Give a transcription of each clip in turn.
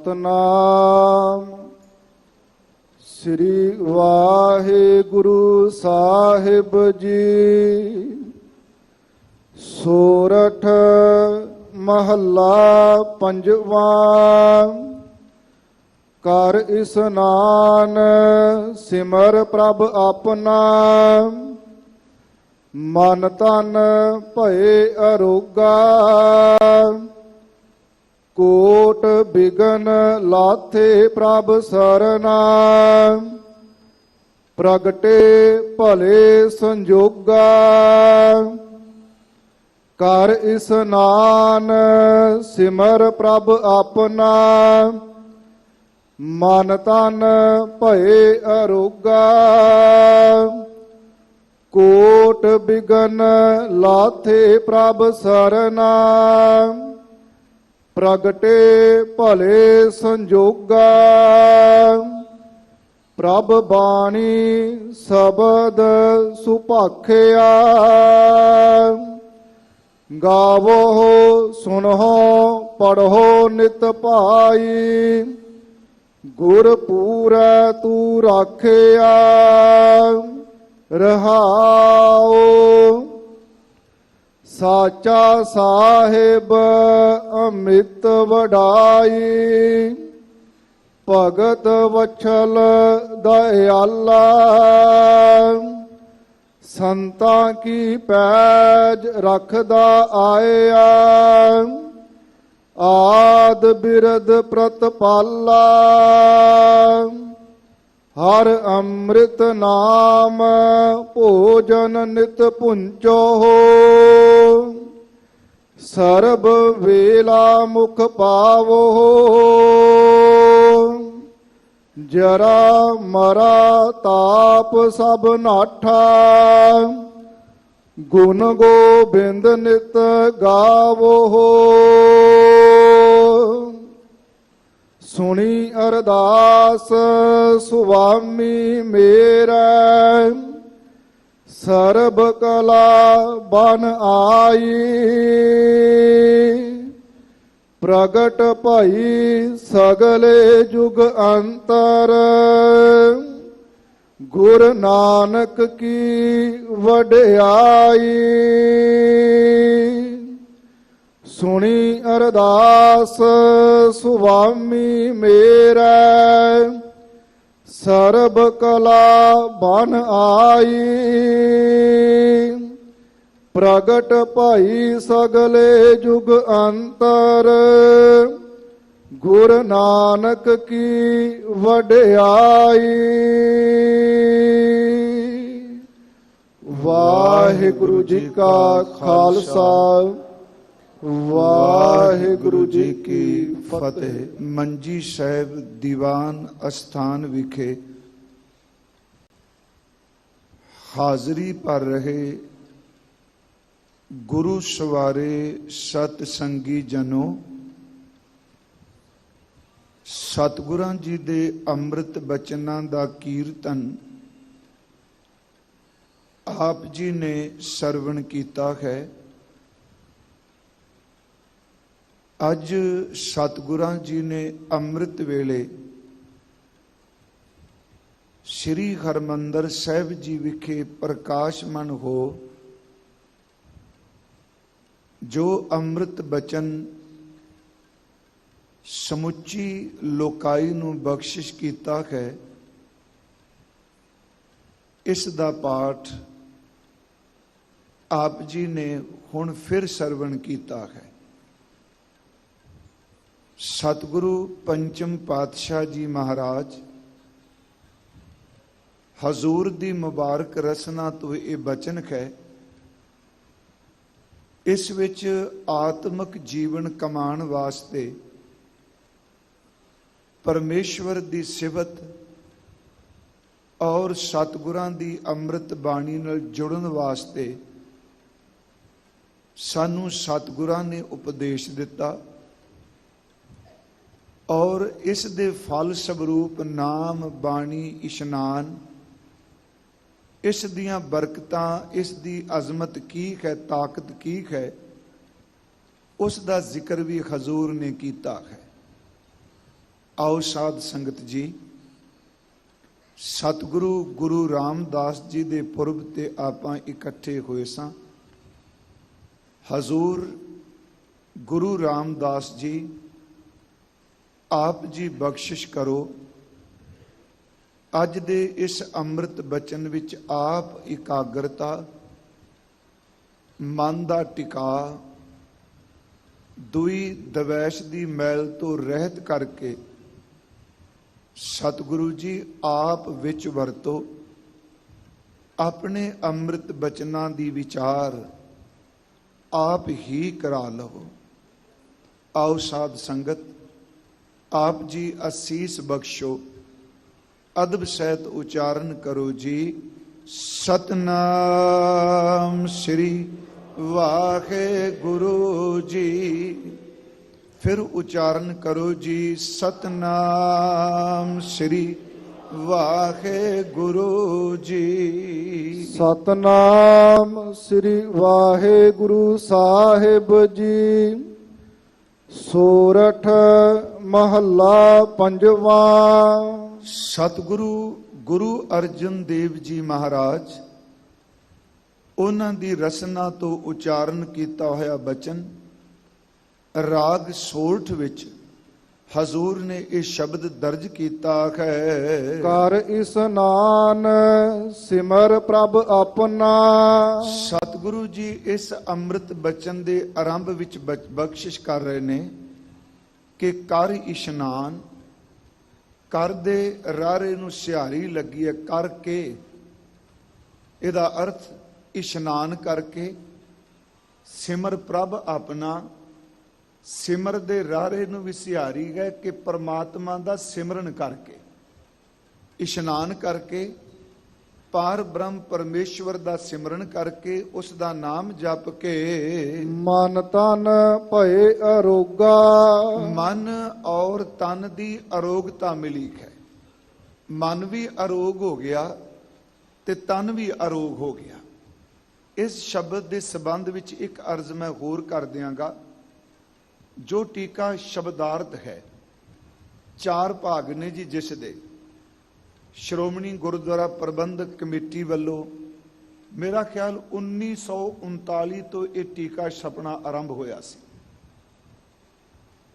सतनाम श्री वाहिगुरु साहिब जी। सोरठ महला पंजवा। कर इस्नान सिमर प्रभ अपना, मन तन भये अरोगा। कोट बिघन लाथे प्रभ सरना, प्रगटे भले संजोगा। कर इस्नान सिमर प्रभ अपना, मन तन भये अरोगा। कोट बिघन लाथे प्रभ सरना, प्रगटे भले संजोगा। प्रभ बाणी शबद सुभाखिया, गावो सुनहो पढ़ो नित भाई। गुर पूरै तू राखिया, रहाओ। साचा साहिब अमित वडाई, भगत वछल दयाला। संतां की पैज रखदा आया, आद बिरद प्रतपाला। हर अमृत नाम भोजन नित पुंचो हो, सर्ब वेला मुख पावो। जरा मरा ताप सब नाठा, गुण गोबिंद नित गावो। सुनी अरदास सुवामी मेरा, सर्ब कला बन आई। प्रगट भई सगले जुग अंतर, गुर नानक की वड्याई। सुनी अरदास सुवामी मेरा, सर्ब कला बन आई। प्रगट भई सगले जुग अंतर, गुर नानक की वड्याई। वाहिगुरु जी का खालसा, वाहिगुरु जी की फतेह। मंजी साहिब दीवान अस्थान विखे हाजरी पर रहे गुरु सवारे सतसंगी जनों। सतगुਰਾਂ जी ਦੇ ਅੰਮ੍ਰਿਤ ਬਚਨਾਂ ਦਾ ਕੀਰਤਨ ਆਪ ਜੀ ਨੇ ਸਰਵਣ ਕੀਤਾ ਹੈ। ਅੱਜ ਸਤਿਗੁਰਾਂ ਜੀ ਨੇ ਅੰਮ੍ਰਿਤ ਵੇਲੇ ਸ੍ਰੀ ਹਰਮੰਦਰ ਸਾਹਿਬ ਜੀ ਵਿਖੇ ਪ੍ਰਕਾਸ਼ਮਾਨ ਹੋ ਜੋ ਅੰਮ੍ਰਿਤ ਬਚਨ ਸਮੁੱਚੀ ਲੋਕਾਈ ਨੂੰ ਬਖਸ਼ਿਸ਼ ਕੀਤਾ ਹੈ, ਇਸ ਦਾ ਪਾਠ ਆਪ ਜੀ ਨੇ ਹੁਣ ਫਿਰ ਸਰਵਣ ਕੀਤਾ ਹੈ। सतगुरु पंचम पातशाह जी महाराज हजूर दी मुबारक रसना तो ये बचन है। इस विच आत्मक जीवन कमाण वास्ते परमेश्वर दी सिफत और सतगुरां दी अमृत बाणी नाल जुड़न वास्ते सानू सतगुरां ने उपदेश दिता और इस दे फल स्वरूप नाम बाणी इशनान, इस दियां बरकतां, इस दी अजमत की है, ताकत की है, उस दा जिक्र भी हजूर ने कीता है। ਆਓ ਸਾਧ ਸੰਗਤ ਜੀ, ਸਤਿਗੁਰੂ ਗੁਰੂ ਰਾਮਦਾਸ ਜੀ ਦੇ ਪੁਰਬ ਤੇ ਆਪਾਂ ਇਕੱਠੇ ਹੋਏ ਸਾਂ। ਹਜ਼ੂਰ ਗੁਰੂ ਰਾਮਦਾਸ ਜੀ, ਆਪ ਜੀ ਬਖਸ਼ਿਸ਼ ਕਰੋ। ਅੱਜ ਦੇ ਇਸ ਅੰਮ੍ਰਿਤ ਬਚਨ ਵਿੱਚ ਆਪ ਇਕਾਗਰਤਾ, ਮਨ ਦਾ ਟਿਕਾ, ਦੁਈ ਦਵੈਸ਼ ਦੀ ਮੈਲ ਤੋਂ ਰਹਿਤ ਕਰਕੇ ਸਤਿਗੁਰੂ ਜੀ ਆਪ ਵਿੱਚ ਵਰਤੋ। ਆਪਣੇ ਅੰਮ੍ਰਿਤ ਬਚਨਾਂ ਦੀ ਵਿਚਾਰ ਆਪ ਹੀ ਕਰਾ ਲਵੋ। ਆਓ ਸਾਧ ਸੰਗਤ, ਆਪ ਜੀ ਅਸੀਸ ਬਖਸ਼ੋ। ਅਦਬ ਸਹਿਤ ਉਚਾਰਨ ਕਰੋ ਜੀ, ਸਤਨਾਮ ਸ੍ਰੀ ਵਾਹਿਗੁਰੂ ਜੀ। ਫਿਰ ਉਚਾਰਨ ਕਰੋ ਜੀ, ਸਤਨਾਮ ਸ੍ਰੀ ਵਾਹਿਗੁਰੂ ਜੀ। ਸਤਨਾਮ ਸ੍ਰੀ ਵਾਹਿਗੁਰੂ ਸਾਹਿਬ ਜੀ। ਸੋਰਠ ਮਹੱਲਾ ਪੰਜਵਾਂ। ਸਤਿਗੁਰੂ ਗੁਰੂ ਅਰਜਨ ਦੇਵ ਜੀ ਮਹਾਰਾਜ, ਉਹਨਾਂ ਦੀ ਰਸਨਾ ਤੋਂ ਉਚਾਰਨ ਕੀਤਾ ਹੋਇਆ ਬਚਨ ਰਾਗ ਸੋਰਠ ਵਿੱਚ ਹਜ਼ੂਰ ਨੇ ਇਹ ਸ਼ਬਦ ਦਰਜ ਕੀਤਾ ਹੈ। ਕਰ ਇਸਨਾਨ ਸਿਮਰ ਪ੍ਰਭ ਆਪਣਾ। ਸਤਿਗੁਰੂ ਜੀ ਇਸ ਅੰਮ੍ਰਿਤ ਬਚਨ ਦੇ ਆਰੰਭ ਵਿੱਚ ਬਖਸ਼ਿਸ਼ ਕਰ ਰਹੇ ਨੇ ਕਿ ਕਰ ਇਸ਼ਨਾਨ। ਕਰ ਦੇ ਰਾਰੇ ਨੂੰ ਸਿਹਾਰੀ ਲੱਗੀ ਹੈ, ਕਰਕੇ। ਇਹਦਾ ਅਰਥ ਇਸ਼ਨਾਨ ਕਰਕੇ। ਸਿਮਰ ਪ੍ਰਭ ਆਪਣਾ, ਸਿਮਰ ਦੇ ਰਾਰੇ ਨੂੰ ਵੀ ਸਿਹਾਰੀ ਹੈ ਕਿ ਪਰਮਾਤਮਾ ਦਾ ਸਿਮਰਨ ਕਰਕੇ, ਇਸ਼ਨਾਨ ਕਰਕੇ, ਪਾਰ ਬ੍ਰਹਮ ਪਰਮੇਸ਼ਵਰ ਦਾ ਸਿਮਰਨ ਕਰਕੇ, ਉਸ ਦਾ ਨਾਮ ਜਪ ਕੇ ਮਨ ਤਨ ਭਏ ਅਰੋਗਾ। ਮਨ ਔਰ ਤਨ ਦੀ ਅਰੋਗਤਾ ਮਿਲੀ ਹੈ। ਮਨ ਵੀ ਅਰੋਗ ਹੋ ਗਿਆ ਤੇ ਤਨ ਵੀ ਅਰੋਗ ਹੋ ਗਿਆ। ਇਸ ਸ਼ਬਦ ਦੇ ਸੰਬੰਧ ਵਿੱਚ ਇੱਕ ਅਰਜ਼ ਮੈਂ ਹੋਰ ਕਰ ਦਿਆਂਗਾ। ਜੋ ਟੀਕਾ ਸ਼ਬਦਾਰਥ ਹੈ, 4 ਭਾਗ ਨੇ ਜੀ, ਜਿਸ ਦੇ ਸ਼੍ਰੋਮਣੀ ਗੁਰਦੁਆਰਾ ਪ੍ਰਬੰਧਕ ਕਮੇਟੀ ਵੱਲੋਂ ਮੇਰਾ ਖਿਆਲ 1939 ਤੋਂ ਇਹ ਟੀਕਾ ਛਪਣਾ ਆਰੰਭ ਹੋਇਆ ਸੀ।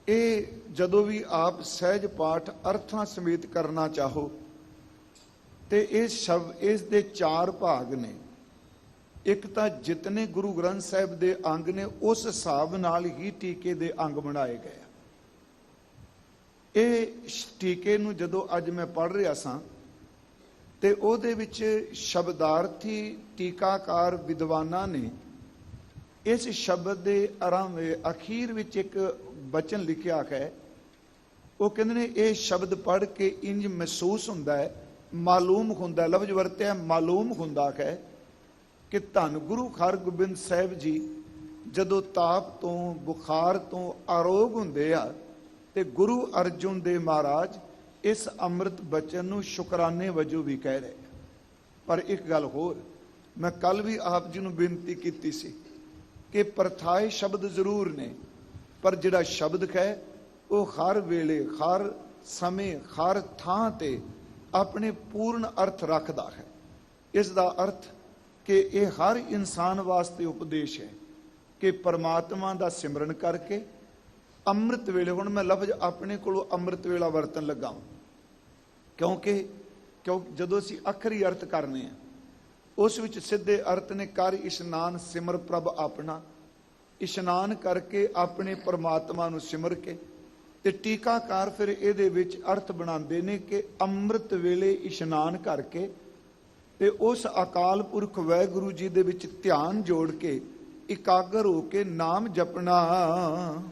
ਇਹ ਜਦੋਂ ਵੀ ਆਪ ਸਹਿਜ ਪਾਠ ਅਰਥਾਂ ਸਮੇਤ ਕਰਨਾ ਚਾਹੋ ਤੇ ਇਸ ਦੇ 4 ਭਾਗ ਨੇ। ਇੱਕ ਤਾਂ ਜਿਤਨੇ ਗੁਰੂ ਗ੍ਰੰਥ ਸਾਹਿਬ ਦੇ ਅੰਗ ਨੇ ਉਸ ਹਿਸਾਬ ਨਾਲ ਹੀ ਟੀਕੇ ਦੇ ਅੰਗ ਬਣਾਏ ਗਏ। ਇਹ ਟੀਕੇ ਨੂੰ ਜਦੋਂ ਅੱਜ ਮੈਂ ਪੜ੍ਹ ਰਿਹਾ ਸਾਂ ਤੇ ਉਹਦੇ ਵਿੱਚ ਸ਼ਬਦਾਰਥੀ ਟੀਕਾਕਾਰ ਵਿਦਵਾਨਾਂ ਨੇ ਇਸ ਸ਼ਬਦ ਦੇ ਆਰੰਭ ਅਖੀਰ ਵਿੱਚ ਇੱਕ ਬਚਨ ਲਿਖਿਆ ਹੈ। ਉਹ ਕਹਿੰਦੇ ਨੇ ਇਹ ਸ਼ਬਦ ਪੜ੍ਹ ਕੇ ਇੰਜ ਮਹਿਸੂਸ ਹੁੰਦਾ ਹੈ, ਮਾਲੂਮ ਹੁੰਦਾ, ਲਫ਼ਜ਼ ਵਰਤਿਆ ਮਾਲੂਮ ਹੁੰਦਾ ਹੈ ਕਿ ਧੰਨ ਗੁਰੂ ਹਰਗੋਬਿੰਦ ਸਾਹਿਬ ਜੀ ਜਦੋਂ ਤਾਪ ਤੋਂ, ਬੁਖਾਰ ਤੋਂ ਆਰੋਗ ਹੁੰਦੇ ਆ ਤੇ ਗੁਰੂ ਅਰਜਨ ਦੇਵ ਮਹਾਰਾਜ ਇਸ ਅੰਮ੍ਰਿਤ ਬਚਨ ਨੂੰ ਸ਼ੁਕਰਾਨੇ ਵਜੋਂ ਵੀ ਕਹਿ ਰਹੇ। ਪਰ ਇੱਕ ਗੱਲ ਹੋਰ, ਮੈਂ ਕੱਲ ਵੀ ਆਪ ਜੀ ਨੂੰ ਬੇਨਤੀ ਕੀਤੀ ਸੀ ਕਿ ਪਰਥਾਏ ਸ਼ਬਦ ਜ਼ਰੂਰ ਨੇ, ਪਰ ਜਿਹੜਾ ਸ਼ਬਦ ਹੈ ਉਹ ਹਰ ਵੇਲੇ, ਹਰ ਸਮੇਂ, ਹਰ ਥਾਂ ਤੇ ਆਪਣੇ ਪੂਰਨ ਅਰਥ ਰੱਖਦਾ ਹੈ। ਇਸ ਦਾ ਅਰਥ ਕਿ ਇਹ ਹਰ ਇਨਸਾਨ ਵਾਸਤੇ ਉਪਦੇਸ਼ ਹੈ ਕਿ ਪਰਮਾਤਮਾ ਦਾ ਸਿਮਰਨ ਕਰਕੇ ਅੰਮ੍ਰਿਤ ਵੇਲੇ, ਹੁਣ ਮੈਂ ਲਫ਼ਜ਼ ਆਪਣੇ ਕੋਲੋਂ ਅੰਮ੍ਰਿਤ ਵੇਲਾ ਵਰਤਨ ਲੱਗਾ ਕਿਉਂਕਿ ਜਦੋਂ ਅਸੀਂ ਅੱਖਰੀ ਅਰਥ ਕਰਨੇ ਆ ਉਸ ਵਿੱਚ ਸਿੱਧੇ ਅਰਥ ਨੇ ਕਰ ਇਸ਼ਨਾਨ ਸਿਮਰ ਪ੍ਰਭ ਆਪਣਾ। ਇਸ਼ਨਾਨ ਕਰਕੇ ਆਪਣੇ ਪਰਮਾਤਮਾ ਨੂੰ ਸਿਮਰ ਕੇ, ਤੇ ਟੀਕਾਕਾਰ ਫਿਰ ਇਹਦੇ ਵਿੱਚ ਅਰਥ ਬਣਾਉਂਦੇ ਨੇ ਕਿ ਅੰਮ੍ਰਿਤ ਵੇਲੇ ਇਸ਼ਨਾਨ ਕਰਕੇ ਤੇ ਉਸ ਅਕਾਲ ਪੁਰਖ ਵਾਹਿਗੁਰੂ ਜੀ ਦੇ ਵਿੱਚ ਧਿਆਨ ਜੋੜ ਕੇ ਇਕਾਗਰ ਹੋ ਕੇ ਨਾਮ ਜਪਣਾ।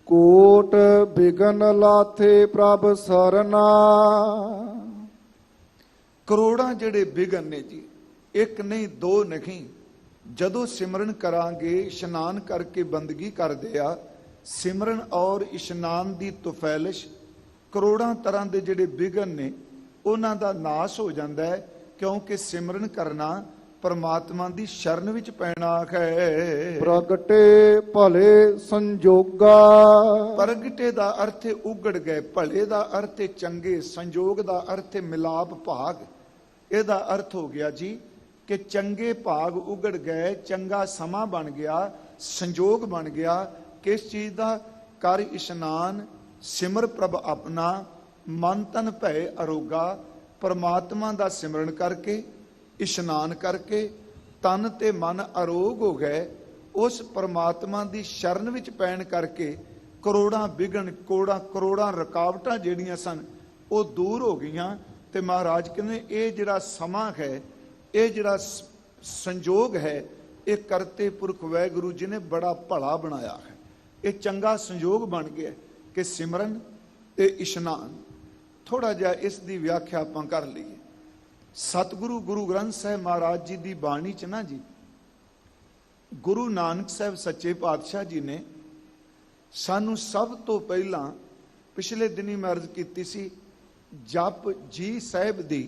ਕੋਟ ਬਿਗਨ ਲਾਥੇ ਪ੍ਰਭ ਸਰਨਾ। ਕਰੋੜਾਂ ਜਿਹੜੇ ਬਿਗਨ ਨੇ ਜੀ, ਇੱਕ ਨਹੀਂ ਦੋ ਨਹੀਂ, ਜਦੋਂ ਸਿਮਰਨ ਕਰਾਂਗੇ, ਇਸ਼ਨਾਨ ਕਰਕੇ ਬੰਦਗੀ ਕਰਦੇ ਆ, ਸਿਮਰਨ ਔਰ ਇਸ਼ਨਾਨ ਦੀ ਤੁਫੈਲਿਸ਼, ਕਰੋੜਾਂ ਤਰ੍ਹਾਂ ਦੇ ਜਿਹੜੇ ਬਿਗਨ ਨੇ ਉਹਨਾਂ ਦਾ ਨਾਸ ਹੋ ਜਾਂਦਾ ਹੈ। ਕਿਉਂਕਿ ਸਿਮਰਨ ਕਰਨਾ ਪਰਮਾਤਮਾ ਦੀ ਸ਼ਰਨ ਵਿੱਚ ਪੈਣਾ ਹੈ। ਪ੍ਰਗਟੇ ਭਲੇ ਸੰਜੋਗਾ। ਪ੍ਰਗਟੇ ਦਾ ਅਰਥ ਹੈ ਉਗੜ ਗਏ, ਭਲੇ ਦਾ ਅਰਥ ਹੈ ਚੰਗੇ, ਸੰਜੋਗ ਦਾ ਅਰਥ ਹੈ ਮਿਲਾਪ ਭਾਗ। ਇਹਦਾ ਅਰਥ ਹੋ ਗਿਆ ਜੀ ਕਿ ਚੰਗੇ ਭਾਗ ਉਗੜ ਗਏ, ਚੰਗਾ ਸਮਾਂ ਬਣ ਗਿਆ, ਸੰਜੋਗ ਬਣ ਗਿਆ। ਕਿਸ ਚੀਜ਼ ਦਾ? ਕਰ ਇਸ਼ਨਾਨ ਸਿਮਰ ਪ੍ਰਭ ਆਪਣਾ, ਮਨ ਤਨ ਭੈ ਅਰੋਗਾ। ਪਰਮਾਤਮਾ ਦਾ ਸਿਮਰਨ ਕਰਕੇ, ਇਸ਼ਨਾਨ ਕਰਕੇ ਤਨ ਤੇ ਮਨ ਅਰੋਗ ਹੋ ਗਏ। ਉਸ ਪਰਮਾਤਮਾ ਦੀ ਸ਼ਰਨ ਵਿੱਚ ਪੈਣ ਕਰਕੇ ਕਰੋੜਾਂ ਵਿਘਨ, ਕਰੋੜਾਂ ਰੁਕਾਵਟਾਂ ਜਿਹੜੀਆਂ ਸਨ ਉਹ ਦੂਰ ਹੋ ਗਈਆਂ। ਤੇ ਮਹਾਰਾਜ ਕਹਿੰਦੇ ਇਹ ਜਿਹੜਾ ਸਮਾਂ ਹੈ, ਇਹ ਜਿਹੜਾ ਸੰਜੋਗ ਹੈ, ਇਹ ਕਰਤੇ ਪੁਰਖ ਵਾਹਿਗੁਰੂ ਜੀ ਨੇ ਬੜਾ ਭਲਾ ਬਣਾਇਆ ਹੈ। ਇਹ ਚੰਗਾ ਸੰਜੋਗ ਬਣ ਗਿਆ ਕਿ ਸਿਮਰਨ ਤੇ ਇਸ਼ਨਾਨ। ਥੋੜਾ ਜਿਹਾ ਇਸ ਦੀ ਵਿਆਖਿਆ ਆਪਾਂ ਕਰ ਲਈਏ। ਸਤਿਗੁਰੂ ਗੁਰੂ ਗ੍ਰੰਥ ਸਾਹਿਬ ਮਹਾਰਾਜ ਜੀ ਦੀ ਬਾਣੀ ਚ ਨਾ ਜੀ, ਗੁਰੂ ਨਾਨਕ ਸਾਹਿਬ ਸੱਚੇ ਪਾਤਸ਼ਾਹ ਜੀ ਨੇ ਸਾਨੂੰ ਸਭ ਤੋਂ ਪਹਿਲਾਂ, ਪਿਛਲੇ ਦਿਨੀ ਮੈਂ ਅਰਜ਼ ਕੀਤੀ ਸੀ, ਜਪ ਜੀ ਸਾਹਿਬ ਦੀ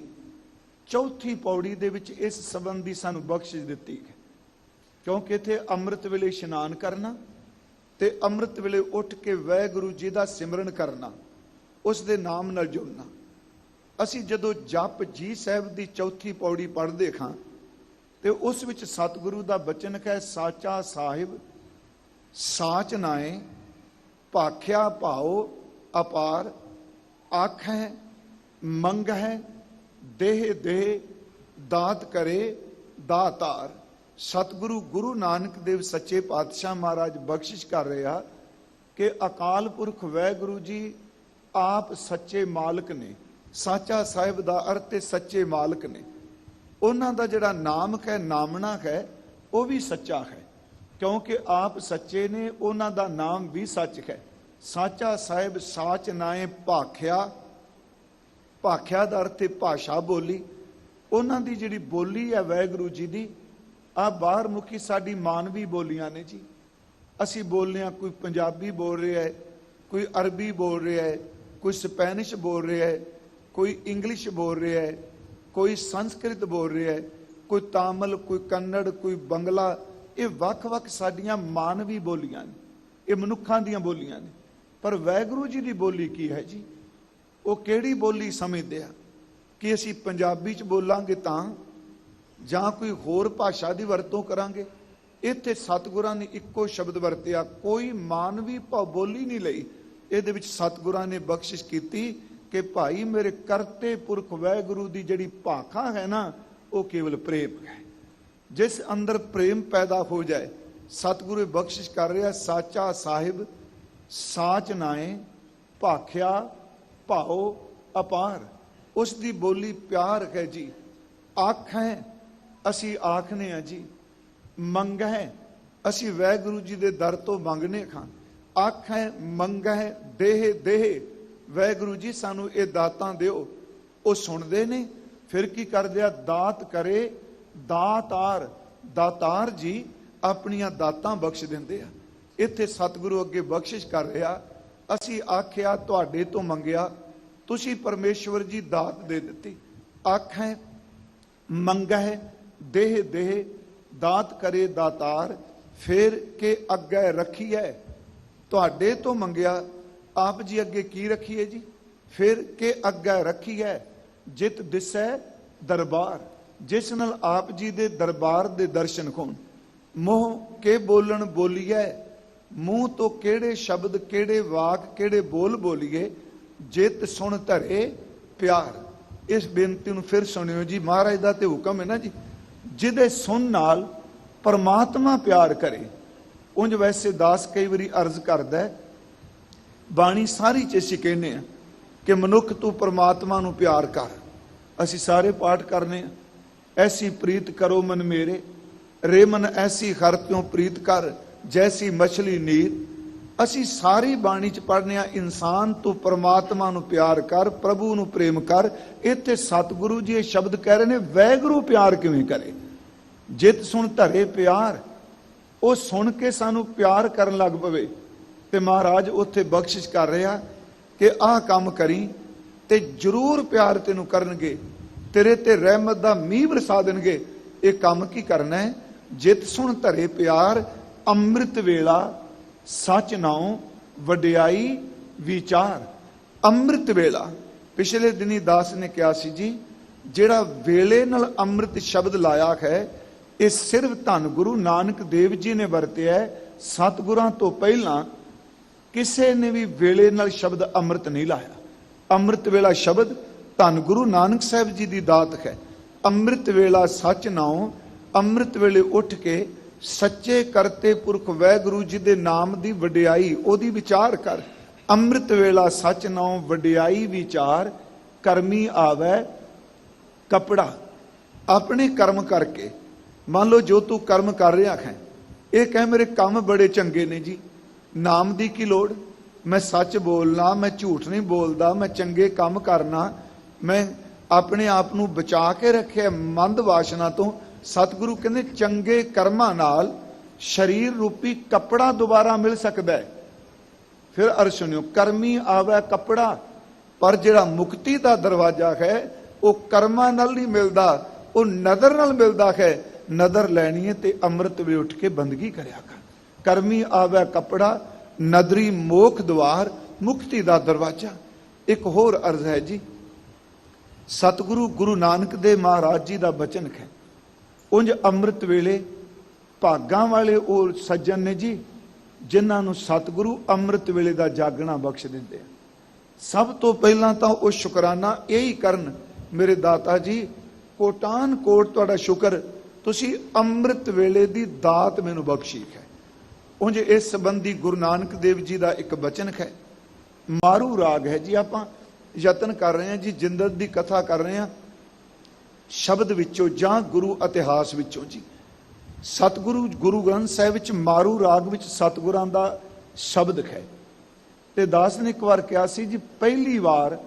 ਚੌਥੀ ਪੌੜੀ ਦੇ ਵਿੱਚ ਇਸ ਸੰਬੰਧੀ ਸਾਨੂੰ ਬਖਸ਼ਿਸ਼ ਦਿੱਤੀ ਹੈ। ਕਿਉਂਕਿ ਇੱਥੇ ਅੰਮ੍ਰਿਤ ਵੇਲੇ ਇਸ਼ਨਾਨ ਕਰਨਾ ਤੇ ਅੰਮ੍ਰਿਤ ਵੇਲੇ ਉੱਠ ਕੇ ਵਾਹਿਗੁਰੂ ਜੀ ਦਾ ਸਿਮਰਨ ਕਰਨਾ, ਉਸ ਦੇ ਨਾਮ ਨਾਲ ਜੁੜਨਾ। ਅਸੀਂ ਜਦੋਂ ਜਪ ਜੀ ਸਾਹਿਬ ਦੀ ਚੌਥੀ ਪੌੜੀ ਪੜ੍ਹਦੇ ਖਾਂ ਤੇ ਉਸ ਵਿੱਚ ਸਤਿਗੁਰੂ ਦਾ ਬਚਨ ਹੈ, ਸਾਚਾ ਸਾਹਿਬ ਸਾਚ ਨਾਏ ਭਾਖਿਆ ਭਾਉ ਅਪਾਰ, ਆਖੈ ਮੰਗਹਿ ਦੇਹ ਦੇਹ ਦਾਤ ਕਰੇ ਦਾਤਾਰ। ਸਤਿਗੁਰੂ ਗੁਰੂ ਨਾਨਕ ਦੇਵ ਸੱਚੇ ਪਾਤਸ਼ਾਹ ਮਹਾਰਾਜ ਬਖਸ਼ਿਸ਼ ਕਰ ਰਿਹਾ ਕਿ ਅਕਾਲ ਪੁਰਖ ਵਾਹਿਗੁਰੂ ਜੀ ਆਪ ਸੱਚੇ ਮਾਲਕ ਨੇ। ਸਾਚਾ ਸਾਹਿਬ ਦਾ ਅਰਥ ਹੈ ਸੱਚੇ ਮਾਲਕ ਨੇ। ਉਹਨਾਂ ਦਾ ਜਿਹੜਾ ਨਾਮ ਹੈ, ਨਾਮਣਾ ਹੈ, ਉਹ ਵੀ ਸੱਚਾ ਹੈ, ਕਿਉਂਕਿ ਆਪ ਸੱਚੇ ਨੇ, ਉਹਨਾਂ ਦਾ ਨਾਮ ਵੀ ਸੱਚ ਹੈ। ਸਾਚਾ ਸਾਹਿਬ ਸਾਚ ਨਾਏ ਭਾਖਿਆ, ਭਾਖਿਆ ਦਾ ਅਰਥ ਹੈ ਭਾਸ਼ਾ ਬੋਲੀ। ਉਹਨਾਂ ਦੀ ਜਿਹੜੀ ਬੋਲੀ ਹੈ ਵਾਹਿਗੁਰੂ ਜੀ ਦੀ, ਆ ਬਾਹਰ ਮੁਖੀ ਸਾਡੀ ਮਾਨਵੀ ਬੋਲੀਆਂ ਨੇ ਜੀ। ਅਸੀਂ ਬੋਲਦੇ ਹਾਂ, ਕੋਈ ਪੰਜਾਬੀ ਬੋਲ ਰਿਹਾ ਹੈ, ਕੋਈ ਅਰਬੀ ਬੋਲ ਰਿਹਾ ਹੈ, ਕੋਈ ਸਪੈਨਿਸ਼ ਬੋਲ ਰਿਹਾ ਹੈ, ਕੋਈ ਇੰਗਲਿਸ਼ ਬੋਲ ਰਿਹਾ ਹੈ, ਕੋਈ ਸੰਸਕ੍ਰਿਤ ਬੋਲ ਰਿਹਾ ਹੈ, ਕੋਈ ਤਾਮਿਲ, ਕੋਈ ਕੰਨੜ, ਕੋਈ ਬੰਗਲਾ। ਇਹ ਵੱਖ-ਵੱਖ ਸਾਡੀਆਂ ਮਾਨਵੀ ਬੋਲੀਆਂ ਨੇ, ਇਹ ਮਨੁੱਖਾਂ ਦੀਆਂ ਬੋਲੀਆਂ ਨੇ। ਪਰ ਵਾਹਿਗੁਰੂ ਜੀ ਦੀ ਬੋਲੀ ਕੀ ਹੈ ਜੀ? ਉਹ ਕਿਹੜੀ ਬੋਲੀ ਸਮਝਦੇ ਆ? ਕਿ ਅਸੀਂ ਪੰਜਾਬੀ ਚ ਬੋਲਾਂਗੇ ਤਾਂ, ਜਾਂ ਕੋਈ ਹੋਰ ਭਾਸ਼ਾ ਦੀ ਵਰਤੋਂ ਕਰਾਂਗੇ? ਇੱਥੇ ਸਤਿਗੁਰਾਂ ਨੇ ਇੱਕੋ ਸ਼ਬਦ ਵਰਤਿਆ, ਕੋਈ ਮਾਨਵੀ ਬੋਲੀ ਨਹੀਂ ਲਈ। ਇਹਦੇ ਵਿੱਚ ਸਤਿਗੁਰਾਂ ਨੇ ਬਖਸ਼ਿਸ਼ ਕੀਤੀ ਕਿ ਭਾਈ ਮੇਰੇ ਕਰਤੇ ਪੁਰਖ ਵਾਹਿਗੁਰੂ ਦੀ ਜਿਹੜੀ ਭਾਖਾ ਹੈ ਨਾ, ਉਹ ਕੇਵਲ ਪ੍ਰੇਮ ਹੈ। ਜਿਸ ਅੰਦਰ ਪ੍ਰੇਮ ਪੈਦਾ ਹੋ ਜਾਏ, ਸਤਿਗੁਰੂ ਬਖਸ਼ਿਸ਼ ਕਰ ਰਿਹਾ, ਸਾਚਾ ਸਾਹਿਬ ਸਾਚ ਨਾਏ ਭਾਖਿਆ ਭਾਉ ਅਪਾਰ। ਉਸ ਦੀ ਬੋਲੀ ਪਿਆਰ ਹੈ ਜੀ। ਆਖੈ ਅਸੀਂ ਆਖਨੇ ਆ ਜੀ, ਮੰਗਹਿ ਅਸੀਂ ਵਾਹਿਗੁਰੂ ਜੀ ਦੇ ਦਰ ਤੋਂ ਮੰਗਨੇ ਖਾਂ। ਆਖੈ ਮੰਗਹਿ ਦੇਹ ਦੇਹ, ਵਾਹਿਗੁਰੂ ਜੀ ਸਾਨੂੰ ਇਹ ਦਾਤਾਂ ਦਿਓ। ਉਹ ਸੁਣਦੇ ਨੇ, ਫਿਰ ਕੀ ਕਰਦੇ ਆ? ਦਾਤ ਕਰੇ ਦਾਤਾਰ, ਦਾਤਾਰ ਜੀ ਆਪਣੀਆਂ ਦਾਤਾਂ ਬਖਸ਼ ਦਿੰਦੇ ਆ। ਇੱਥੇ ਸਤਿਗੁਰੂ ਅੱਗੇ ਬਖਸ਼ਿਸ਼ ਕਰ ਰਿਹਾ, ਅਸੀਂ ਆਖਿਆ ਤੁਹਾਡੇ ਤੋਂ ਮੰਗਿਆ, ਤੁਸੀਂ ਪਰਮੇਸ਼ਵਰ ਜੀ ਦਾਤ ਦੇ ਦਿੱਤੀ। ਆਖੈ ਮੰਗਹਿ ਦੇਹ ਦੇਹ ਦਾਤ ਕਰੇ ਦਾਤਾਰ, ਫਿਰ ਕੇ ਅੱਗੇ ਰੱਖੀਐ। ਤੁਹਾਡੇ ਤੋਂ ਮੰਗਿਆ, ਆਪ ਜੀ ਅੱਗੇ ਕੀ ਰੱਖੀਏ ਜੀ? ਫਿਰ ਕੇ ਅੱਗੇ ਰੱਖੀਐ ਜਿਤ ਦਿਸੈ ਦਰਬਾਰ, ਜਿਸ ਨਾਲ ਆਪ ਜੀ ਦੇ ਦਰਬਾਰ ਦੇ ਦਰਸ਼ਨ ਹੋਣ। ਮੋਹ ਕੇ ਬੋਲਣ ਬੋਲੀਐ, ਮੂੰਹ ਤੋਂ ਕਿਹੜੇ ਸ਼ਬਦ, ਕਿਹੜੇ ਵਾਕ, ਕਿਹੜੇ ਬੋਲ ਬੋਲੀਏ। ਜਿਤ ਸੁਣ ਧਰੇ ਪਿਆਰ। ਇਸ ਬੇਨਤੀ ਨੂੰ ਫਿਰ ਸੁਣਿਓ ਜੀ, ਮਹਾਰਾਜ ਦਾ ਤੇ ਹੁਕਮ ਹੈ ਨਾ ਜੀ, ਜਿਹਦੇ ਸੁਣ ਨਾਲ ਪਰਮਾਤਮਾ ਪਿਆਰ ਕਰੇ। ਉਂਝ ਵੈਸੇ ਦਾਸ ਕਈ ਵਾਰੀ ਅਰਜ਼ ਕਰਦਾ ਹੈ, ਬਾਣੀ ਸਾਰੀ ਚ ਅਸੀਂ ਕਹਿੰਦੇ ਆ ਕਿ ਮਨੁੱਖ ਤੂੰ ਪਰਮਾਤਮਾ ਨੂੰ ਪਿਆਰ ਕਰ। ਅਸੀਂ ਸਾਰੇ ਪਾਠ ਕਰਨੇ ਆ, ਐਸੀ ਪ੍ਰੀਤ ਕਰੋ ਮਨ ਮੇਰੇ, ਰੇ ਮਨ ਐਸੀ ਹਰ ਤਿਉ ਪ੍ਰੀਤ ਕਰ, ਜੈਸੀ ਮਛਲੀ ਨੀਰ। ਅਸੀਂ ਸਾਰੀ ਬਾਣੀ ਚ ਪੜ੍ਹਨੇ ਆ, ਇਨਸਾਨ ਤੂੰ ਪਰਮਾਤਮਾ ਨੂੰ ਪਿਆਰ ਕਰ, ਪ੍ਰਭੂ ਨੂੰ ਪ੍ਰੇਮ ਕਰ। ਇੱਥੇ ਸਤਿਗੁਰੂ ਜੀ ਇਹ ਸ਼ਬਦ ਕਹਿ ਰਹੇ ਨੇ, ਵਾਹਿਗੁਰੂ ਪਿਆਰ ਕਿਵੇਂ ਕਰੇ? ਜਿਤ ਸੁਣ ਧਰੇ ਪਿਆਰ, ਉਹ ਸੁਣ ਕੇ ਸਾਨੂੰ ਪਿਆਰ ਕਰਨ ਲੱਗ ਪਵੇ। ਤੇ ਮਹਾਰਾਜ ਉੱਥੇ ਬਖਸ਼ਿਸ਼ ਕਰ ਰਿਹਾ ਕਿ ਆਹ ਕੰਮ ਕਰੀ ਤੇ ਜ਼ਰੂਰ ਪਿਆਰ ਤੈਨੂੰ ਕਰਨਗੇ, ਤੇਰੇ ਤੇ ਰਹਿਮਤ ਦਾ ਮੀਂਹ ਬਰਸਾ ਦੇਣਗੇ। ਇਹ ਕੰਮ ਕੀ ਕਰਨਾ ਹੈ? ਜਿਤ ਸੁਣ ਧਰੇ ਪਿਆਰ, ਅੰਮ੍ਰਿਤ ਵੇਲਾ ਸੱਚ ਨਾਉ ਵਡਿਆਈ ਵਿਚਾਰ। ਅੰਮ੍ਰਿਤ ਵੇਲਾ, ਪਿਛਲੇ ਦਿਨੀ ਦਾਸ ਨੇ ਕਿਹਾ ਸੀ ਜੀ, ਜਿਹੜਾ ਵੇਲੇ ਨਾਲ ਅੰਮ੍ਰਿਤ ਸ਼ਬਦ ਲਾਇਆ ਹੈ, ਇਹ ਸਿਰਫ ਧੰਨ ਗੁਰੂ ਨਾਨਕ ਦੇਵ ਜੀ ਨੇ ਵਰਤਿਆ। ਸਤਿਗੁਰਾਂ ਤੋਂ ਪਹਿਲਾਂ ਕਿਸੇ ਨੇ ਵੀ ਵੇਲੇ ਨਾਲ ਸ਼ਬਦ ਅੰਮ੍ਰਿਤ ਨਹੀਂ ਲਾਇਆ। ਅੰਮ੍ਰਿਤ ਵੇਲਾ ਸ਼ਬਦ ਧੰਨ ਗੁਰੂ ਨਾਨਕ ਸਾਹਿਬ ਜੀ ਦੀ ਦਾਤ ਹੈ। ਅੰਮ੍ਰਿਤ ਵੇਲਾ ਸੱਚ ਨਾਉ, ਅੰਮ੍ਰਿਤ ਵੇਲੇ ਉੱਠ ਕੇ ਸੱਚੇ ਕਰਤੇ ਪੁਰਖ ਵਾਹਿਗੁਰੂ ਜੀ ਦੇ ਨਾਮ ਦੀ ਵਡਿਆਈ, ਉਹਦੀ ਵਿਚਾਰ ਕਰ। ਅੰਮ੍ਰਿਤ ਵੇਲਾ ਸੱਚ ਨਾਉ ਵਡਿਆਈ ਵਿਚਾਰ, ਕਰਮੀ ਆਵੈ ਕਪੜਾ। ਆਪਣੇ ਕਰਮ ਕਰਕੇ, ਮੰਨ ਲਓ ਜੋ ਤੂੰ ਕਰਮ ਕਰ ਰਿਹਾ ਹੈ, ਇਹ ਕਹੇ ਮੇਰੇ ਕੰਮ ਬੜੇ ਚੰਗੇ ਨੇ ਜੀ, ਨਾਮ ਦੀ ਕੀ ਲੋੜ, ਮੈਂ ਸੱਚ ਬੋਲਣਾ, ਮੈਂ ਝੂਠ ਨਹੀਂ ਬੋਲਦਾ, ਮੈਂ ਚੰਗੇ ਕੰਮ ਕਰਨਾ, ਮੈਂ ਆਪਣੇ ਆਪ ਨੂੰ ਬਚਾ ਕੇ ਰੱਖਿਆ ਮੰਦ ਵਾਸ਼ਨਾ ਤੋਂ। ਸਤਿਗੁਰੂ ਕਹਿੰਦੇ ਚੰਗੇ ਕਰਮਾਂ ਨਾਲ ਸਰੀਰ ਰੂਪੀ ਕੱਪੜਾ ਦੁਬਾਰਾ ਮਿਲ ਸਕਦਾ ਹੈ। ਫਿਰ ਅਰਥ ਸੁਣਿਓ, ਕਰਮੀ ਆਵੇ ਕੱਪੜਾ। ਪਰ ਜਿਹੜਾ ਮੁਕਤੀ ਦਾ ਦਰਵਾਜ਼ਾ ਹੈ ਉਹ ਕਰਮਾਂ ਨਾਲ ਨਹੀਂ ਮਿਲਦਾ, ਉਹ ਨਦਰ ਨਾਲ ਮਿਲਦਾ ਹੈ। ਨਦਰ ਲੈਣੀ ਹੈ ਤੇ ਅੰਮ੍ਰਿਤ ਵੇਲੇ ਉੱਠ ਕੇ ਬੰਦਗੀ ਕਰਿਆ ਕਰ। ਕਰਮੀ ਆਵੇ ਕੱਪੜਾ, ਨਦਰੀ ਮੋਖ ਦਵਾਰ, ਮੁਕਤੀ ਦਾ ਦਰਵਾਜ਼ਾ। ਇੱਕ ਹੋਰ ਅਰਜ਼ ਹੈ ਜੀ, ਸਤਿਗੁਰੂ ਗੁਰੂ ਨਾਨਕ ਦੇਵ ਮਹਾਰਾਜ ਜੀ ਦਾ ਬਚਨ ਹੈ, ਉਂਝ ਅੰਮ੍ਰਿਤ ਵੇਲੇ ਭਾਗਾਂ ਵਾਲੇ ਉਹ ਸੱਜਣ ਨੇ ਜੀ, ਜਿਨ੍ਹਾਂ ਨੂੰ ਸਤਿਗੁਰੂ ਅੰਮ੍ਰਿਤ ਵੇਲੇ ਦਾ ਜਾਗਣਾ ਬਖਸ਼ ਦਿੰਦੇ ਆ। ਸਭ ਤੋਂ ਪਹਿਲਾਂ ਤਾਂ ਉਹ ਸ਼ੁਕਰਾਨਾ ਇਹੀ ਕਰਨ, ਮੇਰੇ ਦਾਤਾ ਜੀ ਕੋਟਾਨ ਕੋਟ ਤੁਹਾਡਾ ਸ਼ੁਕਰ, ਤੁਸੀਂ ਅੰਮ੍ਰਿਤ ਵੇਲੇ ਦੀ ਦਾਤ ਮੈਨੂੰ ਬਖਸ਼ੀ ਹੈ। ਉਂਝ ਇਸ ਸੰਬੰਧੀ ਗੁਰੂ ਨਾਨਕ ਦੇਵ ਜੀ ਦਾ ਇੱਕ ਬਚਨ ਹੈ, ਮਾਰੂ ਰਾਗ ਹੈ ਜੀ। ਆਪਾਂ ਯਤਨ ਕਰ ਰਹੇ ਹਾਂ ਜੀ, ਜਿੰਦਤ ਦੀ ਕਥਾ ਕਰ ਰਹੇ ਹਾਂ ਸ਼ਬਦ ਵਿੱਚੋਂ ਜਾਂ ਗੁਰੂ ਇਤਿਹਾਸ ਵਿੱਚੋਂ ਜੀ। ਸਤਿਗੁਰੂ ਗੁਰੂ ਗ੍ਰੰਥ ਸਾਹਿਬ ਵਿੱਚ ਮਾਰੂ ਰਾਗ ਵਿੱਚ ਸਤਿਗੁਰਾਂ ਦਾ ਸ਼ਬਦ ਹੈ। ਤੇ ਦਾਸ ਨੇ ਇੱਕ ਵਾਰ ਕਿਹਾ ਸੀ ਜੀ, ਪਹਿਲੀ ਵਾਰ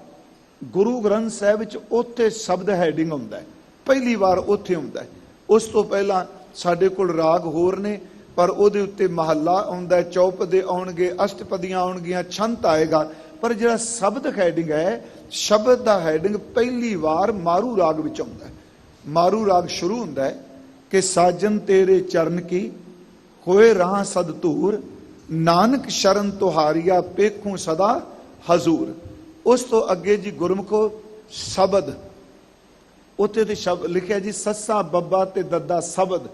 ਗੁਰੂ ਗ੍ਰੰਥ ਸਾਹਿਬ ਵਿੱਚ ਉੱਥੇ ਸ਼ਬਦ ਹੈਡਿੰਗ ਹੁੰਦਾ ਹੈ, ਪਹਿਲੀ ਵਾਰ ਉੱਥੇ ਹੁੰਦਾ ਹੈ। ਉਸ ਤੋਂ ਪਹਿਲਾਂ ਸਾਡੇ ਕੋਲ ਰਾਗ ਹੋਰ ਨੇ, ਪਰ ਉਹਦੇ ਉੱਤੇ ਮਹੱਲਾ ਆਉਂਦਾ, ਚੌਪਦੇ ਆਉਣਗੇ, ਅਸ਼ਟਪਦੀਆਂ ਆਉਣਗੀਆਂ, ਛੰਤ ਆਏਗਾ। ਪਰ ਜਿਹੜਾ ਸ਼ਬਦ ਹੈਡਿੰਗ ਹੈ, ਸ਼ਬਦ ਦਾ ਹੈਡਿੰਗ ਪਹਿਲੀ ਵਾਰ ਮਾਰੂ ਰਾਗ ਵਿੱਚ ਆਉਂਦਾ ਹੈ। ਮਾਰੂ ਰਾਗ ਸ਼ੁਰੂ ਹੁੰਦਾ ਹੈ ਕਿ ਸਾਜਨ ਤੇਰੇ ਚਰਨ ਕੀ ਹੋਏ ਰਾਹ ਸਦ ਧੂਰ, ਨਾਨਕ ਸ਼ਰਨ ਤੁਹਾਰੀਆ ਪੇਖੂ ਸਦਾ ਹਜ਼ੂਰ। ਉਸ ਤੋਂ ਅੱਗੇ ਜੀ ਗੁਰਮੁਖੋ ਸ਼ਬਦ, ਉੱਥੇ ਤੇ ਸ਼ਬਦ ਲਿਖਿਆ ਜੀ ਸੱਸਾ ਬੱਬਾ ਤੇ ਦੱਦਾ ਸ਼ਬਦ।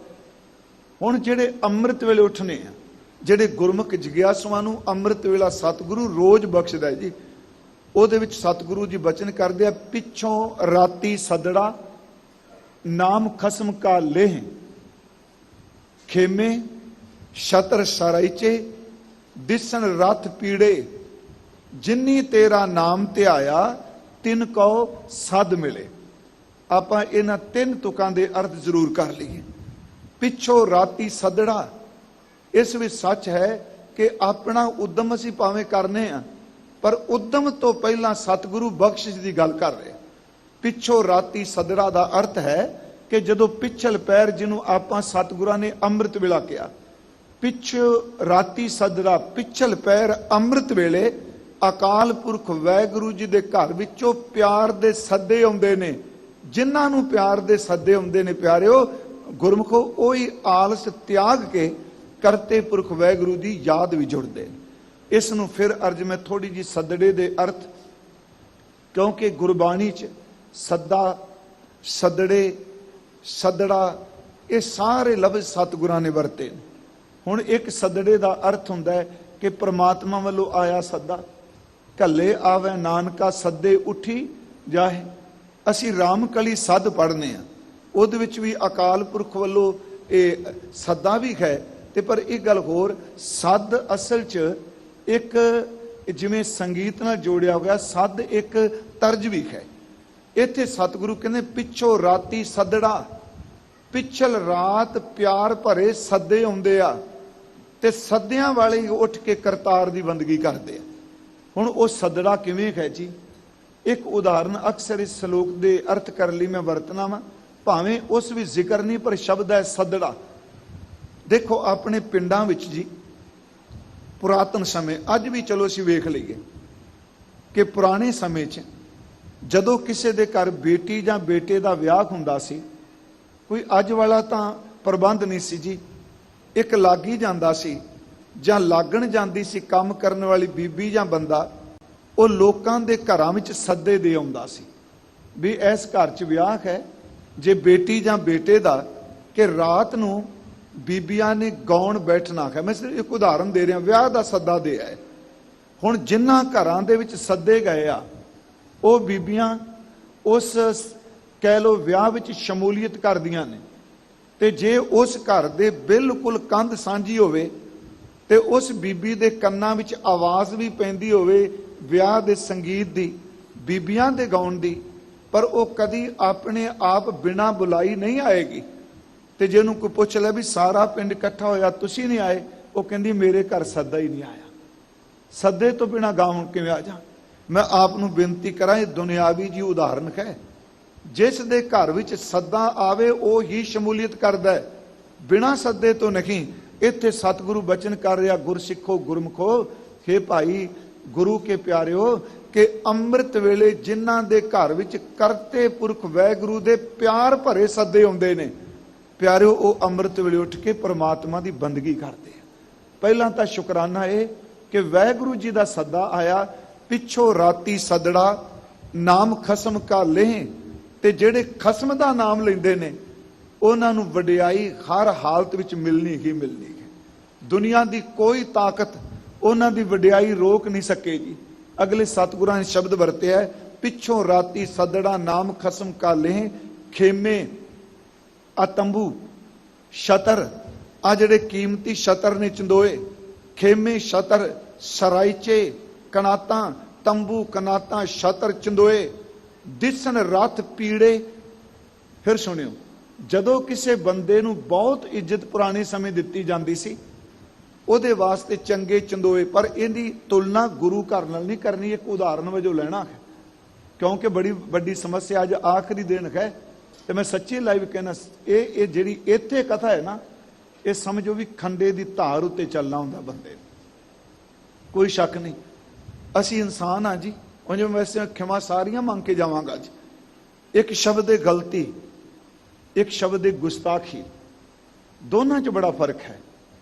ਹੁਣ ਜਿਹੜੇ ਅੰਮ੍ਰਿਤ ਵੇਲੇ ਉੱਠਨੇ ਆ, ਜਿਹੜੇ ਗੁਰਮੁਖ ਜਗਿਆਸੂਆਂ ਨੂੰ ਅੰਮ੍ਰਿਤ ਵੇਲਾ ਸਤਿਗੁਰੂ ਰੋਜ਼ ਬਖਸ਼ਦਾ ਹੈ ਜੀ। ਉਹਦੇ ਵਿੱਚ ਸਤਿਗੁਰੂ ਜੀ ਬਚਨ ਕਰਦੇ ਆ, ਪਿੱਛੋਂ ਰਾਤੀ ਸਦੜਾ ਨਾਮ ਖਸਮ ਕਾ ਲੇਹ, ਖੇਮੇ ਛਤਰ ਸਰਾਈਚੇ ਦਿਸਣ ਰਥ ਪੀੜੇ, ਜਿਨੀ ਤੇਰਾ ਨਾਮ ਧਿਆਇਆ ਤਿਨ ਕਉ ਸਦ ਮਿਲੇ। ਆਪਾਂ ਇਹਨਾਂ ਤਿੰਨ ਤੁਕਾਂ ਦੇ ਅਰਥ ਜ਼ਰੂਰ ਕਰ ਲਈਏ। ਪਿੱਛੋਂ ਰਾਤੀ ਸਦੜਾ, ਇਸ ਵਿੱਚ ਸੱਚ ਹੈ ਕਿ ਆਪਣਾ ਉਦਮ ਅਸੀਂ ਭਾਵੇਂ ਕਰਨੇ ਆ, ਪਰ ਉਦਮ ਤੋਂ ਪਹਿਲਾਂ ਸਤਿਗੁਰੂ ਬਖਸ਼ਿਸ਼ ਦੀ ਗੱਲ ਕਰ ਰਿਹਾ। ਪਿੱਛੋਂ ਰਾਤੀ ਸਦੜਾ ਦਾ ਅਰਥ ਹੈ ਕਿ ਜਦੋਂ ਪਿਛਲ ਪੈਰ, ਜਿਹਨੂੰ ਆਪਾਂ ਸਤਿਗੁਰਾਂ ਨੇ ਅੰਮ੍ਰਿਤ ਵੇਲਾ ਕਿਹਾ, ਪਿੱਛੋਂ ਰਾਤੀ ਸਦੜਾ, ਪਿਛਲ ਪੈਰ ਅੰਮ੍ਰਿਤ ਵੇਲੇ ਅਕਾਲ ਪੁਰਖ ਵਾਹਿਗੁਰੂ ਜੀ ਦੇ ਘਰ ਵਿੱਚੋਂ ਪਿਆਰ ਦੇ ਸੱਦੇ ਆਉਂਦੇ ਨੇ। ਜਿਨ੍ਹਾਂ ਨੂੰ ਪਿਆਰ ਦੇ ਸੱਦੇ ਆਉਂਦੇ ਨੇ ਪਿਆਰਿਓ, ਗੁਰਮੁਖੋ ਉਹੀ ਆਲਸ ਤਿਆਗ ਕੇ ਕਰਤੇ ਪੁਰਖ ਵਾਹਿਗੁਰੂ ਦੀ ਯਾਦ ਵੀ ਜੁੜਦੇ ਨੇ। ਇਸ ਨੂੰ ਫਿਰ ਅਰਜ ਮੈਂ ਥੋੜੀ ਜੀ ਸੱਦੜੇ ਦੇ ਅਰਥ, ਕਿਉਂਕਿ ਗੁਰਬਾਣੀ 'ਚ ਸੱਦਾ, ਸੱਦੜੇ, ਸੱਦੜਾ, ਇਹ ਸਾਰੇ ਲਫ਼ਜ਼ ਸਤਿਗੁਰਾਂ ਨੇ ਵਰਤੇ ਨੇ। ਹੁਣ ਇੱਕ ਸੱਦੜੇ ਦਾ ਅਰਥ ਹੁੰਦਾ ਹੈ ਕਿ ਪ੍ਰਮਾਤਮਾ ਵੱਲੋਂ ਆਇਆ ਸੱਦਾ, ਘੱਲੇ ਆਵੇ ਨਾਨਕਾ ਸੱਦੇ ਉੱਠੀ ਜਾਏ। ਅਸੀਂ ਰਾਮਕਲੀ ਸੱਦ ਪੜ੍ਹਨੇ ਆ, ਉਹਦੇ ਵਿੱਚ ਵੀ ਅਕਾਲ ਪੁਰਖ ਵੱਲੋਂ ਇਹ ਸੱਦਾ ਵੀ ਹੈ। ਤੇ ਪਰ ਇੱਕ ਗੱਲ ਹੋਰ, ਸੱਦ ਅਸਲ 'ਚ ਇੱਕ ਜਿਵੇਂ ਸੰਗੀਤ ਨਾਲ ਜੋੜਿਆ ਹੋਇਆ ਸੱਦ ਇੱਕ ਤਰਜ ਵੀ ਹੈ। ਇੱਥੇ ਸਤਿਗੁਰੂ ਕਹਿੰਦੇ ਪਿੱਛੋਂ ਰਾਤੀ ਸੱਦੜਾ, ਪਿਛਲ ਰਾਤ ਪਿਆਰ ਭਰੇ ਸੱਦੇ ਆਉਂਦੇ ਆ ਤੇ ਸੱਦਿਆਂ ਵਾਲੇ ਹੀ ਉੱਠ ਕੇ ਕਰਤਾਰ ਦੀ ਬੰਦਗੀ ਕਰਦੇ ਆ। ਹੁਣ ਉਹ ਸੱਦੜਾ ਕਿਵੇਂ ਹੈ ਜੀ? ਇੱਕ ਉਦਾਹਰਨ ਅਕਸਰ ਇਸ ਸ਼ਲੋਕ ਦੇ ਅਰਥ ਕਰਨ ਲਈ ਮੈਂ ਵਰਤਣਾ ਵਾ, ਭਾਵੇਂ ਉਸ ਵੀ ਜ਼ਿਕਰ ਨਹੀਂ, ਪਰ ਸ਼ਬਦ ਹੈ ਸੱਦੜਾ। ਦੇਖੋ ਆਪਣੇ ਪਿੰਡਾਂ ਵਿੱਚ ਜੀ ਪੁਰਾਤਨ ਸਮੇਂ, ਅੱਜ ਵੀ ਚਲੋ ਅਸੀਂ ਵੇਖ ਲਈਏ ਕਿ ਪੁਰਾਣੇ ਸਮੇਂ 'ਚ ਜਦੋਂ ਕਿਸੇ ਦੇ ਘਰ ਬੇਟੀ ਜਾਂ ਬੇਟੇ ਦਾ ਵਿਆਹ ਹੁੰਦਾ ਸੀ ਕੋਈ ਅੱਜ ਵਾਲਾ ਤਾਂ ਪ੍ਰਬੰਧ ਨਹੀਂ ਸੀ ਜੀ। ਇੱਕ ਲਾਗੀ ਜਾਂਦਾ ਸੀ ਜਾਂ ਲਾਗਣ ਜਾਂਦੀ ਸੀ ਕੰਮ ਕਰਨ ਵਾਲੀ ਬੀਬੀ ਜਾਂ ਬੰਦਾ, ਉਹ ਲੋਕਾਂ ਦੇ ਘਰਾਂ ਵਿੱਚ ਸੱਦੇ ਦੇ ਆਉਂਦਾ ਸੀ ਵੀ ਇਸ ਘਰ 'ਚ ਵਿਆਹ ਹੈ, ਜੇ ਬੇਟੀ ਜਾਂ ਬੇਟੇ ਦਾ, ਕਿ ਰਾਤ ਨੂੰ ਬੀਬੀਆਂ ਨੇ ਗਾਉਣ ਬੈਠਣਾ ਹੈ। ਮੈਂ ਸਿਰਫ ਇੱਕ ਉਦਾਹਰਨ ਦੇ ਰਿਹਾ, ਵਿਆਹ ਦਾ ਸੱਦਾ ਦੇ ਆਏ। ਹੁਣ ਜਿਨ੍ਹਾਂ ਘਰਾਂ ਦੇ ਵਿੱਚ ਸੱਦੇ ਗਏ ਆ, ਉਹ ਬੀਬੀਆਂ ਉਸ ਕਹਿ ਲੋ ਵਿਆਹ ਵਿੱਚ ਸ਼ਮੂਲੀਅਤ ਕਰਦੀਆਂ ਨੇ, ਤੇ ਜੇ ਉਸ ਘਰ ਦੇ ਬਿਲਕੁਲ ਕੰਧ ਸਾਂਝੀ ਹੋਵੇ ਤੇ ਉਸ ਬੀਬੀ ਦੇ ਕੰਨਾਂ ਵਿੱਚ ਆਵਾਜ਼ ਵੀ ਪੈਂਦੀ ਹੋਵੇ ਵਿਆਹ ਦੇ ਸੰਗੀਤ ਦੀ, ਬੀਬੀਆਂ ਦੇ ਗਾਉਣ ਦੀ, ਪਰ ਉਹ ਕਦੀ ਆਪਣੇ ਆਪ ਬਿਨਾਂ ਬੁਲਾਈ ਨਹੀਂ ਆਏਗੀ। ਤੇ ਜੇ ਉਹਨੂੰ ਕੋਈ ਪੁੱਛ ਲੈ ਵੀ ਸਾਰਾ ਪਿੰਡ ਇਕੱਠਾ ਹੋਇਆ ਤੁਸੀਂ ਨਹੀਂ ਆਏ, ਉਹ ਕਹਿੰਦੀ ਮੇਰੇ ਘਰ ਸੱਦਾ ਹੀ ਨਹੀਂ ਆਇਆ। ਸੱਦੇ ਤੋਂ ਬਿਨਾਂ ਗਾਉਣ ਕਿਵੇਂ ਆ ਜਾ। ਮੈਂ ਆਪ ਨੂੰ ਬੇਨਤੀ ਕਰਾਂ, ਇਹ ਦੁਨਿਆਵੀ ਜੀ ਉਦਾਹਰਨ ਹੈ। ਜਿਸ ਦੇ ਘਰ ਵਿੱਚ ਸੱਦਾ ਆਵੇ ਉਹ ਹੀ ਸ਼ਮੂਲੀਅਤ ਕਰਦਾ ਹੈ, ਬਿਨਾਂ ਸੱਦੇ ਤੋਂ ਨਹੀਂ। ਇੱਥੇ ਸਤਿਗੁਰੂ ਬਚਨ ਕਰ ਰਿਹਾ, ਗੁਰਸਿੱਖੋ ਗੁਰਮੁਖੋ, हे ਭਾਈ ਗੁਰੂ ਕੇ ਪਿਆਰਿਓ, ਕਿ ਅੰਮ੍ਰਿਤ ਵੇਲੇ ਜਿਨ੍ਹਾਂ ਦੇ ਘਰ ਵਿੱਚ ਕਰਤੇ ਪੁਰਖ ਵਾਹਿਗੁਰੂ ਦੇ ਪਿਆਰ ਭਰੇ ਸੱਦੇ ਆਉਂਦੇ ਨੇ ਪਿਆਰਿਓ, ਉਹ ਅੰਮ੍ਰਿਤ ਵੇਲੇ ਉੱਠ ਕੇ ਪਰਮਾਤਮਾ ਦੀ ਬੰਦਗੀ ਕਰਦੇ ਆ। ਪਹਿਲਾਂ ਤਾਂ ਸ਼ੁਕਰਾਨਾ ਇਹ ਕਿ ਵਾਹਿਗੁਰੂ ਜੀ ਦਾ ਸੱਦਾ ਆਇਆ, ਪਿੱਛੋਂ ਰਾਤੀ ਸੱਦੜਾ ਨਾਮ ਖਸਮ ਕਾ ਲੇਹ। ਤੇ ਜਿਹੜੇ ਖਸਮ ਦਾ ਨਾਮ ਲੈਂਦੇ ਨੇ ਉਹਨਾਂ ਨੂੰ ਵਡਿਆਈ ਹਰ ਹਾਲਤ ਵਿੱਚ ਮਿਲਣੀ ਹੀ ਮਿਲਣੀ ਹੈ। ਦੁਨੀਆ ਦੀ ਕੋਈ ਤਾਕਤ ਉਹਨਾਂ ਦੀ ਵਡਿਆਈ ਰੋਕ ਨਹੀਂ ਸਕੇਗੀ। ਅਗਲੇ ਸਤਿਗੁਰਾਂ ਨੇ ਸ਼ਬਦ ਵਰਤਿਆ, ਪਿੱਛੋਂ ਰਾਤੀ ਸੱਦੜਾ ਨਾਮ ਖਸਮ ਕਾ ਲੇਹ, ਖੇਮੇ ਆ ਤੰਬੂ ਛਤਰ, ਆ ਜਿਹੜੇ ਕੀਮਤੀ ਛਤਰ ਨੇ ਚੰਦੋਏ, ਖੇਮੇ ਛਤਰ ਸਰਾਇਚੇ ਕਨਾਤਾਂ, ਤੰਬੂ ਕਨਾਤਾਂ ਛਤਰ ਚੰਦੋਏ, ਦਿਸਣ ਰੱਥ ਪੀੜੇ। ਫਿਰ ਸੁਣਿਓ, ਜਦੋਂ ਕਿਸੇ ਬੰਦੇ ਨੂੰ ਬਹੁਤ ਇੱਜ਼ਤ ਪੁਰਾਣੇ ਸਮੇਂ ਦਿੱਤੀ ਜਾਂਦੀ ਸੀ, ਉਹਦੇ ਵਾਸਤੇ ਚੰਗੇ ਚੰਦੋਏ, ਪਰ ਇਹਦੀ ਤੁਲਨਾ ਗੁਰੂ ਘਰ ਨਾਲ ਨਹੀਂ ਕਰਨੀ, ਇੱਕ ਉਦਾਹਰਨ ਵਜੋਂ ਲੈਣਾ ਹੈ, ਕਿਉਂਕਿ ਬੜੀ ਵੱਡੀ ਸਮੱਸਿਆ ਅੱਜ ਆਖਰੀ ਦਿਨ ਹੈ। ਤੇ ਮੈਂ ਸੱਚੀ ਲਾਈਵ ਕਹਿਣਾ, ਇਹ ਜਿਹੜੀ ਇੱਥੇ ਕਥਾ ਹੈ ਨਾ, ਇਹ ਸਮਝੋ ਵੀ ਖੰਡੇ ਦੀ ਧਾਰ ਉੱਤੇ ਚੱਲਣਾ ਹੁੰਦਾ ਬੰਦੇ ਨੂੰ, ਕੋਈ ਸ਼ੱਕ ਨਹੀਂ। ਅਸੀਂ ਇਨਸਾਨ ਹਾਂ ਜੀ, ਉਂਝ ਵੈਸੇ ਖਿਮਾ ਸਾਰੀਆਂ ਮੰਗ ਕੇ ਜਾਵਾਂਗਾ ਜੀ। ਇੱਕ ਸ਼ਬਦ ਦੇ ਗਲਤੀ, ਇੱਕ ਸ਼ਬਦ ਦੇ ਗੁਸਤਾਖੀ, ਦੋਨਾਂ 'ਚ ਬੜਾ ਫਰਕ ਹੈ।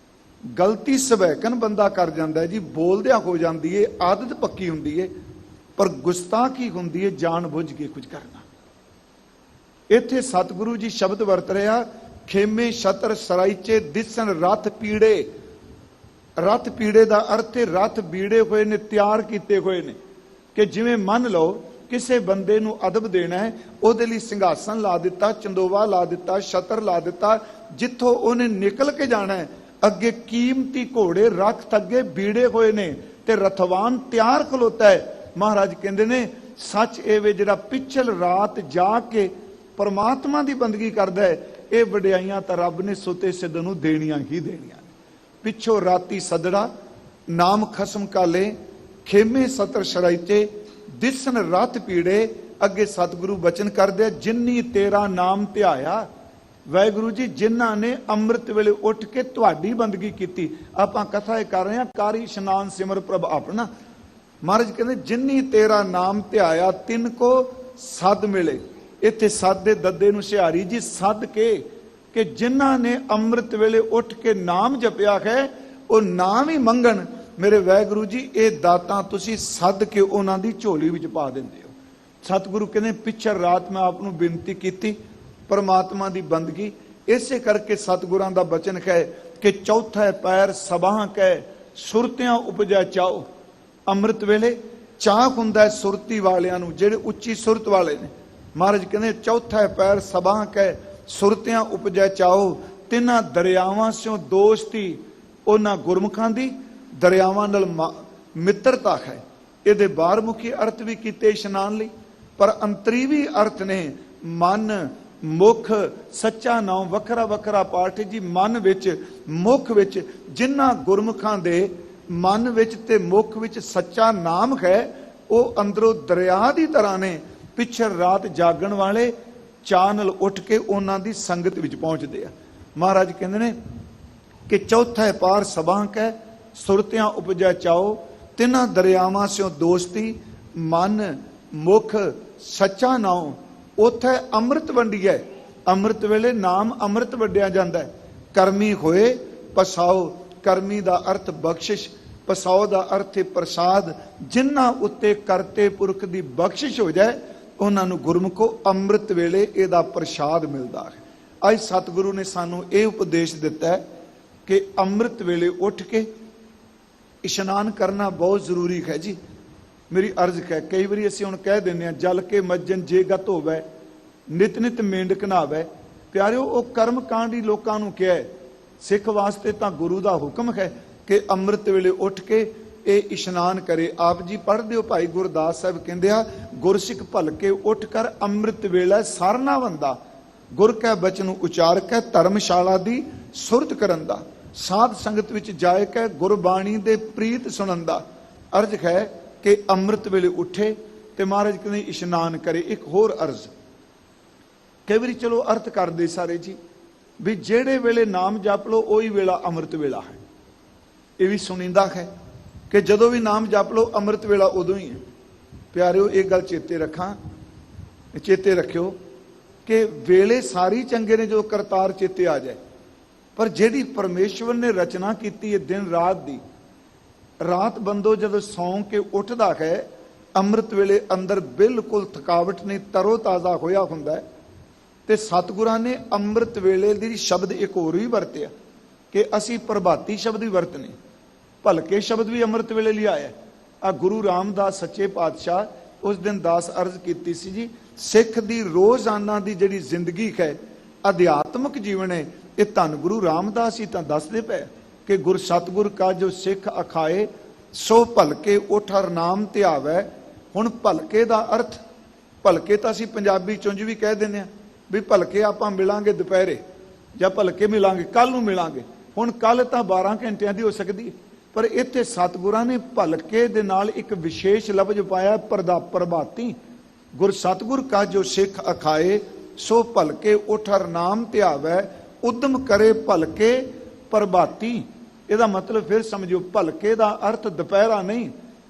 ਗਲਤੀ ਸਵੈਕਨ ਬੰਦਾ ਕਰ ਜਾਂਦਾ ਹੈ ਜੀ, ਬੋਲਦਿਆਂ ਹੋ ਜਾਂਦੀ ਹੈ, ਆਦਤ ਪੱਕੀ ਹੁੰਦੀ ਹੈ, ਪਰ ਗੁਸਤਾਖੀ ਹੁੰਦੀ ਹੈ ਜਾਣ ਬੁੱਝ ਕੇ ਕੁਝ ਕਰਨਾ। ਇੱਥੇ ਸਤਿਗੁਰੂ ਜੀ ਸ਼ਬਦ ਵਰਤ ਰਿਹਾ, ਖੇਮੇ ਛਤਰ ਸਰਾਇਚੇ ਦਿਸਣ ਰੱਥ ਪੀੜੇ। ਰੱਥ ਪੀੜੇ ਦਾ ਅਰਥ ਹੈ ਰੱਥ ਬੀੜੇ ਹੋਏ ਨੇ, ਤਿਆਰ ਕੀਤੇ ਹੋਏ ਨੇ। ਕਿ ਜਿਵੇਂ ਮੰਨ ਲਓ ਕਿਸੇ ਬੰਦੇ ਨੂੰ ਅਦਬ ਦੇਣਾ ਹੈ, ਉਹਦੇ ਲਈ ਸਿੰਘਾਸਨ ਲਾ ਦਿੱਤਾ, ਚੰਦੋਵਾ ਲਾ ਦਿੱਤਾ, ਛਤਰ ਲਾ ਦਿੱਤਾ, ਜਿੱਥੋਂ ਉਹਨੇ ਨਿਕਲ ਕੇ ਜਾਣਾ ਹੈ ਅੱਗੇ ਕੀਮਤੀ ਘੋੜੇ ਰਖਤ ਅੱਗੇ ਬੀੜੇ ਹੋਏ ਨੇ ਤੇ ਰਥਵਾਨ ਤਿਆਰ ਖਲੋਤਾ ਹੈ। ਮਹਾਰਾਜ ਕਹਿੰਦੇ ਨੇ ਸੱਚ ਇਹ ਵੇ ਜਿਹੜਾ ਪਿਛਲ ਰਾਤ ਜਾ ਕੇ ਪਰਮਾਤਮਾ ਦੀ ਬੰਦਗੀ ਕਰਦਾ ਹੈ, ਇਹ ਵਡਿਆਈਆਂ ਤਾਂ ਰੱਬ ਨੇ ਸੁਤੇ ਸਿੱਧ ਨੂੰ ਦੇਣੀਆਂ ਹੀ ਦੇਣੀਆਂ। ਪਿੱਛੋਂ ਰਾਤੀ ਸਦੜਾ ਨਾਮ ਖਸਮ ਕਾਲੇ, ਖੇਮੇ ਸਤਰ ਸ਼ਰਾਇਤੇ, ਦਿਸਨ ਰੱਥ ਪੀੜੇ। ਅੱਗੇ ਸਤਿਗੁਰੂ ਬਚਨ ਕਰਦੇ, ਜਿਨਨੀ ਤੇਰਾ ਨਾਮ ਧਿਆਇਆ। ਵਾਹਿਗੁਰੂ ਜੀ ਜਿਨ੍ਹਾਂ ਨੇ ਅੰਮ੍ਰਿਤ ਵੇਲੇ ਉੱਠ ਕੇ ਤੁਹਾਡੀ ਬੰਦਗੀ ਕੀਤੀ। ਆਪਾਂ ਕਥਾ ਇਹ ਕਰ ਰਹੇ ਹਾਂ, ਕਾਰੀ ਇਸ਼ਨਾਨ ਸਿਮਰ ਪ੍ਰਭ ਆਪਣਾ। ਮਹਾਰਾਜ ਕਹਿੰਦੇ ਜਿਨਨੀ ਤੇਰਾ ਨਾਮ ਧਿਆਇਆ ਤਿੰਨ ਕੋ ਸਦ ਮਿਲੇ। ਇੱਥੇ ਸਦ ਦੇ ਦੱਦੇ ਨੂੰ ਸਿਹਾਰੀ ਜੀ ਸਦ ਕੇ, ਕਿ ਜਿਨ੍ਹਾਂ ਨੇ ਅੰਮ੍ਰਿਤ ਵੇਲੇ ਉੱਠ ਕੇ ਨਾਮ ਜਪਿਆ ਹੈ ਉਹ ਨਾਮ ਹੀ ਮੰਗਣ। ਮੇਰੇ ਵਾਹਿਗੁਰੂ ਜੀ ਇਹ ਦਾਤਾਂ ਤੁਸੀਂ ਸੱਦ ਕੇ ਉਹਨਾਂ ਦੀ ਝੋਲੀ ਵਿੱਚ ਪਾ ਦਿੰਦੇ ਹੋ। ਸਤਿਗੁਰੂ ਕਹਿੰਦੇ ਪਿਛਰ ਰਾਤ ਮੈਂ ਆਪ ਨੂੰ ਬੇਨਤੀ ਕੀਤੀ ਪਰਮਾਤਮਾ ਦੀ ਬੰਦਗੀ। ਇਸੇ ਕਰਕੇ ਸਤਿਗੁਰਾਂ ਦਾ ਬਚਨ ਹੈ ਕਿ ਚੌਥਾ ਪੈਰ ਸਬਾਹ ਕਹਿ ਸੁਰਤਿਆਂ ਉਪਜਾ ਚਾਓ। ਅੰਮ੍ਰਿਤ ਵੇਲੇ ਚਾਹ ਹੁੰਦਾ ਸੁਰਤੀ ਵਾਲਿਆਂ ਨੂੰ, ਜਿਹੜੇ ਉੱਚੀ ਸੁਰਤ ਵਾਲੇ ਨੇ। ਮਹਾਰਾਜ ਕਹਿੰਦੇ ਚੌਥਾ ਪੈਰ ਸਬਾਹ ਕਹਿ ਸੁਰਤਿਆਂ ਉਪਜਾ ਚਾਓ। ਤਿੰਨਾਂ ਦਰਿਆਵਾਂ ਸਿਓ ਦੋਸਤੀ, ਉਹਨਾਂ ਗੁਰਮੁਖਾਂ ਦੀ ਦਰਿਆਵਾਂ ਨਾਲ ਮਿੱਤਰਤਾ ਹੈ। ਇਹਦੇ ਬਾਹਰਮੁਖੀ ਅਰਥ ਵੀ ਕੀਤੇ ਇਸ਼ਨਾਨ ਲਈ, ਪਰ ਅੰਤਰੀਵੀ ਅਰਥ ਨੇ ਮਨ ਮੁਖ ਸੱਚਾ ਨਾਮ। ਵੱਖਰਾ ਵੱਖਰਾ ਪਾਠ ਜੀ। ਮਨ ਵਿੱਚ ਮੁਖ ਵਿੱਚ, ਜਿਨ੍ਹਾਂ ਗੁਰਮੁਖਾਂ ਦੇ ਮਨ ਵਿੱਚ ਤੇ ਮੁਖ ਵਿੱਚ ਸੱਚਾ ਨਾਮ ਹੈ ਉਹ ਅੰਦਰੋਂ ਦਰਿਆ ਦੀ ਤਰ੍ਹਾਂ ਨੇ। ਪਿਛਰ ਰਾਤ ਜਾਗਣ ਵਾਲੇ ਚਾਹ ਨਾਲ ਉੱਠ ਕੇ ਉਹਨਾਂ ਦੀ ਸੰਗਤ ਵਿੱਚ ਪਹੁੰਚਦੇ ਆ। ਮਹਾਰਾਜ ਕਹਿੰਦੇ ਨੇ ਕਿ ਚੌਥਾ ਪਾਰ ਸਬਾਂ ਕਹਿ ਸੁਰਤਿਆਂ ਉਪਜਾ ਚਾਓ। ਤਿੰਨਾਂ ਦਰਿਆਵਾਂ ਸਿਓ ਦੋਸਤੀ, ਮਨ ਮੁਖ ਸੱਚਾ ਨਾਮ। ਉੱਥੇ ਅੰਮ੍ਰਿਤ ਵੰਡੀਐ। ਅੰਮ੍ਰਿਤ ਵੇਲੇ ਨਾਮ ਅੰਮ੍ਰਿਤ ਵੰਡਿਆ ਜਾਂਦਾ ਹੈ। ਕਰਮੀ ਹੋਏ ਪਸਾਓ, ਕਰਮੀ ਦਾ ਅਰਥ ਬਖਸ਼ਿਸ਼, ਪਸਾਓ ਦਾ ਅਰਥ ਹੈ ਪ੍ਰਸਾਦ। ਜਿਨ੍ਹਾਂ ਉੱਤੇ ਕਰਤੇ ਪੁਰਖ ਦੀ ਬਖਸ਼ਿਸ਼ ਹੋ ਜਾਏ ਉਹਨਾਂ ਨੂੰ ਗੁਰਮੁਖੋ ਅੰਮ੍ਰਿਤ ਵੇਲੇ ਇਹਦਾ ਪ੍ਰਸਾਦ ਮਿਲਦਾ ਹੈ। ਅੱਜ ਸਤਿਗੁਰੂ ਨੇ ਸਾਨੂੰ ਇਹ ਉਪਦੇਸ਼ ਦਿੱਤਾ ਹੈ ਕਿ ਅੰਮ੍ਰਿਤ ਵੇਲੇ ਉੱਠ ਕੇ ਇਸ਼ਨਾਨ ਕਰਨਾ ਬਹੁਤ ਜ਼ਰੂਰੀ ਹੈ ਜੀ। ਮੇਰੀ ਅਰਜ਼ ਹੈ, ਕਈ ਵਾਰੀ ਅਸੀਂ ਹੁਣ ਕਹਿ ਦਿੰਦੇ ਹਾਂ ਜਲ ਕੇ ਮੱਜਨ ਜੇ ਗਤ ਹੋਵੇ, ਨਿਤ ਨਿਤ ਮੇਂਢਕ ਨਹਾਵੇ। ਪਿਆਰਿਓ, ਉਹ ਕਰਮ ਕਾਂਡ ਹੀ ਲੋਕਾਂ ਨੂੰ ਕਿਹਾ ਹੈ। ਸਿੱਖ ਵਾਸਤੇ ਤਾਂ ਗੁਰੂ ਦਾ ਹੁਕਮ ਹੈ ਕਿ ਅੰਮ੍ਰਿਤ ਵੇਲੇ ਉੱਠ ਕੇ ਇਹ ਇਸ਼ਨਾਨ ਕਰੇ। ਆਪ ਜੀ ਪੜ੍ਹਦੇ ਹੋ, ਭਾਈ ਗੁਰਦਾਸ ਸਾਹਿਬ ਕਹਿੰਦੇ ਆ, ਗੁਰਸਿੱਖ ਭਲਕੇ ਉੱਠ ਕਰ ਅੰਮ੍ਰਿਤ ਵੇਲਾ ਸਾਰਨਾ ਵੰਦਾ, ਗੁਰ ਕੈ ਬਚਨ ਉਚਾਰ ਕੇ ਧਰਮਸ਼ਾਲਾ ਦੀ ਸੁਰਤ ਕਰਨ ਦਾ, ਸਾਧ ਸੰਗਤ ਵਿੱਚ ਜਾਏ ਕੇ ਗੁਰਬਾਣੀ ਦੇ ਪ੍ਰੀਤ ਸੁਣਨ ਦਾ। ਅਰਜ਼ ਹੈ ਕਿ ਅੰਮ੍ਰਿਤ ਵੇਲੇ ਉੱਠੇ ਤੇ ਮਹਾਰਾਜ ਕਹਿੰਦੇ ਇਸ਼ਨਾਨ ਕਰੇ। ਇੱਕ ਹੋਰ ਅਰਜ਼, ਕਈ ਵਾਰੀ ਚਲੋ ਅਰਥ ਕਰਦੇ ਸਾਰੇ ਜੀ ਵੀ ਜਿਹੜੇ ਵੇਲੇ ਨਾਮ ਜਪ ਲਓ ਉਹੀ ਵੇਲਾ ਅੰਮ੍ਰਿਤ ਵੇਲਾ ਹੈ। ਇਹ ਵੀ ਸੁਣੀਂਦਾ ਹੈ ਕਿ ਜਦੋਂ ਵੀ ਨਾਮ ਜਪ ਲਓ ਅੰਮ੍ਰਿਤ ਵੇਲਾ ਉਦੋਂ ਹੀ ਹੈ। ਪਿਆਰਿਓ, ਇਹ ਗੱਲ ਚੇਤੇ ਰੱਖਿਓ ਕਿ ਵੇਲੇ ਸਾਰੀ ਚੰਗੇ ਨੇ ਜਦੋਂ ਕਰਤਾਰ ਚੇਤੇ ਆ ਜਾਏ, ਪਰ ਜਿਹੜੀ ਪਰਮੇਸ਼ਵਰ ਨੇ ਰਚਨਾ ਕੀਤੀ ਹੈ ਦਿਨ ਰਾਤ ਦੀ, ਰਾਤ ਬੰਦੋ ਜਦੋਂ ਸੌਂ ਕੇ ਉੱਠਦਾ ਹੈ ਅੰਮ੍ਰਿਤ ਵੇਲੇ ਅੰਦਰ ਬਿਲਕੁਲ ਥਕਾਵਟ ਨਹੀਂ, ਤਰੋ ਤਾਜ਼ਾ ਹੋਇਆ ਹੁੰਦਾ ਹੈ। ਤੇ ਸਤਿਗੁਰਾਂ ਨੇ ਅੰਮ੍ਰਿਤ ਵੇਲੇ ਦੀ ਸ਼ਬਦ ਇੱਕ ਹੋਰ ਵੀ ਵਰਤਿਆ ਕਿ ਅਸੀਂ ਪ੍ਰਭਾਤੀ ਸ਼ਬਦ ਵੀ ਵਰਤਨੇ, ਭਲਕੇ ਸ਼ਬਦ ਵੀ ਅੰਮ੍ਰਿਤ ਵੇਲੇ ਲਿਆਇਆ। ਆ ਗੁਰੂ ਰਾਮਦਾਸ ਸੱਚੇ ਪਾਤਸ਼ਾਹ ਉਸ ਦਿਨ ਦਾਸ ਅਰਜ਼ ਕੀਤੀ ਸੀ ਜੀ, ਸਿੱਖ ਦੀ ਰੋਜ਼ਾਨਾ ਦੀ ਜਿਹੜੀ ਜ਼ਿੰਦਗੀ ਹੈ, ਅਧਿਆਤਮਕ ਜੀਵਨ ਹੈ, ਇਹ ਧੰਨ ਗੁਰੂ ਰਾਮਦਾਸ ਹੀ ਤਾਂ ਦੱਸਦੇ ਪਏ ਕਿ ਗੁਰ ਸਤਿਗੁਰ ਕਾ ਜੋ ਸਿੱਖ ਅਖਾਏ ਸੋ ਭਲਕੇ ਉਠ ਹਰ ਨਾਮ ਧਿਆਵੈ। ਹੁਣ ਭਲਕੇ ਦਾ ਅਰਥ, ਭਲਕੇ ਤਾਂ ਅਸੀਂ ਪੰਜਾਬੀ ਚੁੰਝ ਵੀ ਕਹਿ ਦਿੰਦੇ ਆ ਵੀ ਭਲਕੇ ਆਪਾਂ ਮਿਲਾਂਗੇ ਦੁਪਹਿਰੇ, ਜਾਂ ਭਲਕੇ ਮਿਲਾਂਗੇ ਕੱਲ ਨੂੰ ਮਿਲਾਂਗੇ। ਹੁਣ ਕੱਲ ਤਾਂ 12 ਘੰਟਿਆਂ ਦੀ ਹੋ ਸਕਦੀ ਹੈ, ਪਰ ਇੱਥੇ ਸਤਿਗੁਰਾਂ ਨੇ ਭਲਕੇ ਦੇ ਨਾਲ ਇੱਕ ਵਿਸ਼ੇਸ਼ ਲਫ਼ਜ਼ ਪਾਇਆ, ਪ੍ਰਭਾਤੀ। ਗੁਰ ਸਤਿਗੁਰ ਕਾ ਜੋ ਸਿੱਖ ਅਖਾਏ ਸੋ ਭਲਕੇ ਉਠ ਹਰ ਨਾਮ ਧਿਆਵੈ, ਉਦਮ ਕਰੇ ਭਲਕੇ ਪ੍ਰਭਾਤੀ। ਇਹਦਾ ਮਤਲਬ ਫਿਰ ਸਮਝੋ, ਭਲਕੇ ਦਾ ਅਰਥ ਦੁਪਹਿਰਾ ਨਹੀਂ,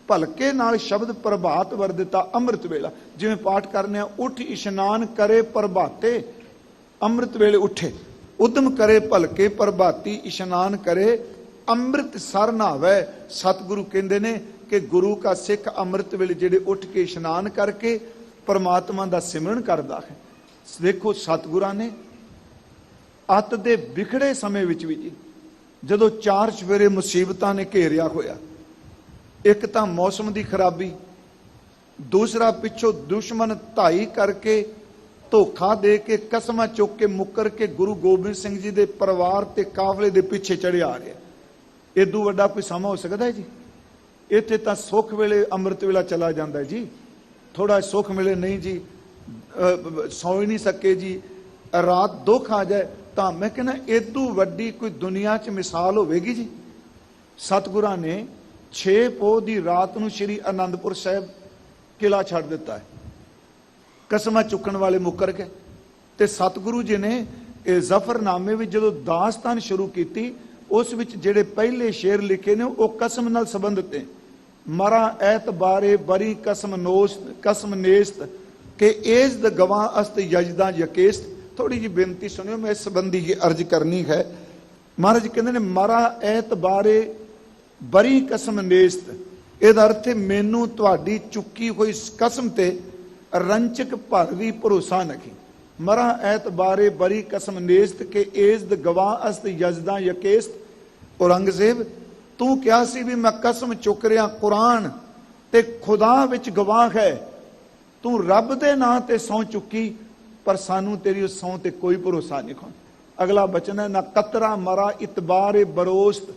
ਭਲਕੇ ਨਾਲ ਸ਼ਬਦ ਪ੍ਰਭਾਤ ਵਰ ਦਿੱਤਾ, ਅੰਮ੍ਰਿਤ ਵੇਲਾ। ਜਿਵੇਂ ਪਾਠ ਕਰਨੇ ਆ, ਉੱਠ ਇਸ਼ਨਾਨ ਕਰੇ ਪ੍ਰਭਾਤੇ, ਅੰਮ੍ਰਿਤ ਵੇਲੇ ਉੱਠੇ, ਉਦਮ ਕਰੇ ਭਲਕੇ ਪ੍ਰਭਾਤੀ, ਇਸ਼ਨਾਨ ਕਰੇ ਅੰਮ੍ਰਿਤ ਸਰ ਨਹਾਵੈ। ਸਤਿਗੁਰੂ ਕਹਿੰਦੇ ਨੇ ਕਿ ਗੁਰੂ ਕਾ ਸਿੱਖ ਅੰਮ੍ਰਿਤ ਵੇਲੇ ਜਿਹੜੇ ਉੱਠ ਕੇ ਇਸ਼ਨਾਨ ਕਰਕੇ ਪਰਮਾਤਮਾ ਦਾ ਸਿਮਰਨ ਕਰਦਾ ਹੈ। ਦੇਖੋ, ਸਤਿਗੁਰਾਂ ਨੇ ਅੱਤ ਦੇ ਵਿਖੜੇ ਸਮੇਂ ਵਿੱਚ ਵੀ ਜੀ, ਜਦੋਂ ਚਾਰ ਚੁਫੇਰੇ ਮੁਸੀਬਤਾਂ ਨੇ ਘੇਰਿਆ ਹੋਇਆ, ਇੱਕ ਤਾਂ ਮੌਸਮ ਦੀ ਖਰਾਬੀ, ਦੂਸਰਾ ਪਿੱਛੋਂ ਦੁਸ਼ਮਣ ਧਾਈ ਕਰਕੇ ਧੋਖਾ ਦੇ ਕੇ ਕਸਮਾਂ ਚੁੱਕ ਕੇ ਮੁੱਕਰ ਕੇ ਗੁਰੂ ਗੋਬਿੰਦ ਸਿੰਘ ਜੀ ਦੇ ਪਰਿਵਾਰ ਤੇ ਕਾਫਲੇ ਦੇ ਪਿੱਛੇ ਚੜਿਆ ਆ ਰਿਹਾ। ਇਦੋਂ ਵੱਡਾ ਕੋਈ ਸਮਾਂ ਹੋ ਸਕਦਾ ਹੈ ਜੀ? ਇੱਥੇ ਤਾਂ ਸੁੱਖ ਵੇਲੇ ਅੰਮ੍ਰਿਤ ਵੇਲਾ ਚਲਾ ਜਾਂਦਾ ਹੈ ਜੀ, ਥੋੜਾ ਸੁੱਖ ਮਿਲੇ ਨਹੀਂ ਜੀ, ਸੌ ਹੀ ਨਹੀਂ ਸਕੇ ਜੀ, ਰਾਤ ਦੁੱਖ ਆ ਜਾਏ ਤਾਂ ਮੈਂ ਕਹਿੰਦਾ ਇਦੋਂ ਵੱਡੀ ਕੋਈ ਦੁਨੀਆ 'ਚ ਮਿਸਾਲ ਹੋਵੇਗੀ ਜੀ? ਸਤਿਗੁਰਾਂ ਨੇ 6 ਪੋਹ ਦੀ ਰਾਤ ਨੂੰ ਸ਼੍ਰੀ ਅਨੰਦਪੁਰ ਸਾਹਿਬ ਕਿਲਾ ਛੱਡ ਦਿੱਤਾ ਹੈ, ਕਸਮਾਂ ਚੁੱਕਣ ਵਾਲੇ ਮੁੱਕਰ ਗਏ। ਤੇ ਸਤਿਗੁਰੂ ਜੀ ਨੇ ਇਹ ਜ਼ਫਰਨਾਮੇ ਵਿੱਚ ਜਦੋਂ ਦਾਸਤਾਨ ਸ਼ੁਰੂ ਕੀਤੀ, ਉਸ ਵਿੱਚ ਜਿਹੜੇ ਪਹਿਲੇ ਸ਼ੇਰ ਲਿਖੇ ਨੇ ਉਹ ਕਸਮ ਨਾਲ ਸੰਬੰਧਿਤ ਨੇ। ਮਰਾ ਐਤਬਾਰੇ ਬਰੀ ਕਸਮ ਨੇਸਤ ਕਿ ਏਸ ਦ ਗਵਾਹ ਅਸਤ ਯਜਦਾ ਯਕੇਸਤ। ਥੋੜੀ ਜੀ ਬੇਨਤੀ ਸੁਣਿਓ, ਮੈਂ ਇਸ ਸੰਬੰਧੀ ਇਹ ਅਰਜ਼ ਕਰਨੀ ਹੈ। ਮਹਾਰਾਜ ਕਹਿੰਦੇ ਨੇ ਮਰਾ ਐਤਬਾਰੇ ਬਰੀ ਕਸਮ ਨੇਸਤ, ਇਹਦਾ ਅਰਥ ਹੈ ਮੈਨੂੰ ਤੁਹਾਡੀ ਚੁੱਕੀ ਹੋਈ ਕਸਮ ਤੇ ਰੰਚਕ ਭਰ ਵੀ ਭਰੋਸਾ ਨਹੀਂ। ਮਰਾ ਐਤਬਾਰੇ ਬਰੀ ਕਸਮ ਨੇਸਤ ਕਿ ਏਸ ਦ ਗਵਾਹ ਅਸਤ ਯਜਦਾ ਯਕੇਸਤ। ਔਰੰਗਜ਼ੇਬ, ਤੂੰ ਕਿਹਾ ਸੀ ਵੀ ਮੈਂ ਕਸਮ ਚੁੱਕ ਰਿਹਾ, ਕੁਰਾਨ ਤੇ ਖੁਦਾ ਵਿੱਚ ਗਵਾਹ ਹੈ, ਤੂੰ ਰੱਬ ਦੇ ਨਾਂ ਤੇ ਸਹੁੰ ਚੁੱਕੀ, ਪਰ ਸਾਨੂੰ ਤੇਰੀ ਉਸ ਸਹੁੰ ਤੇ ਕੋਈ ਭਰੋਸਾ ਨਹੀਂ। ਅਗਲਾ ਬਚਨ ਹੈ, ਨਾ ਕਤਰਾ ਮਰਾ ਇਤਬਾਰੇ ਬਰੋਸਤ,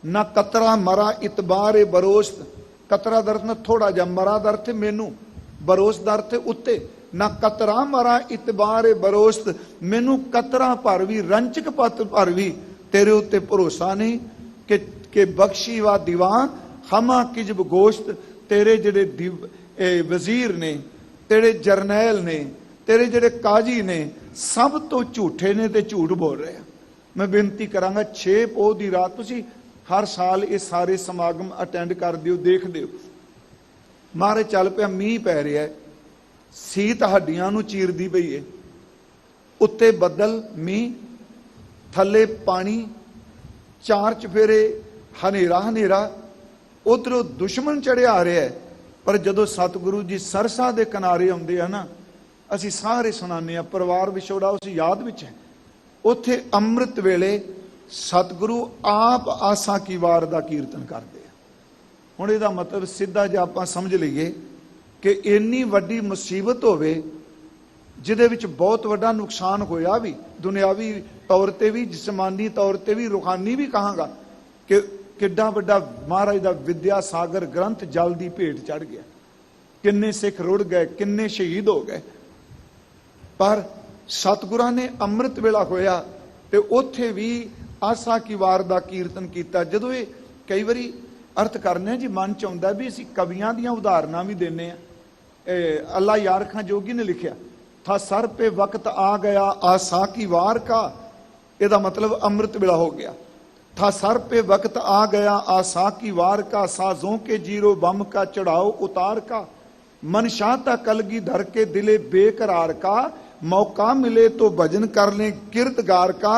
ਨਾ ਕਤਰਾ ਮਰਾ ਇਤਬਾਰੇ ਬਰੋਸਤ। ਕਤਰਾ ਦਰਤ ਨਾ ਥੋੜਾ ਜਿਹਾ, ਮਰਾ ਦਰਤ ਮੈਨੂੰ, ਬਰੋਸ ਦਰਤ ਉੱਤੇ। ਨਾ ਕਤਰਾ ਮਰਾ ਇਤਬਾਰੇ ਬਰੋਸਤ, ਮੈਨੂੰ ਕਤਰਾ ਭਰ ਵੀ, ਰੰਚਕ ਪੱਤ ਭਰ ਵੀ ਤੇਰੇ ਉੱਤੇ ਭਰੋਸਾ ਨਹੀਂ ਕਿ ਬਖਸ਼ੀ ਵਾ ਦੀਵਾਨ ਹਮਾ ਕਿਜਬ ਗੋਸ਼ਤ। ਤੇਰੇ ਜਿਹੜੇ ਵਜ਼ੀਰ ਨੇ, ਤੇਰੇ ਜਰਨੈਲ ਨੇ, ਤੇਰੇ ਜਿਹੜੇ ਕਾਜੀ ਨੇ, ਸਭ ਤੋਂ ਝੂਠੇ ਨੇ ਤੇ ਝੂਠ ਬੋਲ ਰਹੇ ਆ। ਮੈਂ ਬੇਨਤੀ ਕਰਾਂਗਾ 6 ਪੋਹ ਦੀ ਰਾਤ ਤੁਸੀਂ ਹਰ ਸਾਲ ਇਹ ਸਾਰੇ ਸਮਾਗਮ ਅਟੈਂਡ ਕਰਦੇ ਹੋ, ਦੇਖਦੇ ਹੋ। ਮਾਰੇ ਚੱਲ ਪਿਆ, ਮੀਂਹ ਪੈ ਰਿਹਾ, ਸੀਤ ਹੱਡੀਆਂ ਨੂੰ ਚੀਰਦੀ ਪਈ ਏ, ਉੱਤੇ ਬੱਦਲ ਮੀਂਹ, ਥੱਲੇ ਪਾਣੀ, ਚਾਰ ਚਫੇਰੇ ਹਨੇਰਾ ਹਨੇਰਾ, ਉਧਰੋਂ ਦੁਸ਼ਮਣ ਚੜਿਆ ਆ ਰਿਹਾ ਹੈ। ਪਰ ਜਦੋਂ ਸਤਿਗੁਰੂ ਜੀ ਸਰਸਾ ਦੇ ਕਿਨਾਰੇ ਆਉਂਦੇ ਆ ਨਾ, ਅਸੀਂ ਸਾਰੇ ਸੁਣਾਉਂਦੇ ਆ, ਪਰਿਵਾਰ ਵਿਛੋੜਾ ਉਸ ਯਾਦ ਵਿੱਚ ਹੈ। ਉੱਥੇ ਅੰਮ੍ਰਿਤ ਵੇਲੇ ਸਤਿਗੁਰੂ ਆਪ ਆਸਾ ਕੀ ਵਾਰ ਦਾ ਕੀਰਤਨ ਕਰਦੇ ਆ। ਹੁਣ ਇਹਦਾ ਮਤਲਬ ਸਿੱਧਾ ਜਿਹਾ ਆਪਾਂ ਸਮਝ ਲਈਏ ਕਿ ਇੰਨੀ ਵੱਡੀ ਮੁਸੀਬਤ ਹੋਵੇ ਜਿਹਦੇ ਵਿੱਚ ਬਹੁਤ ਵੱਡਾ ਨੁਕਸਾਨ ਹੋਇਆ ਵੀ, ਦੁਨਿਆਵੀ ਤੌਰ ਤੇ ਵੀ, ਜਿਸਮਾਨੀ ਤੌਰ ਤੇ ਵੀ, ਰੂਹਾਨੀ ਵੀ ਕਹਾਂਗਾ, ਕਿ ਕਿੱਡਾ ਵੱਡਾ ਮਹਾਰਾਜ ਦਾ ਵਿਦਿਆ ਸਾਗਰ ਗ੍ਰੰਥ ਜਲ ਦੀ ਭੇਟ ਚੜ ਗਿਆ। ਕਿੰਨੇ ਸਿੱਖ ਰੁੜ ਗਏ, ਕਿੰਨੇ ਸ਼ਹੀਦ ਹੋ ਗਏ। ਪਰ ਸਤਿਗੁਰਾਂ ਨੇ ਅੰਮ੍ਰਿਤ ਵੇਲਾ ਹੋਇਆ ਤੇ ਉੱਥੇ ਵੀ ਆਸਾ ਕੀ ਵਾਰ ਦਾ ਕੀਰਤਨ ਕੀਤਾ। ਜਦੋਂ ਇਹ ਕਈ ਵਾਰੀ ਅਰਥ ਕਰਨੇ ਜੀ ਮਨ ਚ ਆਉਂਦਾ ਵੀ ਅਸੀਂ ਕਵੀਆਂ ਦੀਆਂ ਉਦਾਹਰਨਾਂ ਵੀ ਦਿੰਨੇ ਆ। ਅੱਲਾ ਯਾਰ ਖਾਂ ਜੋਗੀ ਨੇ ਲਿਖਿਆ ਥਾ ਸਰ ਪੇ ਵਕਤ ਆ ਗਿਆ ਆਸਾ ਕੀ ਵਾਰ ਕਾ, ਇਹਦਾ ਮਤਲਬ ਅੰਮ੍ਰਿਤ ਵੇਲਾ ਹੋ ਗਿਆ। था सर पे वक्त आ गया आसा की वार का, साजों के जीरो बम का चढ़ाओ उतार का, मनशाता कलगी धर के दिले बेकरार का, मौका मिले तो भजन कर लें किरतगार का,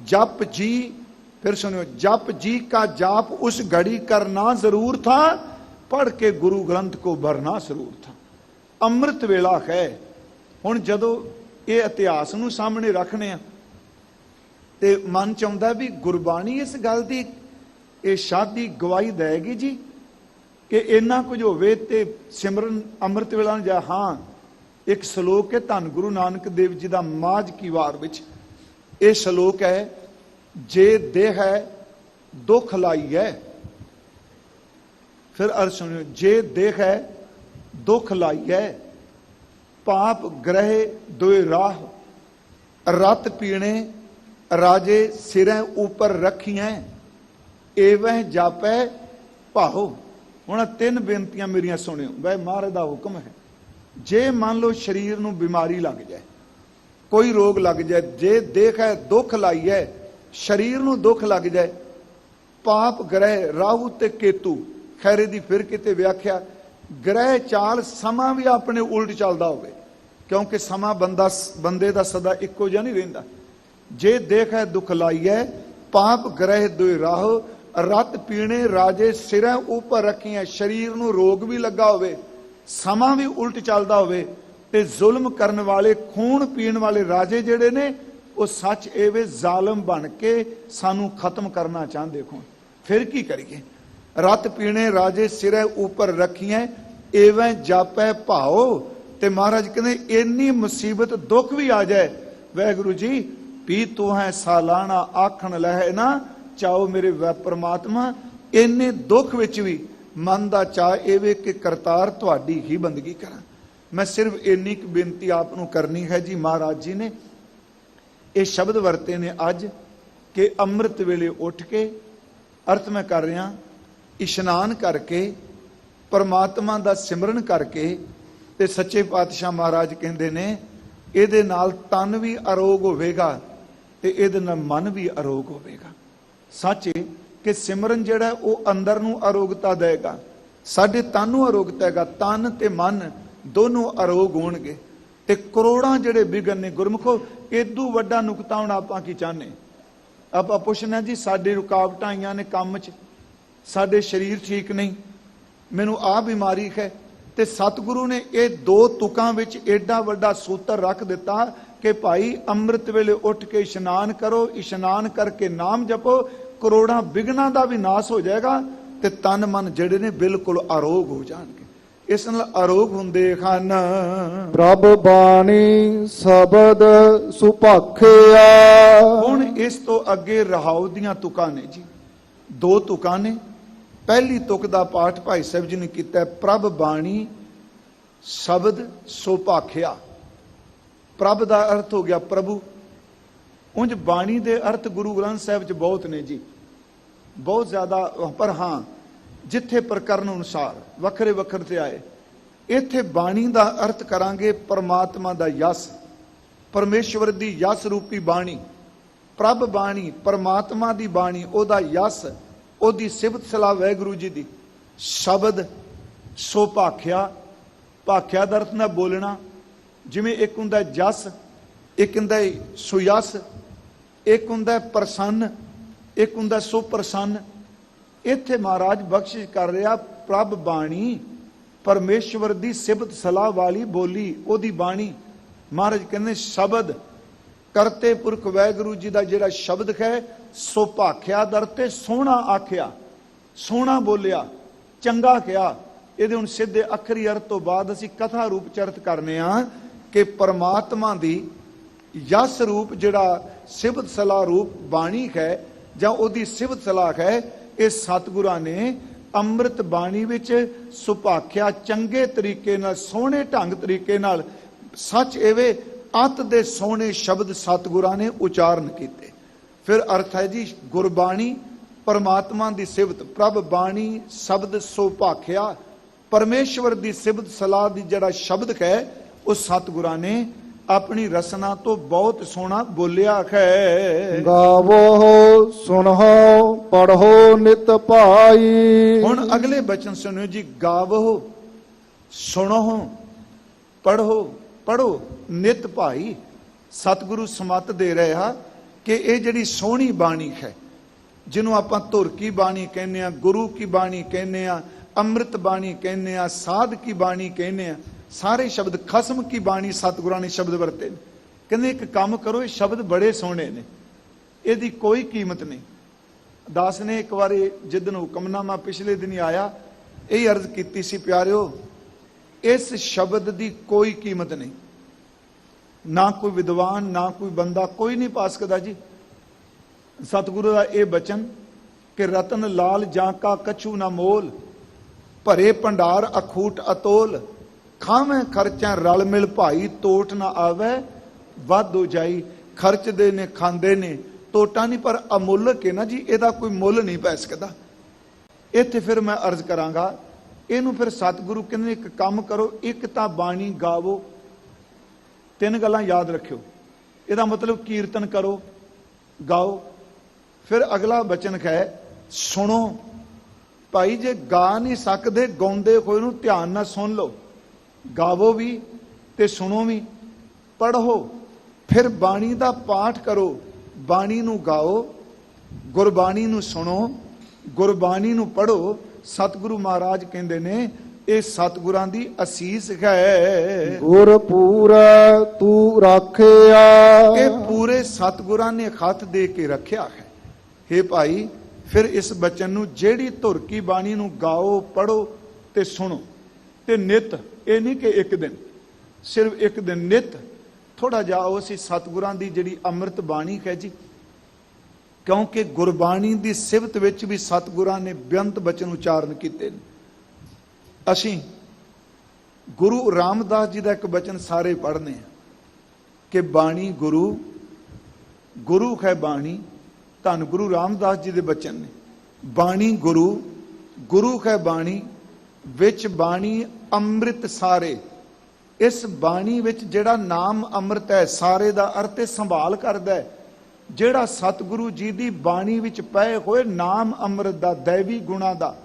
जप जी, फिर सुनियो, जप जी का जाप उस घड़ी करना जरूर था, पढ़ के गुरु ग्रंथ को भरना जरूर था। अमृत वेला है। हुण जदों ये इतिहास नूं सामने रखने ते मन च आउंदा भी गुरबाणी इस गल दी ये शादी गवाही देगी जी कि इन्ना कुछ होवे ते सिमरन अमृत वेला जा। हाँ, एक सलोक है धन गुरु नानक देव जी का माज की वार विच, ये सलोक है, जे देह है दुख लाई है। फिर अर्थ सुनियो, जे देह है दुख लाई है, पाप ग्रह दोए राह, रत पीने राजे सिरें ऊपर रखियां, एवं जापै भाओ। हुण तीन बेनतियां मेरियां सुनियो, वह महाराज दा हुक्म है। जे मान लो शरीर नूं बीमारी लग जाए, कोई रोग लग जाए, जे देख है दुख लाई है, शरीर नूं दुख लग जाए, पाप ग्रह राहु ते केतु, खैरे दी फिर किते व्याख्या ग्रह चाल समा भी अपने उल्ट चलदा होवे, क्योंकि समा बंदे दा सदा इक्को जिहा नहीं रहिंदा। जे देख है दुख लाई है, पाप ग्रह दुई राह, रत पीने राजे सिरें ऊपर रखियां, शरीर नूं रोग भी लगा होवे, समा भी उल्ट चलदा होवे, ते जुल्म करन वाले खून पीण वाले राजे जेड़े ने वो सच एवे जालम बन के सानू खत्म करना चाहते। खून फिर की करिए, रत पीने राजे सिरें ऊपर रखियां, एवं जापै भाओ। ते महाराज कहते इन्नी मुसीबत दुख भी आ जाए, वाहिगुरू जी पी तू है सालाना आखन लह ना चाओ मेरे वै परमात्मा, इन्ने दुख विच भी मन दा चाह एवे कि करतार तुहाडी ही बंदगी करा। मैं सिर्फ इन्नी क बेनती आप नूं करनी है जी। महाराज जी ने ये शब्द वरते ने अज कि अमृत वेले उठ के, अर्थ मैं कर रहा, इशनान करके परमात्मा दा सिमरन करके, ते सच्चे पातशाह महाराज कहंदे ने इहदे नाल तन भी अरोग होवेगा ते इहदे नाल मन भी अरोग होवेगा। सच है कि सिमरन जिहड़ा वो अंदर नूं अरोगता देगा, साडे तन नूं अरोगता देगा, तन ते मन दोनों अरोग होणगे। ते करोड़ां जिहड़े विघन ने गुरमुखो, इदू वड्डा नुकता हुण आपां की चाहने, आपां पुछना जी साडे रुकावटां आईयां ने काम च, साडे शरीर ठीक नहीं, मैनूं आ बीमारी है, ते सतगुरु ने ये दो तुकां विच एडा वड्डा सूत्र रख दिता कि भाई अमृत वेले उठ के इशनान करो, इशनान करके नाम जपो, करोड़ां विघनां दा भी नाश हो जाएगा, ते तन मन जिहड़े ने बिल्कुल अरोग हो जाणगे। इस नाल अरोग हुंदे हन प्रभ बाणी शबद सुभाखिया। हुण इस तो अगे रहाओ दियां तुकां ने जी, दो तुकां ने। पहली तुक दा पाठ भाई साहब जी ने कीता, प्रभ बाणी शब्द सुभाखिया। प्रभ का अर्थ हो गया प्रभु। उंज बाणी दे अर्थ गुरु ग्रंथ साहिब च बहुत ने जी, बहुत ज्यादा, पर हाँ जिथे प्रकरण अनुसार वखरे वखर से आए। इत्थे बाणी का अर्थ करांगे परमात्मा का यस, परमेश्वर की यस रूपी बाणी। प्रभ बाणी परमात्मा की बाणी, ओदा यस, ओदी सिफत सलाह वाहिगुरू जी दी। शब्द सो भाख्या, भाख्या दा अर्थ ना बोलना, जिमें एक हुंदा जस, ਇੱਕ ਹੁੰਦਾ ਹੈ ਸੁਯਸ, ਇੱਕ ਹੁੰਦਾ ਹੈ ਪ੍ਰਸੰਨ, ਇੱਕ ਹੁੰਦਾ ਸੁਪ੍ਰਸੰਨ। ਇੱਥੇ ਮਹਾਰਾਜ ਬਖਸ਼ਿਸ਼ ਕਰ ਰਿਹਾ, ਪ੍ਰਭ ਬਾਣੀ ਪਰਮੇਸ਼ਵਰ ਦੀ ਸਿਫਤ ਸਲਾਹ ਵਾਲੀ ਬੋਲੀ, ਉਹਦੀ ਬਾਣੀ। ਮਹਾਰਾਜ ਕਹਿੰਦੇ ਸ਼ਬਦ ਕਰਤੇ ਪੁਰਖ ਵਾਹਿਗੁਰੂ ਜੀ ਦਾ ਜਿਹੜਾ ਸ਼ਬਦ ਹੈ, ਸੋ ਭਾਖਿਆ ਦਰ ਤੇ ਸੋਹਣਾ ਆਖਿਆ, ਸੋਹਣਾ ਬੋਲਿਆ, ਚੰਗਾ ਕਿਹਾ। ਇਹਦੇ ਹੁਣ ਸਿੱਧੇ ਅੱਖਰੀ ਅਰਥ ਤੋਂ ਬਾਅਦ ਅਸੀਂ ਕਥਾ ਰੂਪ ਚਰਤ ਕਰਨੇ ਆ ਕਿ ਪਰਮਾਤਮਾ ਦੀ ਯਸ ਰੂਪ ਜਿਹੜਾ ਸਿਫਤ ਸਲਾਹ ਰੂਪ ਬਾਣੀ ਹੈ ਜਾਂ ਉਹਦੀ ਸਿਫਤ ਸਲਾਹ ਹੈ, ਇਹ ਸਤਿਗੁਰਾਂ ਨੇ ਅੰਮ੍ਰਿਤ ਬਾਣੀ ਵਿੱਚ ਸੁਭਾਖਿਆ ਚੰਗੇ ਤਰੀਕੇ ਨਾਲ, ਸੋਹਣੇ ਢੰਗ ਤਰੀਕੇ ਨਾਲ, ਸੱਚ ਐਵੇਂ ਅਤ ਦੇ ਸੋਹਣੇ ਸ਼ਬਦ ਸਤਿਗੁਰਾਂ ਨੇ ਉਚਾਰਨ ਕੀਤੇ। ਫਿਰ ਅਰਥ ਹੈ ਜੀ ਗੁਰਬਾਣੀ ਪਰਮਾਤਮਾ ਦੀ ਸਿਫਤ, ਪ੍ਰਭ ਬਾਣੀ ਸ਼ਬਦ ਸੁਭਾਖਿਆ, ਪਰਮੇਸ਼ਵਰ ਦੀ ਸਿਫਤ ਸਲਾਹ ਦੀ ਜਿਹੜਾ ਸ਼ਬਦ ਹੈ ਉਹ ਸਤਿਗੁਰਾਂ ਨੇ ਆਪਣੀ ਰਸਨਾ ਤੋਂ ਬਹੁਤ ਸੋਹਣਾ ਬੋਲਿਆ ਹੈ। ਗਾਵੋ ਸੁਣੋ ਪੜ੍ਹੋ ਨਿਤ ਭਾਈ। ਹੁਣ ਅਗਲੇ ਬਚਨ ਸੁਣਿਓ ਜੀ, ਗਾਵੋ ਸੁਣੋ ਪੜ੍ਹੋ ਨਿਤ ਭਾਈ। ਸਤਿਗੁਰੂ ਸਮਤ ਦੇ ਰਿਹਾ ਕਿ ਇਹ ਜਿਹੜੀ ਸੋਹਣੀ ਬਾਣੀ ਹੈ, ਜਿਹਨੂੰ ਆਪਾਂ ਧੁਰ ਕੀ ਬਾਣੀ ਕਹਿੰਦੇ ਆ, ਗੁਰੂ ਕੀ ਬਾਣੀ ਕਹਿੰਦੇ ਆ, ਅੰਮ੍ਰਿਤ ਬਾਣੀ ਕਹਿੰਦੇ ਆ, ਸਾਧ ਕੀ ਬਾਣੀ ਕਹਿੰਦੇ ਆ, ਸਾਰੇ ਸ਼ਬਦ ਖਸਮ ਕੀ ਬਾਣੀ ਸਤਿਗੁਰਾਂ ਨੇ ਸ਼ਬਦ ਵਰਤੇ ਨੇ। ਕਹਿੰਦੇ ਇੱਕ ਕੰਮ ਕਰੋ, ਇਹ ਸ਼ਬਦ ਬੜੇ ਸੋਹਣੇ ਨੇ, ਇਹਦੀ ਕੋਈ ਕੀਮਤ ਨਹੀਂ। ਦਾਸ ਨੇ ਇੱਕ ਵਾਰੀ ਜਿੱਦਨ ਹੁਕਮਨਾਮਾ ਪਿਛਲੇ ਦਿਨ ਆਇਆ, ਇਹ ਅਰਜ਼ ਕੀਤੀ ਸੀ, ਪਿਆਰਿਓ ਇਸ ਸ਼ਬਦ ਦੀ ਕੋਈ ਕੀਮਤ ਨਹੀਂ, ਨਾ ਕੋਈ ਵਿਦਵਾਨ ਨਾ ਕੋਈ ਬੰਦਾ ਕੋਈ ਨਹੀਂ ਪਾ ਸਕਦਾ ਜੀ। ਸਤਿਗੁਰੂ ਦਾ ਇਹ ਬਚਨ ਕਿ ਰਤਨ ਲਾਲ ਜਾਂ ਕਾ ਕਛੂ ਨਾ ਮੋਲ, ਭਰੇ ਭੰਡਾਰ ਅਖੂਟ ਅਤੋਲ, ਖਾਵੇਂ ਖਰਚਾਂ ਰਲ ਮਿਲ ਭਾਈ, ਤੋਟ ਨਾ ਆਵੇ ਵੱਧ ਹੋ ਜਾਈ। ਖਰਚਦੇ ਨੇ ਖਾਂਦੇ ਨੇ, ਟੋਟਾ ਨਹੀਂ, ਪਰ ਅਮੁੱਲਕ ਹੈ ਨਾ ਜੀ, ਇਹਦਾ ਕੋਈ ਮੁੱਲ ਨਹੀਂ ਪੈ ਸਕਦਾ। ਇੱਥੇ ਫਿਰ ਮੈਂ ਅਰਜ਼ ਕਰਾਂਗਾ, ਇਹਨੂੰ ਫਿਰ ਸਤਿਗੁਰੂ ਕਹਿੰਦੇ ਇੱਕ ਕੰਮ ਕਰੋ, ਇੱਕ ਤਾਂ ਬਾਣੀ ਗਾਵੋ, ਤਿੰਨ ਗੱਲਾਂ ਯਾਦ ਰੱਖਿਓ। ਇਹਦਾ ਮਤਲਬ ਕੀਰਤਨ ਕਰੋ, ਗਾਓ। ਫਿਰ ਅਗਲਾ ਬਚਨ ਹੈ ਸੁਣੋ। ਭਾਈ ਜੇ ਗਾ ਨਹੀਂ ਸਕਦੇ, ਗਾਉਂਦੇ ਹੋਏ ਨੂੰ ਧਿਆਨ ਨਾਲ ਸੁਣ ਲਓ, ਗਾਵੋ ਵੀ ਤੇ ਸੁਣੋ ਵੀ। ਪੜ੍ਹੋ, ਫਿਰ ਬਾਣੀ ਦਾ ਪਾਠ ਕਰੋ, ਬਾਣੀ ਨੂੰ ਗਾਓ, ਗੁਰਬਾਣੀ ਨੂੰ ਸੁਣੋ, ਗੁਰਬਾਣੀ ਨੂੰ ਪੜ੍ਹੋ। ਸਤਿਗੁਰੂ ਮਹਾਰਾਜ ਕਹਿੰਦੇ ਨੇ ਇਹ ਸਤਿਗੁਰਾਂ ਦੀ ਅਸੀਸ ਹੈ। ਗੁਰ ਪੂਰਾ ਤੂੰ ਰਾਖਿਆ, ਇਹ ਪੂਰੇ ਸਤਿਗੁਰਾਂ ਨੇ ਹੱਥ ਦੇ ਕੇ ਰੱਖਿਆ ਹੈ। हे ਭਾਈ, ਫਿਰ ਇਸ ਬਚਨ ਨੂੰ ਜਿਹੜੀ ਧੁਰ ਕੀ ਬਾਣੀ ਨੂੰ ਗਾਓ, ਪੜ੍ਹੋ ਤੇ ਸੁਣੋ, ਤੇ ਨਿਤ, ਇਹ ਨਹੀਂ ਕਿ ਇੱਕ ਦਿਨ, ਸਿਰਫ ਇੱਕ ਦਿਨ, ਨਿਤ ਥੋੜਾ ਜਾਓ ਅਸੀਂ ਸਤਿਗੁਰਾਂ ਦੀ ਜਿਹੜੀ ਅੰਮ੍ਰਿਤ ਬਾਣੀ ਹੈ ਜੀ, ਕਿਉਂਕਿ ਗੁਰਬਾਣੀ ਦੀ ਸਿਫਤ ਵਿੱਚ ਵੀ ਸਤਿਗੁਰਾਂ ਨੇ ਬੇਅੰਤ ਬਚਨ ਉਚਾਰਨ ਕੀਤੇ ਨੇ। ਅਸੀਂ ਗੁਰੂ ਰਾਮਦਾਸ ਜੀ ਦਾ ਇੱਕ ਬਚਨ ਸਾਰੇ ਪੜ੍ਹਨੇ ਆ ਕਿ ਬਾਣੀ ਗੁਰੂ, ਗੁਰੂ ਹੈ ਬਾਣੀ। ਧੰਨ ਗੁਰੂ ਰਾਮਦਾਸ ਜੀ ਦੇ ਬਚਨ ਨੇ, ਬਾਣੀ ਗੁਰੂ, ਗੁਰੂ ਹੈ ਬਾਣੀ, ਵਿੱਚ ਬਾਣੀ ਅੰਮ੍ਰਿਤ ਸਾਰੇ। ਇਸ ਬਾਣੀ ਵਿੱਚ ਜਿਹੜਾ ਨਾਮ ਅੰਮ੍ਰਿਤ ਹੈ, ਸਾਰੇ ਦਾ ਅਰਥ ਸੰਭਾਲ ਕਰਦਾ ਹੈ। ਜਿਹੜਾ ਸਤਿਗੁਰੂ ਜੀ ਦੀ ਬਾਣੀ ਵਿੱਚ ਪਏ ਹੋਏ ਨਾਮ ਅੰਮ੍ਰਿਤ ਦਾ, ਦੈਵੀ ਗੁਣਾ ਦਾ,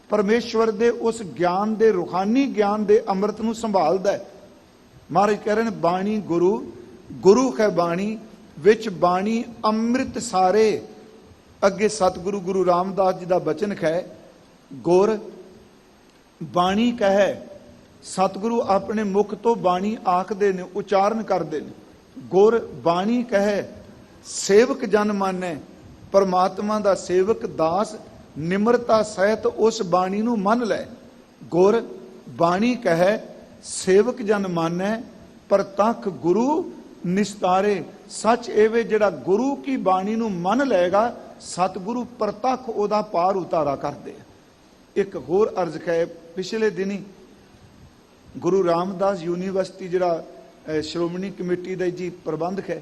ਪਰਮੇਸ਼ਵਰ ਦੇ ਉਸ ਗਿਆਨ ਦੇ, ਰੂਹਾਨੀ ਗਿਆਨ ਦੇ ਅੰਮ੍ਰਿਤ ਨੂੰ ਸੰਭਾਲਦਾ ਹੈ। ਮਹਾਰਾਜ ਕਹਿ ਰਹੇ ਨੇ ਬਾਣੀ ਗੁਰੂ, ਗੁਰੂ ਹੈ ਬਾਣੀ, ਵਿੱਚ ਬਾਣੀ ਅੰਮ੍ਰਿਤ ਸਾਰੇ। ਅੱਗੇ ਸਤਿਗੁਰੂ ਗੁਰੂ ਰਾਮਦਾਸ ਜੀ ਦਾ ਬਚਨ ਹੈ, ਗੁਰ ਬਾਣੀ ਕਹੈ। ਸਤਿਗੁਰੂ ਆਪਣੇ ਮੁਖ ਤੋਂ ਬਾਣੀ ਆਖਦੇ ਨੇ, ਉਚਾਰਨ ਕਰਦੇ ਨੇ, ਗੁਰ ਬਾਣੀ ਕਹੈ। ਸੇਵਕ ਜਨ ਮਾਨੈ, ਪਰਮਾਤਮਾ ਦਾ ਸੇਵਕ ਦਾਸ ਨਿਮਰਤਾ ਸਹਿਤ ਉਸ ਬਾਣੀ ਨੂੰ ਮੰਨ ਲੈ। ਗੁਰ ਬਾਣੀ ਕਹੈ, ਸੇਵਕ ਜਨ ਮਾਨੈ, ਪ੍ਰਤੱਖ ਗੁਰੂ ਨਿਸਤਾਰੇ। ਸੱਚ ਐਵੇਂ ਜਿਹੜਾ ਗੁਰੂ ਕੀ ਬਾਣੀ ਨੂੰ ਮੰਨ ਲਏਗਾ, ਸਤਿਗੁਰੂ ਪ੍ਰਤੱਖ ਉਹਦਾ ਪਾਰ ਉਤਾਰਾ ਕਰਦੇ। ਇੱਕ ਹੋਰ ਅਰਜ਼ ਹੈ, ਪਿਛਲੇ ਦਿਨੀ ਗੁਰੂ ਰਾਮਦਾਸ ਯੂਨੀਵਰਸਿਟੀ ਜਿਹੜਾ ਸ਼੍ਰੋਮਣੀ ਕਮੇਟੀ ਦਾ ਜੀ ਪ੍ਰਬੰਧਕ ਹੈ,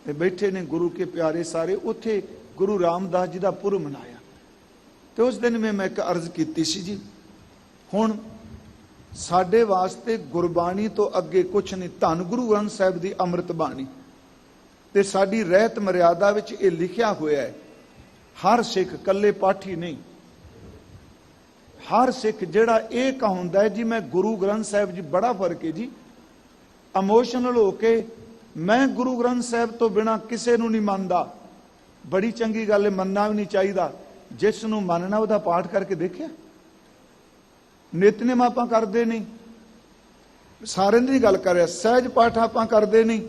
ਤੇ ਬੈਠੇ ਨੇ ਗੁਰੂ ਕੇ ਪਿਆਰੇ ਸਾਰੇ, ਉੱਥੇ ਗੁਰੂ ਰਾਮਦਾਸ ਜੀ ਦਾ ਪੁਰਬ ਮਨਾਇਆ। ਤੇ ਉਸ ਦਿਨ ਮੈਂ ਇੱਕ ਅਰਜ਼ ਕੀਤੀ ਸੀ ਜੀ, ਹੁਣ ਸਾਡੇ ਵਾਸਤੇ ਗੁਰਬਾਣੀ ਤੋਂ ਅੱਗੇ ਕੁਛ ਨਹੀਂ, ਧੰਨ ਗੁਰੂ ਗ੍ਰੰਥ ਸਾਹਿਬ ਦੀ ਅੰਮ੍ਰਿਤ ਬਾਣੀ। ਤੇ ਸਾਡੀ ਰਹਿਤ ਮਰਿਆਦਾ ਵਿੱਚ ਇਹ ਲਿਖਿਆ ਹੋਇਆ ਹੈ, ਹਰ ਸਿੱਖ, ਕੱਲੇ ਪਾਠੀ ਨਹੀਂ, ਹਰ ਸਿੱਖ ਜਿਹੜਾ ਇਹ ਕਹਾਉਂਦਾ ਹੈ ਜੀ ਮੈਂ ਗੁਰੂ ਗ੍ਰੰਥ ਸਾਹਿਬ ਜੀ, ਬੜਾ ਫਰਕ ਹੈ ਜੀ। ਇਮੋਸ਼ਨਲ ਹੋ ਕੇ मैं गुरु ग्रंथ साहिब तो बिना किसी नूं नहीं मनदा। बड़ी चंगी गल है, मनना भी नहीं चाहिए। जिस नूं मनना उहदा पाठ करके देखिया। नितनेम आपां करदे नहीं, सारिਆਂ ਦੀ गल कर रहा, सहज पाठ आपां करदे नहीं।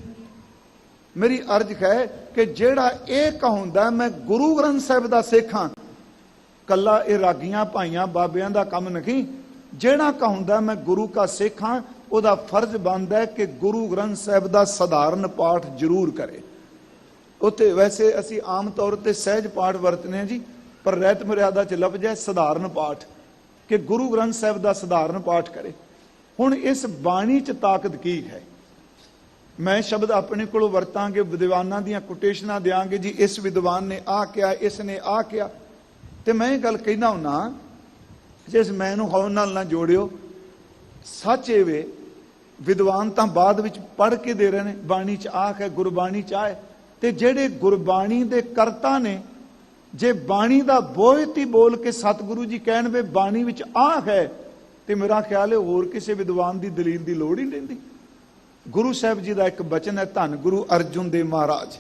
मेरी अर्ज है कि जेड़ा ये कहूंदा मैं गुरु ग्रंथ साहिब दा सिख हां, कला ये रागियां भाइयां बाबियां दा काम नहीं। जेड़ा कहूंदा मैं गुरु का सिख हां, ਉਹਦਾ फर्ज बनता है कि गुरु ग्रंथ साहिब का सधारण पाठ जरूर करे। उत्थे वैसे असी आम तौर पर सहज पाठ वरतने जी, पर रहत मर्यादा च लभ जाए सधारण पाठ कि गुरु ग्रंथ साहिब का सधारण पाठ करे। हुण इस बाणी च ताकत की है? मैं शब्द अपने को वरतांगे, विद्वानां दीआं कोटेशनां देंगे जी, इस विद्वान ने आ किया, इसने आ किया। तो मैं गल कहना हुन्ना, जिस मैनूं हौन नाल ना जोड़ियो, सच एवे विद्वान तो बाद विच पढ़ के दे रहे हैं, बाणी च आख है, गुरबाणी च आ है। ते जेड़े गुरबाणी दे करता ने, जे बाणी दा बोझ ही बोल के सतगुरु जी कहण वे बाणी विच आख है, तो मेरा ख्याल है होर किसी विद्वान की दलील की लोड़ ही नहीं रहिंदी। गुरु साहब जी का एक बचन है, धन गुरु अर्जुन देव महाराज,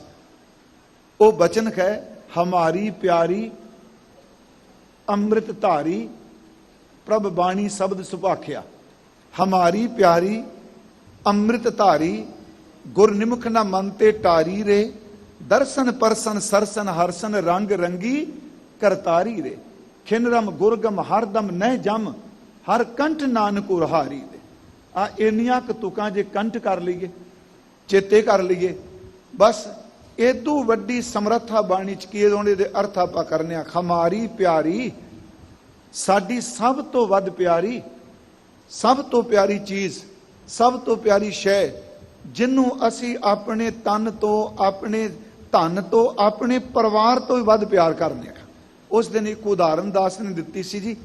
वो बचन है, हमारी प्यारी अमृत धारी प्रभ बाणी शब्द सुभाख्या। हमारी प्यारी अमृत धारी गुरनिमुख न मन ते टारी रे, दर्शन परसन सरसन हरसन रंग रंगी करतारी रे, खिनरम गुरगम हरदम नह जम हर कंठ नानक उरहारी दे। आ इन्नियां तुकां जे कंठ कर लीए, चेते कर लीए, बस एदू वड्डी समर्था बाणी च की होने दे अर्थ आपां करने आ। हमारी प्यारी, साडी सब तो वध प्यारी, सब तो प्यारी चीज़, सब तो प्यारी शै, जिन्हों असी अपने तन तो, अपने धन तो, अपने परिवार तो भी वध प्यार करने। उस दिन एक उदाहरण दास ने दिती सी जी,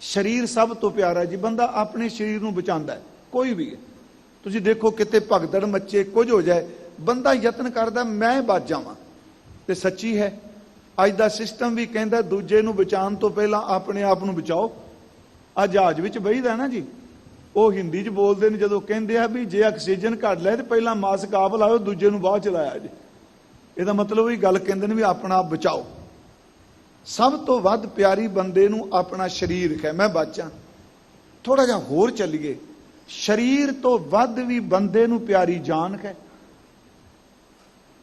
शरीर सब तो प्यारा जी, बंदा अपने शरीर को बचाता है, कोई भी है। तुसी देखो किते भगदड़ मचे, कुछ हो जाए, बंदा यत्न करता मैं बच जावां, ते सच्ची है। अज का सिस्टम भी कहता दूजे नूं बचाउण तो पहला अपने आप नूं बचाओ। आ जहाज विच बहीदा ना जी, वो हिंदी च बोलते हैं जो कहते हैं भी जे ऑक्सीजन घट लै तो पहला मास्क आप लाओ, दूजे नूं बाद च लाया जी। ਇਹਦਾ मतलब ही गल कहते हैं भी अपना आप बचाओ। सब तो वध प्यारी बंदे नूं अपना शरीर है, मैं बचा। थोड़ा जिहा होर चलीए, शरीर तो वध भी बंदे नूं प्यारी जान है।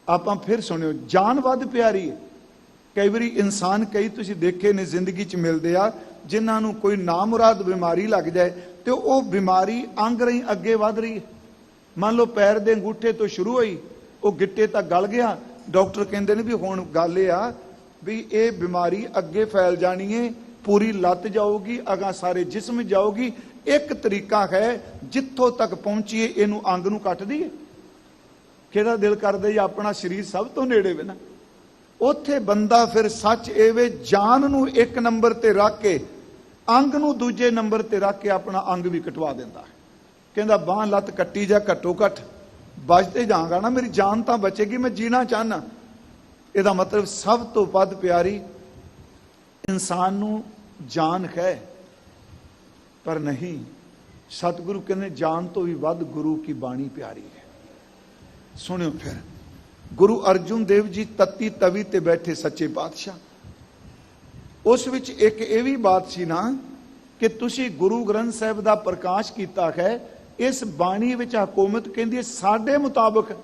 आपां फिर सुनियो, जान वध प्यारी है। कई बारी इंसान कई तुसीं देखे ने जिंदगी च मिलते आ, जिन्हां नूं कोई नामुराद बीमारी लग जाए तो वह बीमारी अंग रही अगे वध रही है। मान लो पैर के अंगूठे तो शुरू हुई, वो गिट्टे तक गल गया, डॉक्टर कहते हैं भी हुण गल आ भी ये बीमारी अगे फैल जानी है, पूरी लत जाऊगी, अगा सारे जिस्म जाऊगी। एक तरीका है जिथों तक पहुंचीए इनू अंग नूं कट दईए। किहड़ा दिल करदा जी अपना शरीर सब तो नेड़े वे ना, उत्थे बंदा फिर सच एवे जान नूं एक नंबर ते रख के अंग नूं दूजे नंबर ते रख के अपना अंग भी कटवा दिंदा है। कहंदा बांह लत कट्टी जा, घट्टो घट बचते जाऊंगा ना, मेरी जान तो बचेगी, मैं जीना चाहना। ਇਹਦਾ मतलब सब तो वध प्यारी इंसान नूं जान है, पर नहीं, सतगुरु कहने जान तो भी वध गुरु की बाणी प्यारी है। सुनियो फिर, गुरु अर्जुन देव जी तत्ती तवी ते बैठे सच्चे पातशाह, उस विच एक ये भी बात सी ना कि तुसी गुरु ग्रंथ साहिब दा प्रकाश कीता है, इस बाणी विच हुकूमत कहंदी है साडे मुताबिक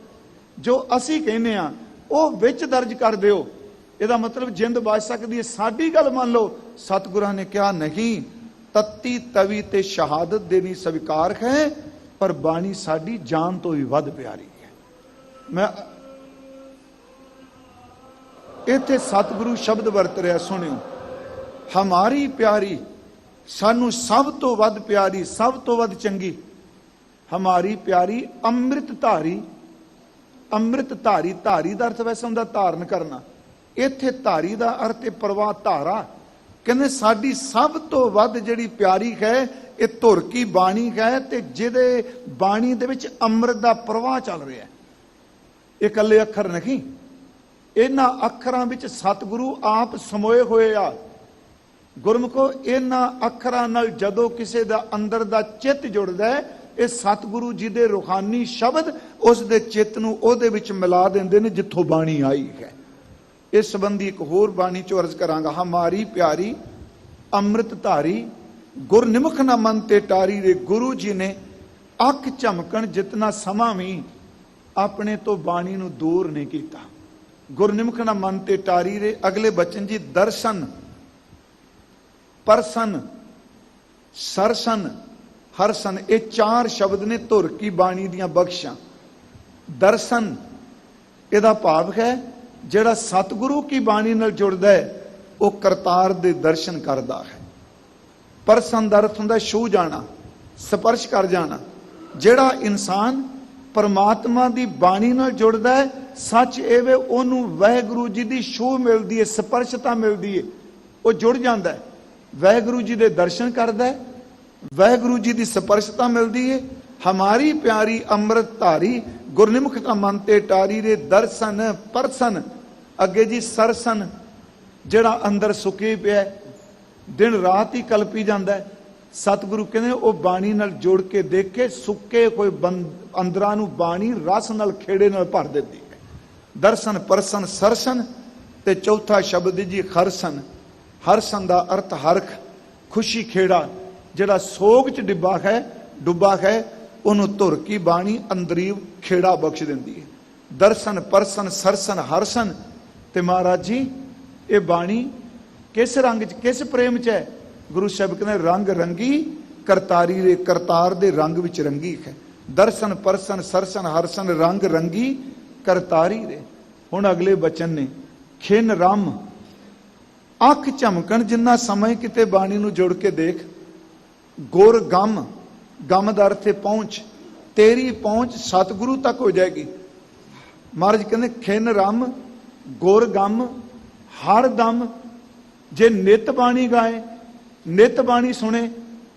जो असी कहने आ ਉਹ ਵਿੱਚ दर्ज कर दिओ। ਇਹਦਾ मतलब जिंद बच सकती है, साडी गल मान लो। सतगुਰਾਂ ने कहा नहीं, तत्ती तवी ते शहादत देनी स्वीकार है, पर बाणी साडी जान तो भी वध प्यारी है। मैं इत्थे सतगुरु शब्द वरत रहा, सुनियो, हमारी प्यारी, सानू सब तो वध प्यारी, सब तो वध चंगी, हमारी प्यारी अमृत धारी। अमृत धारी, धारी का अर्थ वैसे होंदा धारण करना, इत्थे धारी का अर्थ है प्रवाह धारा। कहने साडी सब तो वध जिहड़ी प्यारी है ये धुर की बाणी है, ते जिहदे बाणी दे विच अमृत का प्रवाह चल रहा है। ये कल्ले अखर नहीं, इन्हां अखरां विच सतगुरु आप समोए होए आ। गुरमुखो इन्हां अखरां नाल जदों किसी दा अंदर दा चित जुड़दा है, ये सतगुरु जी दे रूहानी शब्द ਉਸ ਦੇ ਚਿੱਤ ਨੂੰ ਉਹਦੇ ਵਿੱਚ ਮਿਲਾ ਦਿੰਦੇ ਨੇ ਜਿੱਥੋਂ ਬਾਣੀ ਆਈ ਹੈ। ਇਸ ਸੰਬੰਧੀ ਇੱਕ ਹੋਰ ਬਾਣੀ ਚੋਂ ਅਰਜ਼ ਕਰਾਂਗਾ। ਹਮਾਰੀ ਪਿਆਰੀ ਅੰਮ੍ਰਿਤ ਧਾਰੀ ਗੁਰਨਿਮਖ ਨਾ ਮਨ ਤੇ ਟਾਰੀ ਰੇ। ਗੁਰੂ ਜੀ ਨੇ ਅੱਖ ਝਮਕਣ ਜਿਤਨਾ ਸਮਾਂ ਵੀ ਆਪਣੇ ਤੋਂ ਬਾਣੀ ਨੂੰ ਦੂਰ ਨਹੀਂ ਕੀਤਾ। ਗੁਰਨਿਮਖ ਨਾ ਮਨ ਤੇ ਟਾਰੀ ਰੇ। ਅਗਲੇ ਬਚਨ ਜੀ, ਦਰਸ਼ਨ, ਪਰਸਨ, ਸਰਸਨ, ਹਰਸਨ, ਇਹ ਚਾਰ ਸ਼ਬਦ ਨੇ ਧੁਰ ਕੀ ਬਾਣੀ ਦੀਆਂ ਬਖਸ਼ਾਂ। ਦਰਸ਼ਨ ਇਹਦਾ ਭਾਵ ਹੈ ਜਿਹੜਾ ਸਤਿਗੁਰੂ ਕੀ ਬਾਣੀ ਨਾਲ ਜੁੜਦਾ ਹੈ ਉਹ ਕਰਤਾਰ ਦੇ ਦਰਸ਼ਨ ਕਰਦਾ ਹੈ। ਪਰਸਨ ਦਾ ਅਰਥ ਹੁੰਦਾ ਛੂਹ ਜਾਣਾ, ਸਪਰਸ਼ ਕਰ ਜਾਣਾ। ਜਿਹੜਾ ਇਨਸਾਨ ਪਰਮਾਤਮਾ ਦੀ ਬਾਣੀ ਨਾਲ ਜੁੜਦਾ ਹੈ, ਸੱਚ ਇਹ ਵੇ ਉਹਨੂੰ ਵਾਹਿਗੁਰੂ ਜੀ ਦੀ ਛੂਹ ਮਿਲਦੀ ਹੈ, ਸਪਰਸ਼ਤਾ ਮਿਲਦੀ ਹੈ, ਉਹ ਜੁੜ ਜਾਂਦਾ ਹੈ, ਵਾਹਿਗੁਰੂ ਜੀ ਦੇ ਦਰਸ਼ਨ ਕਰਦਾ ਹੈ, ਵਾਹਿਗੁਰੂ ਜੀ ਦੀ ਸਪਰਸ਼ਤਾ ਮਿਲਦੀ ਹੈ। ਹਮਾਰੀ ਪਿਆਰੀ ਅੰਮ੍ਰਿਤ ਧਾਰੀ ਗੁਰਨਿਮਖ ਦਾ ਮਨ ਤੇ ਟਾਰੀ ਰੇ। ਦਰਸ਼ਨ, ਪਰਸਨ, ਅੱਗੇ ਜੀ ਸਰਸਨ, ਜਿਹੜਾ ਅੰਦਰ ਸੁੱਕੇ ਪਿਆ ਦਿਨ ਰਾਤ ਹੀ ਕਲਪੀ ਜਾਂਦਾ। ਸਤਿਗੁਰੂ ਕਹਿੰਦੇ ਉਹ ਬਾਣੀ ਨਾਲ ਜੁੜ ਕੇ ਦੇਖੇ, ਸੁੱਕੇ ਕੋਈ ਅੰਦਰਾਂ ਨੂੰ ਬਾਣੀ ਰਸ ਨਾਲ ਖੇੜੇ ਨਾਲ ਭਰ ਦਿੰਦੀ ਹੈ। ਦਰਸ਼ਨ, ਪਰਸਨ, ਸਰਸਨ, ਤੇ ਚੌਥਾ ਸ਼ਬਦ ਜੀ ਹਰਸਨ। ਹਰਸਨ ਦਾ ਅਰਥ ਹਰਖ, ਖੁਸ਼ੀ, ਖੇੜਾ। ਜਿਹੜਾ ਸੋਗ ਚ ਡੁੱਬਾ ਹੈ ਉਹਨੂੰ ਧੁਰ ਕੀ ਬਾਣੀ ਅੰਦਰੀ ਖੇੜਾ ਬਖਸ਼ ਦਿੰਦੀ ਹੈ। ਦਰਸ਼ਨ, ਪਰਸਨ, ਸਰਸਨ, ਹਰਸਨ। ਤੇ ਮਹਾਰਾਜ ਜੀ ਇਹ ਬਾਣੀ ਕਿਸ ਰੰਗ ਚ, ਕਿਸ ਪ੍ਰੇਮ ਚ ਹੈ? ਗੁਰੂ ਸਾਹਿਬ ਕਹਿੰਦੇ ਰੰਗ ਰੰਗੀ ਕਰਤਾਰੀ ਰੇ। ਕਰਤਾਰ ਦੇ ਰੰਗ ਵਿੱਚ ਰੰਗੀ ਹੈ। ਦਰਸ਼ਨ, ਪਰਸਨ, ਸਰਸਨ, ਹਰਸਨ, ਰੰਗ ਰੰਗੀ ਕਰਤਾਰੀ ਰੇ। ਹੁਣ ਅਗਲੇ ਬਚਨ ਨੇ, ਖਿਨ ਰਮ, ਅੱਖ ਝਮਕਣ ਜਿੰਨਾ ਸਮਾਂ ਕਿਤੇ ਬਾਣੀ ਨੂੰ ਜੁੜ ਕੇ ਦੇਖ। ਗੁਰ ਗਮ, ਗਮ ਦਾ ਅਰਥ ਹੈ ਪਹੁੰਚ। ਤੇਰੀ ਪਹੁੰਚ ਸਤਿਗੁਰੂ ਤੱਕ ਹੋ ਜਾਏਗੀ। ਮਹਾਰਾਜ ਕਹਿੰਦੇ ਖਿਨ ਰਮ, ਗੁਰ ਗਮ, ਹਰ ਦਮ। ਜੇ ਨਿਤ ਬਾਣੀ ਗਾਏ, ਨਿਤ ਬਾਣੀ ਸੁਣੇ,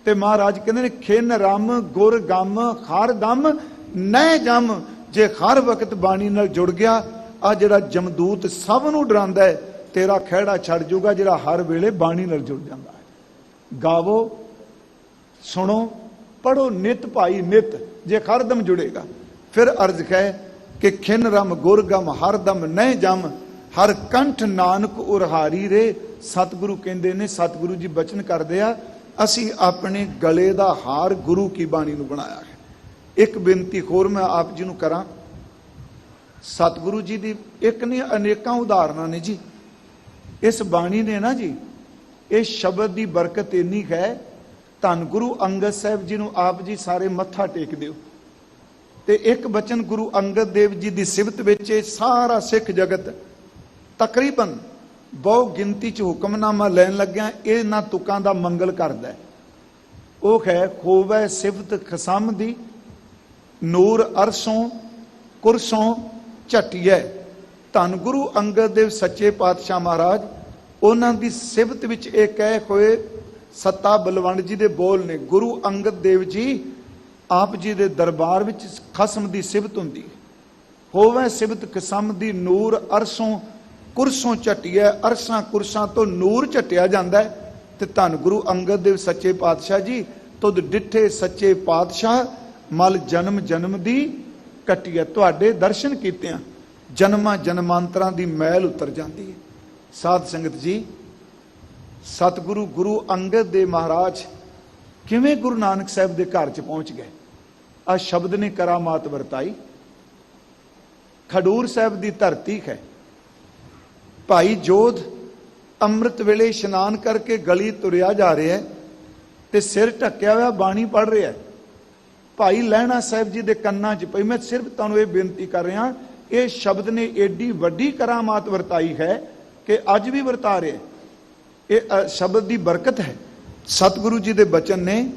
ਤੇ ਮਹਾਰਾਜ ਕਹਿੰਦੇ ਨੇ ਖਿਨ ਰਮ, ਗੁਰ ਗਮ, ਹਰ ਦਮ, ਨਹਿ ਜਮ। ਜੇ ਹਰ ਵਕਤ ਬਾਣੀ ਨਾਲ ਜੁੜ ਗਿਆ, ਆ ਜਿਹੜਾ ਜਮਦੂਤ ਸਭ ਨੂੰ ਡਰਾਉਂਦਾ ਹੈ, ਤੇਰਾ ਖਹਿੜਾ ਛੱਡ ਜਾਊਗਾ ਜਿਹੜਾ ਹਰ ਵੇਲੇ ਬਾਣੀ ਨਾਲ ਜੁੜ ਜਾਂਦਾ ਹੈ। ਗਾਵੋ, ਸੁਣੋ, ਪੜੋ ਨਿਤ ਭਾਈ ਨਿਤ, ਜੇ ਹਰਦਮ ਜੁੜੇਗਾ। ਫਿਰ ਅਰਜ਼ ਹੈ ਕਿ ਖਿਨ ਰਮ, ਗੁਰ ਗਮ, ਹਰਦਮ, ਨਹਿ ਜਮ, ਹਰ ਕੰਠ ਨਾਨਕ ਉਰਹਾਰੀ ਰੇ। ਸਤਿਗੁਰੂ ਕਹਿੰਦੇ ਨੇ, ਸਤਿਗੁਰੂ ਜੀ ਬਚਨ ਕਰਦੇ ਆ, ਅਸੀਂ ਆਪਣੇ ਗਲੇ ਦਾ ਹਾਰ ਗੁਰੂ ਕੀ ਬਾਣੀ ਨੂੰ ਬਣਾਇਆ ਹੈ। ਇੱਕ ਬੇਨਤੀ ਹੋਰ ਮੈਂ ਆਪ ਜੀ ਨੂੰ ਕਰਾਂ। ਸਤਿਗੁਰੂ ਜੀ ਦੀ ਇੱਕ ਨੇ ਅਨੇਕਾਂ ਉਦਾਹਰਨਾਂ ਨੇ ਜੀ। ਇਸ ਬਾਣੀ ਨੇ ਨਾ ਜੀ, ਇਹ ਸ਼ਬਦ ਦੀ ਬਰਕਤ ਇੰਨੀ ਹੈ, ਧੰਨ ਗੁਰੂ ਅੰਗਦ ਸਾਹਿਬ ਜੀ ਨੂੰ ਆਪ ਜੀ ਸਾਰੇ ਮੱਥਾ ਟੇਕ ਦਿਓ। ਤੇ ਇੱਕ ਬਚਨ ਗੁਰੂ ਅੰਗਦ ਦੇਵ ਜੀ ਦੀ ਸਿਫਤ ਵਿੱਚ ਇਹ ਸਾਰਾ ਸਿੱਖ ਜਗਤ ਤਕਰੀਬਨ ਬਹੁ ਗਿਣਤੀ ਚ ਹੁਕਮਨਾਮਾ ਲੈਣ ਲੱਗਿਆ ਇਹਨਾਂ ਤੁਕਾਂ ਦਾ ਮੰਗਲ ਕਰਦਾ। ਉਹ ਹੈ, ਖੋਵੈ ਸਿਫਤ ਖਸਮ ਦੀ, ਨੂਰ ਅਰਸੋਂ ਕੁਰਸੋਂ ਝਟਿਐ। ਧੰਨ ਗੁਰੂ ਅੰਗਦ ਦੇਵ ਸੱਚੇ ਪਾਤਸ਼ਾਹ ਮਹਾਰਾਜ, ਉਹਨਾਂ ਦੀ ਸਿਫਤ ਵਿੱਚ ਇਹ ਕਹਿ ਹੋਏ ਸੱਤਾ ਬਲਵੰਡ ਜੀ ਦੇ ਬੋਲ ਨੇ। ਗੁਰੂ ਅੰਗਦ ਦੇਵ ਜੀ ਆਪ ਜੀ ਦੇ ਦਰਬਾਰ ਵਿੱਚ ਖਸਮ ਦੀ ਸਿਫਤ ਹੁੰਦੀ। ਹੋਵੇ ਸਿਫਤ ਖਸਮ ਦੀ, ਨੂਰ ਅਰਸੋਂ ਕੁਰਸੋਂ ਝਟਿਐ। ਅਰਸਾਂ ਕੁਰਸਾਂ ਤੋਂ ਨੂਰ ਝਟਿਆ ਜਾਂਦਾ ਹੈ। ਤੇ ਧੰਨ ਗੁਰੂ ਅੰਗਦ ਦੇਵ ਸੱਚੇ ਪਾਤਸ਼ਾਹ ਜੀ, ਤੁਧ ਡਿੱਠੇ ਸੱਚੇ ਪਾਤਸ਼ਾਹ, ਮਲ ਜਨਮ ਜਨਮ ਦੀ ਕੱਟਿਐ। ਤੁਹਾਡੇ ਦਰਸ਼ਨ ਕੀਤਿਆਂ ਜਨਮਾਂ ਜਨਮਾਂਤਰਾਂ ਦੀ ਮੈਲ ਉਤਰ ਜਾਂਦੀ ਹੈ। ਸਾਧ ਸੰਗਤ ਜੀ, ਸਤਿਗੁਰੂ ਗੁਰੂ ਅੰਗਦ ਦੇਵ ਮਹਾਰਾਜ ਕਿਵੇਂ ਗੁਰੂ ਨਾਨਕ ਸਾਹਿਬ ਦੇ ਘਰ ਚ ਪਹੁੰਚ ਗਏ? ਆ ਸ਼ਬਦ ਨੇ ਕਰਾਮਾਤ ਵਰਤਾਈ। ਖਡੂਰ ਸਾਹਿਬ ਦੀ ਧਰਤੀ ਹੈ। ਭਾਈ ਜੋਧ ਅੰਮ੍ਰਿਤ ਵੇਲੇ ਇਸ਼ਨਾਨ ਕਰਕੇ ਗਲੀ ਤੁਰਿਆ ਜਾ ਰਿਹਾ ਹੈ ਤੇ ਸਿਰ ਢੱਕਿਆ ਹੋਇਆ ਬਾਣੀ ਪੜ੍ਹ ਰਿਹਾ ਹੈ। ਭਾਈ ਲਹਿਣਾ ਸਾਹਿਬ ਜੀ ਦੇ ਕੰਨਾਂ 'ਚ ਪਈ। ਮੈਂ ਸਿਰਫ ਤੁਹਾਨੂੰ ਇਹ ਬੇਨਤੀ ਕਰ ਰਿਹਾ, ਇਹ ਸ਼ਬਦ ਨੇ ਏਡੀ ਵੱਡੀ ਕਰਾਮਾਤ ਵਰਤਾਈ ਹੈ ਕਿ ਅੱਜ ਵੀ ਵਰਤਾ ਰਿਹਾ। ਇਹ ਸ਼ਬਦ ਦੀ ਬਰਕਤ ਹੈ। ਸਤਿਗੁਰੂ ਜੀ ਦੇ ਬਚਨ ਨੇ।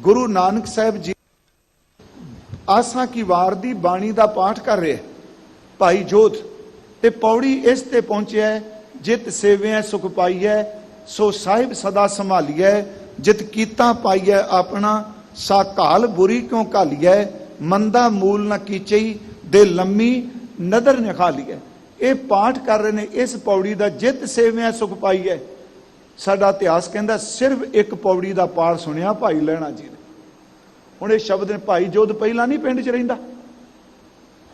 ਗੁਰੂ ਨਾਨਕ ਸਾਹਿਬ ਜੀ ਆਸਾਂ ਕੀ ਵਾਰ ਦੀ ਬਾਣੀ ਦਾ ਪਾਠ ਕਰ ਰਿਹਾ ਭਾਈ ਜੋਧ, ਤੇ ਪੌੜੀ ਇਸ ਤੇ ਪਹੁੰਚਿਆ, ਜਿਤ ਸੇਵਿਆ ਸੁਖ ਪਾਈਐ, ਸੋ ਸਾਹਿਬ ਸਦਾ ਸੰਭਾਲੀਐ, ਜਿਤ ਕੀਤਾ ਪਾਈਐ ਆਪਣਾ, ਸਾ ਘਾਲ ਬੁਰੀ ਕਿਉਂ ਘਾਲੀਐ, ਮੰਦਾ ਮੂਲ ਨਾ ਕੀਚਈ, ਦੇ ਲੰਮੀ ਨਦਰ ਨਿਖਾਲੀਐ। ਇਹ ਪਾਠ ਕਰ ਰਹੇ ਨੇ ਇਸ ਪੌੜੀ ਦਾ, ਜਿਤ ਸੇਵਿਆ ਸੁਖ ਪਾਈਐ। ਸਾਡਾ ਇਤਿਹਾਸ ਕਹਿੰਦਾ ਸਿਰਫ ਇੱਕ ਪੌੜੀ ਦਾ ਪਾਠ ਸੁਣਿਆ ਭਾਈ ਲਹਿਣਾ ਜੀ ਨੇ। ਹੁਣ ਇਹ ਸ਼ਬਦ ਨੇ, ਭਾਈ ਜੋਧ ਪਹਿਲਾਂ ਨਹੀਂ ਪਿੰਡ 'ਚ ਰਹਿੰਦਾ,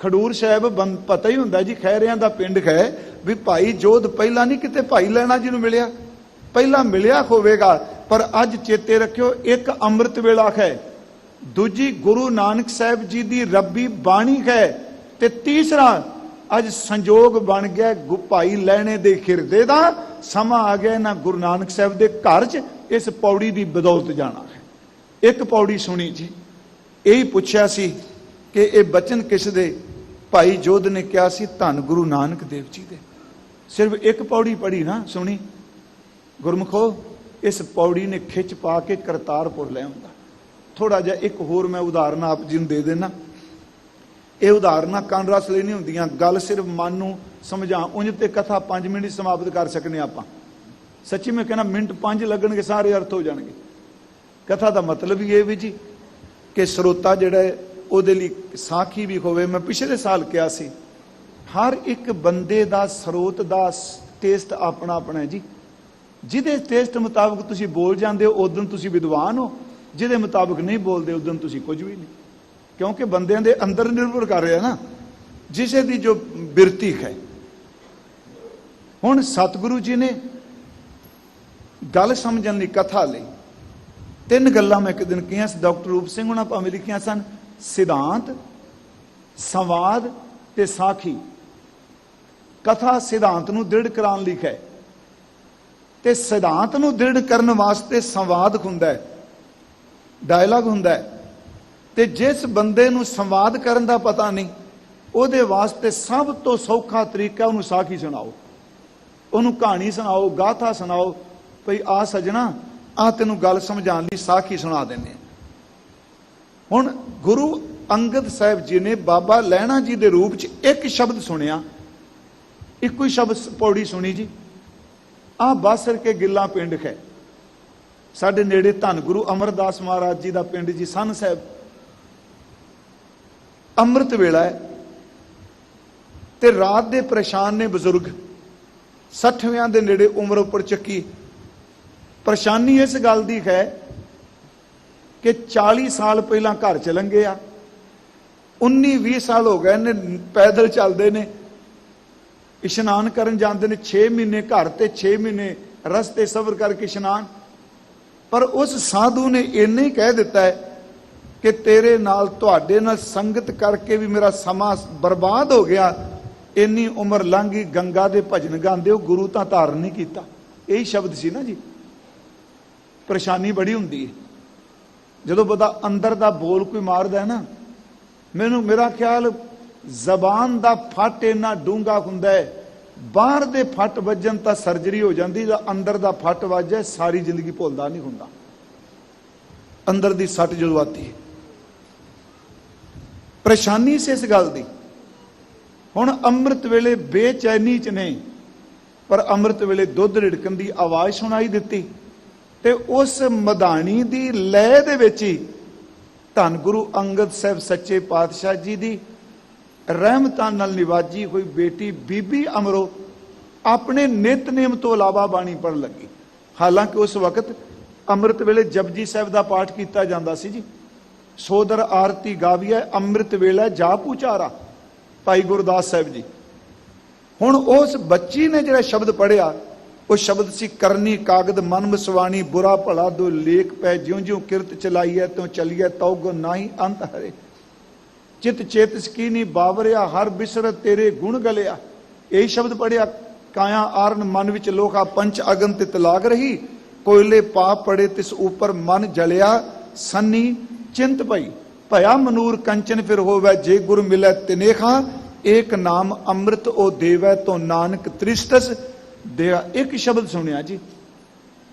ਖਡੂਰ ਸਾਹਿਬ ਪਤਾ ਹੀ ਹੁੰਦਾ ਜੀ, ਖਹਿਰਿਆਂ ਦਾ ਪਿੰਡ ਹੈ ਵੀ ਭਾਈ ਜੋਧ ਪਹਿਲਾਂ ਨਹੀਂ ਕਿਤੇ ਭਾਈ ਲੈਣਾ ਜੀ ਨੂੰ ਮਿਲਿਆ, ਪਹਿਲਾਂ ਮਿਲਿਆ ਹੋਵੇਗਾ, ਪਰ ਅੱਜ ਚੇਤੇ ਰੱਖਿਓ ਇੱਕ ਅੰਮ੍ਰਿਤ ਵੇਲਾ ਹੈ, ਦੂਜੀ ਗੁਰੂ ਨਾਨਕ ਸਾਹਿਬ ਜੀ ਦੀ ਰੱਬੀ ਬਾਣੀ ਹੈ, ਤੇ ਤੀਸਰਾ ਅੱਜ ਸੰਜੋਗ ਬਣ ਗਿਆ ਭਾਈ ਲੈਣੇ ਦੇ ਖਿਰਦੇ ਦਾ। ਸਮਾਂ ਆ ਗਿਆ ਨਾ ਗੁਰੂ ਨਾਨਕ ਸਾਹਿਬ ਦੇ ਘਰ 'ਚ ਇਸ ਪੌੜੀ ਦੀ ਬਦੌਲਤ ਜਾਣਾ ਹੈ। ਇੱਕ ਪੌੜੀ ਸੁਣੀ ਜੀ, ਇਹੀ ਪੁੱਛਿਆ ਸੀ ਕਿ ਇਹ ਬਚਨ ਕਿਸ ਦੇ? ਭਾਈ ਜੋਧ ਨੇ ਕਿਹਾ ਸੀ ਧੰਨ ਗੁਰੂ ਨਾਨਕ ਦੇਵ ਜੀ ਦੇ। ਸਿਰਫ ਇੱਕ ਪੌੜੀ ਪੜੀ ਨਾ ਸੁਣੀ। ਗੁਰਮੁਖੋ, ਇਸ ਪੌੜੀ ਨੇ ਖਿੱਚ ਪਾ ਕੇ ਕਰਤਾਰਪੁਰ ਲੈ ਆਉਂਦਾ। ਥੋੜਾ ਜਿਹਾ ਇੱਕ ਹੋਰ ਮੈਂ ਉਦਾਹਰਨ ਆਪ ਜੀ ਨੂੰ ਦੇ ਦੇਣਾ। ਇਹ ਉਦਾਹਰਨਾਂ ਕੰਨ ਰਸ ਲਈ ਨਹੀਂ ਹੁੰਦੀਆਂ, ਗੱਲ ਸਿਰਫ ਮਨ ਨੂੰ ਸਮਝਾ। ਉਂਝ ਤੇ ਕਥਾ 5 ਮਿੰਟ ਹੀ ਸਮਾਪਤ ਕਰ ਸਕਨੇ ਆਪਾਂ। ਸੱਚੀ ਮੈਂ ਕਹਿੰਦਾ ਮਿੰਟ 5 ਲੱਗਣਗੇ, ਸਾਰੇ ਅਰਥ ਹੋ ਜਾਣਗੇ। ਕਥਾ ਦਾ ਮਤਲਬ ਹੀ ਇਹ ਵੀ ਜੀ ਕਿ ਸਰੋਤਾ ਜਿਹੜਾ ਉਹਦੇ ਲਈ ਸਾਖੀ ਵੀ ਹੋਵੇ। ਮੈਂ ਪਿਛਲੇ ਸਾਲ ਕਿਹਾ ਸੀ ਹਰ ਇੱਕ ਬੰਦੇ ਦਾ ਸਰੋਤ ਦਾ ਟੇਸਟ ਆਪਣਾ ਆਪਣਾ ਹੈ ਜੀ। ਜਿਹਦੇ ਟੇਸਟ ਮੁਤਾਬਕ ਤੁਸੀਂ ਬੋਲ ਜਾਂਦੇ ਹੋ ਉਦੋਂ ਤੁਸੀਂ ਵਿਦਵਾਨ ਹੋ, ਜਿਹਦੇ ਮੁਤਾਬਕ ਨਹੀਂ ਬੋਲਦੇ ਉਦੋਂ ਤੁਸੀਂ ਕੁਝ ਵੀ ਨਹੀਂ। ਕਿਉਂਕਿ ਬੰਦਿਆਂ ਦੇ ਅੰਦਰ ਨਿਰਭਰ ਕਰ ਰਿਹਾ ਨਾ, ਜਿਸੇ ਦੀ ਜੋ ਬਿਰਤੀ ਹੈ। ਹੁਣ ਸਤਿਗੁਰੂ ਜੀ ਨੇ ਗੱਲ ਸਮਝਣ ਲਈ ਕਥਾ ਲਈ 3 ਗੱਲਾਂ ਮੈਂ ਇੱਕ ਦਿਨ ਕਹੀਆਂ ਸੀ। ਡਾਕਟਰ ਰੂਪ ਸਿੰਘ ਉਹਨਾਂ ਭਾਵੇਂ ਲਿਖੀਆਂ ਸਨ, ਸਿਧਾਂਤ, ਸੰਵਾਦ ਤੇ ਸਾਖੀ। ਕਥਾ ਸਿਧਾਂਤ ਨੂੰ ਦ੍ਰਿੜ ਕਰਾਉਣ ਲਈ ਹੈ, ਤੇ ਸਿਧਾਂਤ ਨੂੰ ਦ੍ਰਿੜ ਕਰਨ ਵਾਸਤੇ ਸੰਵਾਦ ਹੁੰਦਾ ਹੈ, ਡਾਇਲਾਗ ਹੁੰਦਾ ਹੈ। ਤੇ ਜਿਸ ਬੰਦੇ ਨੂੰ ਸੰਵਾਦ ਕਰਨ ਦਾ ਪਤਾ ਨਹੀਂ, ਉਹਦੇ ਵਾਸਤੇ ਸਭ ਤੋਂ ਸੌਖਾ ਤਰੀਕਾ ਉਹਨੂੰ ਸਾਖੀ ਸੁਣਾਓ, ਉਹਨੂੰ ਕਹਾਣੀ ਸੁਣਾਓ, ਗਾਥਾ ਸੁਣਾਓ। ਭਈ ਆ ਸਜਣਾ, ਆ ਤੈਨੂੰ ਗੱਲ ਸਮਝਾਉਣ ਲਈ ਸਾਖੀ ਸੁਣਾ ਦਿੰਦੇ। ਹੁਣ ਗੁਰੂ ਅੰਗਦ ਸਾਹਿਬ ਜੀ ਨੇ ਬਾਬਾ ਲਹਿਣਾ ਜੀ ਦੇ ਰੂਪ 'ਚ ਇੱਕ ਸ਼ਬਦ ਸੁਣਿਆ, ਇੱਕੋ ਹੀ ਸ਼ਬਦ ਪੌੜੀ ਸੁਣੀ ਜੀ। ਆ ਬਾਸਰ ਕੇ ਗਿੱਲਾ ਪਿੰਡ ਹੈ ਸਾਡੇ ਨੇੜੇ, ਧੰਨ ਗੁਰੂ ਅਮਰਦਾਸ ਮਹਾਰਾਜ ਜੀ ਦਾ ਪਿੰਡ ਜੀ। ਸੰਨ ਸਾਹਿਬ ਅੰਮ੍ਰਿਤ ਵੇਲਾ ਹੈ ਤੇ ਰਾਤ ਦੇ ਪਰੇਸ਼ਾਨ ਨੇ ਬਜ਼ੁਰਗ, 60ਵਿਆਂ ਦੇ ਨੇੜੇ ਉਮਰ ਉੱਪਰ ਚੱਕੀ। ਪਰੇਸ਼ਾਨੀ ਇਸ ਗੱਲ ਦੀ ਹੈ ਕਿ 40 ਸਾਲ ਪਹਿਲਾਂ ਘਰ ਚ ਲੰਘੇ ਆ, 19-20 ਸਾਲ ਹੋ ਗਏ ਨੇ ਪੈਦਲ ਚੱਲਦੇ ਨੇ, ਇਸ਼ਨਾਨ ਕਰਨ ਜਾਂਦੇ ਨੇ 6 ਮਹੀਨੇ ਘਰ ਤੇ 6 ਮਹੀਨੇ ਰਸਤੇ ਸਫ਼ਰ ਕਰਕੇ ਇਸ਼ਨਾਨ। ਪਰ ਉਸ ਸਾਧੂ ਨੇ ਇੰਨੇ ਹੀ ਕਹਿ ਦਿੱਤਾ ਹੈ ਕਿ ਤੇਰੇ ਨਾਲ ਤੁਹਾਡੇ ਨਾਲ ਸੰਗਤ ਕਰਕੇ ਵੀ ਮੇਰਾ ਸਮਾਂ ਬਰਬਾਦ ਹੋ ਗਿਆ, ਇੰਨੀ ਉਮਰ ਲੰਘ ਗਈ, ਗੰਗਾ ਦੇ ਭਜਨ ਗਾਉਂਦੇ ਹੋ, ਗੁਰੂ ਤਾਂ ਧਾਰਨ ਨਹੀਂ ਕੀਤਾ। ਇਹੀ ਸ਼ਬਦ ਸੀ ਨਾ ਜੀ। ਪਰੇਸ਼ਾਨੀ ਬੜੀ ਹੁੰਦੀ ਹੈ ਜਦੋਂ ਬੰਦਾ ਅੰਦਰ ਦਾ ਬੋਲ ਕੋਈ ਮਾਰਦਾ ਨਾ। ਮੇਰਾ ਖਿਆਲ ਜ਼ਬਾਨ ਦਾ ਫੱਟ ਇੰਨਾ ਡੂੰਘਾ ਹੁੰਦਾ ਹੈ, ਬਾਹਰ ਦੇ ਫੱਟ ਵੱਜਣ ਤਾਂ ਸਰਜਰੀ ਹੋ ਜਾਂਦੀ, ਜਾਂ ਅੰਦਰ ਦਾ ਫੱਟ ਵੱਜ ਜਾਏ ਸਾਰੀ ਜ਼ਿੰਦਗੀ ਭੁੱਲਦਾ ਨਹੀਂ ਹੁੰਦਾ। ਅੰਦਰ ਦੀ ਸੱਟ ਜਦੋਂ ਆਤੀ ਹੈ, ਪਰੇਸ਼ਾਨੀ ਸੀ ਇਸ ਗੱਲ ਦੀ। ਹੁਣ ਅੰਮ੍ਰਿਤ ਵੇਲੇ ਬੇਚੈਨੀ ਚ ਨੇ, ਪਰ ਅੰਮ੍ਰਿਤ ਵੇਲੇ ਦੁੱਧ ਰਿੜਕਣ ਦੀ ਆਵਾਜ਼ ਸੁਣਾਈ ਦਿੱਤੀ, ਤੇ ਉਸ ਮਧਾਣੀ ਦੀ ਲਹਿ ਦੇ ਵਿੱਚ ਹੀ ਧੰਨ ਗੁਰੂ ਅੰਗਦ ਸਾਹਿਬ ਸੱਚੇ ਪਾਤਸ਼ਾਹ ਜੀ ਦੀ ਰਹਿਮਤਾਂ ਨਾਲ ਨਿਵਾਜੀ ਹੋਈ ਬੇਟੀ ਬੀਬੀ ਅਮਰੋ ਆਪਣੇ ਨਿਤਨੇਮ ਤੋਂ ਇਲਾਵਾ ਬਾਣੀ ਪੜ੍ਹਨ ਲੱਗੀ। ਹਾਲਾਂਕਿ ਉਸ ਵਕਤ ਅੰਮ੍ਰਿਤ ਵੇਲੇ ਜਪਜੀ ਸਾਹਿਬ ਦਾ ਪਾਠ ਕੀਤਾ ਜਾਂਦਾ ਸੀ ਜੀ। ਸੋਦਰ ਆਰਤੀ ਗਾਵੀਐ ਅੰਮ੍ਰਿਤ ਵੇਲਾ ਜਾਪ ਉਚਾਰਾ, ਭਾਈ ਗੁਰਦਾਸ ਸਾਹਿਬ ਜੀ। ਹੁਣ ਉਸ ਬੱਚੀ ਨੇ ਜਿਹੜਾ ਸ਼ਬਦ ਪੜਿਆ, ਉਹ ਸ਼ਬਦ ਸੀ ਕਰਨੀ ਕਾਗਦ ਮਨ ਮਸਵਾਣੀ, ਬੁਰਾ ਭਲਾ ਦੋ ਲੇਖ ਪੈ, ਜਿਉਂ ਜਿਉਂ ਕਿਰਤ ਚਲਾਈਐ ਤਿਉ ਚਲੀਐ, ਤਉ ਗੁਣ ਨਾਹੀ ਅੰਤ ਹਰੇ। ਚਿਤ ਚੇਤਸ ਕੀਨੀ ਬਾਵਰਿਆ, ਹਰ ਬਿਸਰਤ ਤੇਰੇ ਗੁਣ ਗਲਿਆ। ਇਹ ਸ਼ਬਦ ਪੜਿਆ। ਕਾਇਆ ਆਰਨ ਮਨ ਵਿੱਚ ਲੋਹਾ, ਪੰਚ ਅਗਨ ਤਿਤ ਲਾਗ ਰਹੀ, ਕੋਇਲੇ ਪਾਪ ਪੜੇ ਤਿਸ ਉਪਰ ਮਨ ਜਲਿਆ, ਸੰਨੀ ਚਿੰਤ ਪਈ। ਭਇਆ ਮਨੂਰ ਕੰਚਨ ਫਿਰ ਹੋਵੈ, ਜੇ ਗੁਰ ਮਿਲੈ ਤਿਨੇਖਾ, ਏਕ ਨਾਮ ਅੰਮ੍ਰਿਤ ਉਹ ਦੇਵੈ, ਤੋ ਨਾਨਕ ਤ੍ਰਿਸ਼ਟਸ ਦਿਆ। ਇੱਕ ਸ਼ਬਦ ਸੁਣਿਆ ਜੀ,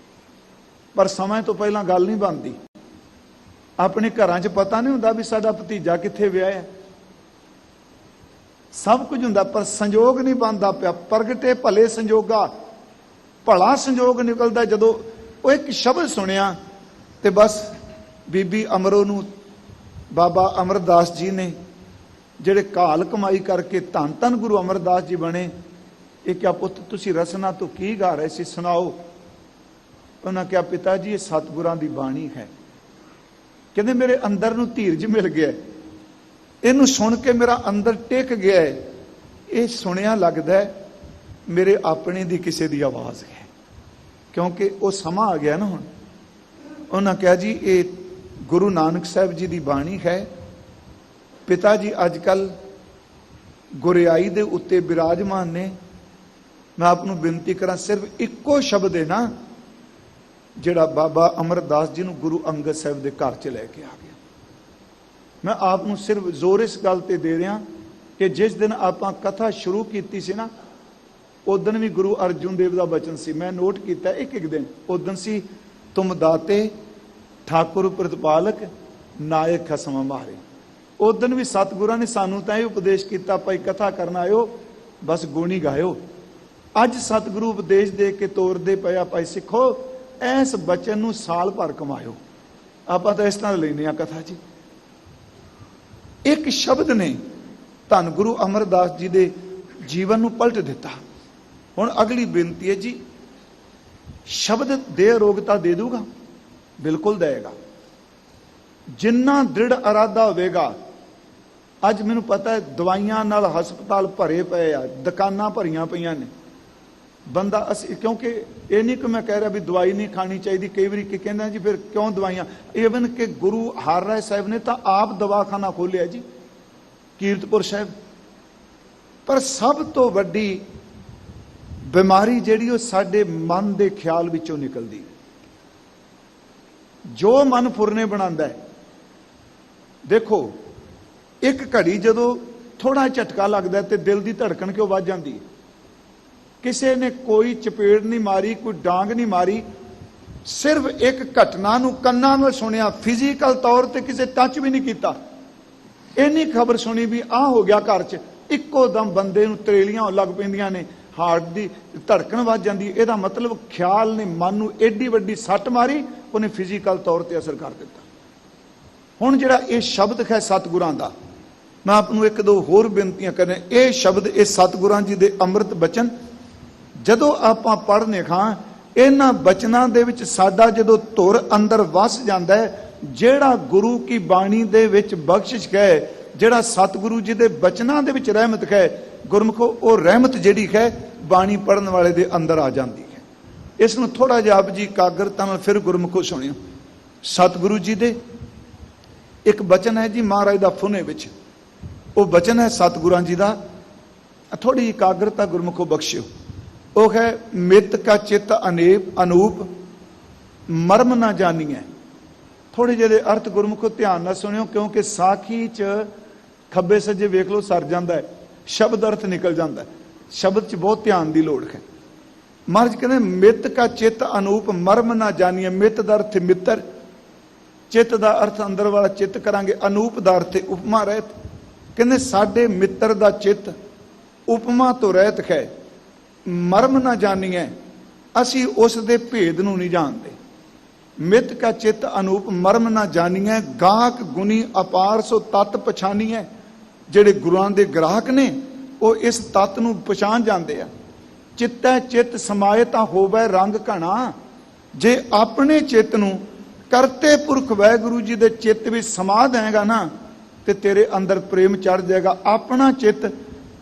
ਪਰ ਸਮੇਂ ਤੋਂ ਪਹਿਲਾਂ ਗੱਲ ਨਹੀਂ ਬਣਦੀ। ਆਪਣੇ ਘਰਾਂ 'ਚ ਪਤਾ ਨਹੀਂ ਹੁੰਦਾ ਵੀ ਸਾਡਾ ਭਤੀਜਾ ਕਿੱਥੇ ਵਿਆਹਿਆ, ਸਭ ਕੁਝ ਹੁੰਦਾ, ਪਰ ਸੰਜੋਗ ਨਹੀਂ ਬਣਦਾ ਪਿਆ। ਪ੍ਰਗਟੇ ਭਲੇ ਸੰਜੋਗਾ, ਭਲਾ ਸੰਜੋਗ ਨਿਕਲਦਾ ਜਦੋਂ ਉਹ ਇੱਕ ਸ਼ਬਦ ਸੁਣਿਆ। ਤੇ ਬਸ ਬੀਬੀ ਅਮਰੋ ਨੂੰ ਬਾਬਾ ਅਮਰਦਾਸ ਜੀ ਨੇ, ਜਿਹੜੇ ਕਾਲ ਕਮਾਈ ਕਰਕੇ ਧੰਨ ਧੰਨ ਗੁਰੂ ਅਮਰਦਾਸ ਜੀ ਬਣੇ, ਇਹ ਕਿਹਾ ਪੁੱਤ ਤੁਸੀਂ ਰਸਨਾ ਤੋਂ ਕੀ ਗਾ ਰਹੇ ਸੀ, ਸੁਣਾਓ। ਉਹਨਾਂ ਕਿਹਾ ਪਿਤਾ ਜੀ ਇਹ ਸਤਿਗੁਰਾਂ ਦੀ ਬਾਣੀ ਹੈ। ਕਹਿੰਦੇ ਮੇਰੇ ਅੰਦਰ ਨੂੰ ਧੀਰਜ ਮਿਲ ਗਿਆ, ਇਹਨੂੰ ਸੁਣ ਕੇ ਮੇਰਾ ਅੰਦਰ ਟਿਕ ਗਿਆ ਹੈ, ਇਹ ਸੁਣਿਆ ਲੱਗਦਾ ਹੈ ਮੇਰੇ ਆਪਣੇ ਦੀ ਕਿਸੇ ਦੀ ਆਵਾਜ਼ ਹੈ, ਕਿਉਂਕਿ ਉਹ ਸਮਾਂ ਆ ਗਿਆ ਨਾ। ਹੁਣ ਉਹਨਾਂ ਕਿਹਾ ਜੀ ਇਹ ਗੁਰੂ ਨਾਨਕ ਸਾਹਿਬ ਜੀ ਦੀ ਬਾਣੀ ਹੈ। ਪਿਤਾ ਜੀ ਅੱਜ ਕੱਲ ਗੁਰਿਆਈ ਦੇ ਉੱਤੇ ਬਿਰਾਜਮਾਨ ਨੇ। ਮੈਂ ਆਪ ਨੂੰ ਬੇਨਤੀ ਕਰਾਂ, ਸਿਰਫ ਇੱਕੋ ਸ਼ਬਦ ਹੈ ਨਾ ਜਿਹੜਾ ਬਾਬਾ ਅਮਰਦਾਸ ਜੀ ਨੂੰ ਗੁਰੂ ਅੰਗਦ ਸਾਹਿਬ ਦੇ ਘਰ 'ਚ ਲੈ ਕੇ ਆ ਗਿਆ। ਮੈਂ ਆਪ ਨੂੰ ਸਿਰਫ ਜ਼ੋਰ ਇਸ ਗੱਲ ਤੇ ਦੇ ਰਿਹਾ ਕਿ ਜਿਸ ਦਿਨ ਆਪਾਂ ਕਥਾ ਸ਼ੁਰੂ ਕੀਤੀ ਸੀ ਨਾ, ਉਸ ਦਿਨ ਵੀ ਗੁਰੂ ਅਰਜੁਨ ਦੇਵ ਦਾ ਬਚਨ ਸੀ। ਮੈਂ ਨੋਟ ਕੀਤਾ ਇੱਕ ਦਿਨ, ਉਸ ਦਿਨ ਸੀ ਤੁਮ ਦਾਤੇ ਠਾਕੁਰ ਪ੍ਰਤਪਾਲਕ ਨਾਇਕ ਖਸਮ ਮਾਰੇ। ਉਸ ਦਿਨ ਵੀ ਸਤਿਗੁਰਾਂ ਨੇ ਸਾਨੂੰ ਤਾਂ ਇਹ ਉਪਦੇਸ਼ ਕੀਤਾ, ਭਾਈ ਕਥਾ ਕਰਨ ਆਇਓ ਬਸ ਗੁਣੀ ਗਾਇਓ। ਅੱਜ ਸਤਿਗੁਰੂ ਉਪਦੇਸ਼ ਦੇ ਕੇ ਤੋਰਦੇ ਪਿਆ, ਭਾਈ ਸਿੱਖੋ ਇਸ ਬਚਨ ਨੂੰ ਸਾਲ ਭਰ ਕਮਾਇਓ। ਆਪਾਂ ਤਾਂ ਇਸ ਤਰ੍ਹਾਂ ਲੈਨੇ ਆ ਕਥਾ ਜੀ। ਇੱਕ ਸ਼ਬਦ ਨੇ ਧੰਨ ਗੁਰੂ ਅਮਰਦਾਸ ਜੀ ਦੇ ਜੀਵਨ ਨੂੰ ਪਲਟ ਦਿੱਤਾ। ਹੁਣ ਅਗਲੀ ਬੇਨਤੀ ਹੈ ਜੀ, ਸ਼ਬਦ ਦੇ ਅਰੋਗਤਾ ਦੇ ਦੂਗਾ? ਬਿਲਕੁਲ ਦੇਗਾ। ਜਿੰਨਾ ਦ੍ਰਿੜ ਇਰਾਦਾ ਹੋਵੇਗਾ। ਅੱਜ ਮੈਨੂੰ ਪਤਾ ਹੈ ਦਵਾਈਆਂ ਨਾਲ ਹਸਪਤਾਲ ਭਰੇ ਪਏ ਆ, ਦੁਕਾਨਾਂ ਭਰੀਆਂ ਪਈਆਂ ਨੇ। ਬੰਦਾ ਅਸੀਂ, ਕਿਉਂਕਿ ਇਹ ਨਹੀਂ ਕਿ ਮੈਂ ਕਹਿ ਰਿਹਾ ਵੀ ਦਵਾਈ ਨਹੀਂ ਖਾਣੀ ਚਾਹੀਦੀ। ਕਈ ਵਾਰੀ ਕੀ ਕਹਿੰਦਾ ਜੀ ਫਿਰ ਕਿਉਂ ਦਵਾਈਆਂ। ਈਵਨ ਕਿ ਗੁਰੂ ਹਰ ਰਾਏ ਸਾਹਿਬ ਨੇ ਤਾਂ ਆਪ ਦਵਾਖਾਨਾ ਖੋਲਿਆ ਜੀ, ਕੀਰਤਪੁਰ ਸਾਹਿਬ। ਪਰ ਸਭ ਤੋਂ ਵੱਡੀ ਬਿਮਾਰੀ ਜਿਹੜੀ ਉਹ ਸਾਡੇ ਮਨ ਦੇ ਖਿਆਲ ਵਿੱਚੋਂ ਨਿਕਲਦੀ। ਜੋ ਮਨ ਫੁਰਨੇ ਬਣਾਉਂਦਾ ਹੈ। ਦੇਖੋ ਇੱਕ ਘੜੀ ਜਦੋਂ ਥੋੜਾ ਝਟਕਾ ਲੱਗਦਾ ਤੇ ਦਿਲ ਦੀ ਧੜਕਣ ਕਿਉਂ ਵੱਧ ਜਾਂਦੀ ਹੈ। ਕਿਸੇ ਨੇ ਕੋਈ ਚਪੇੜ ਨਹੀਂ ਮਾਰੀ, ਕੋਈ ਡਾਂਗ ਨਹੀਂ ਮਾਰੀ, ਸਿਰਫ ਇੱਕ ਘਟਨਾ ਨੂੰ ਕੰਨਾਂ ਨਾਲ ਸੁਣਿਆ, ਫਿਜ਼ੀਕਲ ਤੌਰ ਤੇ ਕਿਸੇ ਟੱਚ ਵੀ ਨਹੀਂ ਕੀਤਾ। ਇੰਨੀ ਖਬਰ ਸੁਣੀ ਵੀ ਆਹ ਹੋ ਗਿਆ ਘਰ 'ਚ, ਇੱਕੋ ਦਮ ਬੰਦੇ ਨੂੰ ਤਰੇਲੀਆਂ ਹੋਣ ਲੱਗ ਪੈਂਦੀਆਂ ਨੇ, ਹਾਰਟ ਦੀ ਧੜਕਣ ਵੱਧ ਜਾਂਦੀ। ਇਹਦਾ ਮਤਲਬ ਖਿਆਲ ਨੇ ਮਨ ਨੂੰ ਏਡੀ ਵੱਡੀ ਸੱਟ ਮਾਰੀ, ਉਹਨੇ ਫਿਜ਼ੀਕਲ ਤੌਰ ਤੇ ਅਸਰ ਕਰ ਦਿੱਤਾ। ਹੁਣ ਜਿਹੜਾ ਇਹ ਸ਼ਬਦ ਹੈ ਸਤਿਗੁਰਾਂ ਦਾ, ਮੈਂ ਆਪ ਨੂੰ ਇੱਕ ਦੋ ਹੋਰ ਬੇਨਤੀਆਂ ਕਰਨਾ। ਇਹ ਸ਼ਬਦ, ਇਹ ਸਤਿਗੁਰਾਂ ਜੀ ਦੇ ਅੰਮ੍ਰਿਤ ਬਚਨ ਜਦੋਂ ਆਪਾਂ ਪੜ੍ਹਨੇ ਖਾਂ, ਇਹਨਾਂ ਬਚਨਾਂ ਦੇ ਵਿੱਚ ਸਾਡਾ ਜਦੋਂ ਧੁਰ ਅੰਦਰ ਵਸ ਜਾਂਦਾ ਹੈ, ਜਿਹੜਾ ਗੁਰੂ ਕੀ ਬਾਣੀ ਦੇ ਵਿੱਚ ਬਖਸ਼ਿਸ਼ ਹੈ, ਜਿਹੜਾ ਸਤਿਗੁਰੂ ਜੀ ਦੇ ਬਚਨਾਂ ਦੇ ਵਿੱਚ ਰਹਿਮਤ ਹੈ, ਗੁਰਮੁਖੋ ਉਹ ਰਹਿਮਤ ਜਿਹੜੀ ਹੈ ਬਾਣੀ ਪੜ੍ਹਨ ਵਾਲੇ ਦੇ ਅੰਦਰ ਆ ਜਾਂਦੀ ਹੈ। ਇਸ ਨੂੰ ਥੋੜਾ ਜਿਹਾ ਆਪ ਜੀ ਇਕਾਗਰਤਾ ਨਾਲ ਫਿਰ ਗੁਰਮੁਖੋ ਸੁਣਿਓ। ਸਤਿਗੁਰੂ ਜੀ ਦੇ ਇੱਕ ਬਚਨ ਹੈ ਜੀ ਮਹਾਰਾਜ ਦਾ ਫੁਨੇ ਵਿੱਚ, ਉਹ ਬਚਨ ਹੈ ਸਤਿਗੁਰਾਂ ਜੀ ਦਾ। ਥੋੜੀ ਇਕਾਗਰਤਾ ਗੁਰਮੁਖੋ ਬਖਸ਼ਿਓ। ਉਹ ਹੈ ਮਿਤ ਕਾ ਚਿੱਤ ਅਨੂਪ ਮਰਮ ਨਾ ਜਾਣੀਐ। ਥੋੜੇ ਜਿਹੇ ਦੇ ਅਰਥ ਗੁਰਮੁਖੋ ਧਿਆਨ ਨਾਲ ਸੁਣਿਓ, ਕਿਉਂਕਿ ਸਾਖੀ 'ਚ ਖੱਬੇ ਸੱਜੇ ਵੇਖ ਲਓ ਸਰ ਜਾਂਦਾ ਹੈ, ਸ਼ਬਦ ਅਰਥ ਨਿਕਲ ਜਾਂਦਾ ਹੈ। ਸ਼ਬਦ 'ਚ ਬਹੁਤ ਧਿਆਨ ਦੀ ਲੋੜ ਹੈ। ਮਹਾਰਾਜ ਕਹਿੰਦੇ ਮਿਤ ਕਾ ਚਿੱਤ ਅਨੂਪ ਮਰਮ ਨਾ ਜਾਣੀਐ। ਮਿਤ ਦਾ ਅਰਥ ਮਿੱਤਰ, ਚਿੱਤ ਦਾ ਅਰਥ ਅੰਦਰ ਵਾਲਾ ਚਿੱਤ ਕਰਾਂਗੇ, ਅਨੂਪ ਦਾ ਅਰਥ ਉਪਮਾ ਰਹਿਤ। ਕਹਿੰਦੇ ਸਾਡੇ ਮਿੱਤਰ ਦਾ ਚਿੱਤ ਉਪਮਾ ਤੋਂ ਰਹਿਤ ਹੈ। ਮਰਮ ਨਾ ਜਾਣੀਐ, ਅਸੀਂ ਉਸ ਦੇ ਭੇਦ ਨੂੰ ਨਹੀਂ ਜਾਣਦੇ। ਮਿਤ ਕਾ ਚਿੱਤ ਅਨੂਪ ਮਰਮ ਨਾ ਜਾਣੀਐ, ਗਾਹਕ ਗੁਣੀ ਅਪਾਰ ਸੋ ਤਤ ਪਛਾਣੀਐ। ਜਿਹੜੇ ਗੁਰਾਂ ਦੇ ਗ੍ਰਾਹਕ ਨੇ ਉਹ ਇਸ ਤਤ ਨੂੰ ਪਛਾਣ ਜਾਂਦੇ ਆ। ਚਿੱਤੈ ਚਿੱਤ ਸਮਾਏ ਤਾਂ ਹੋਵੇ ਰੰਗ ਘਣਾ। ਜੇ ਆਪਣੇ ਚਿੱਤ ਨੂੰ ਕਰਤੇ ਪੁਰਖ ਵਾਹਿਗੁਰੂ ਜੀ ਦੇ ਚਿੱਤ ਵਿੱਚ ਸਮਾ ਦੇਗਾ ਨਾ, ਤੇ ਤੇਰੇ ਅੰਦਰ ਪ੍ਰੇਮ ਚੜ ਜਾਏਗਾ। ਆਪਣਾ ਚਿੱਤ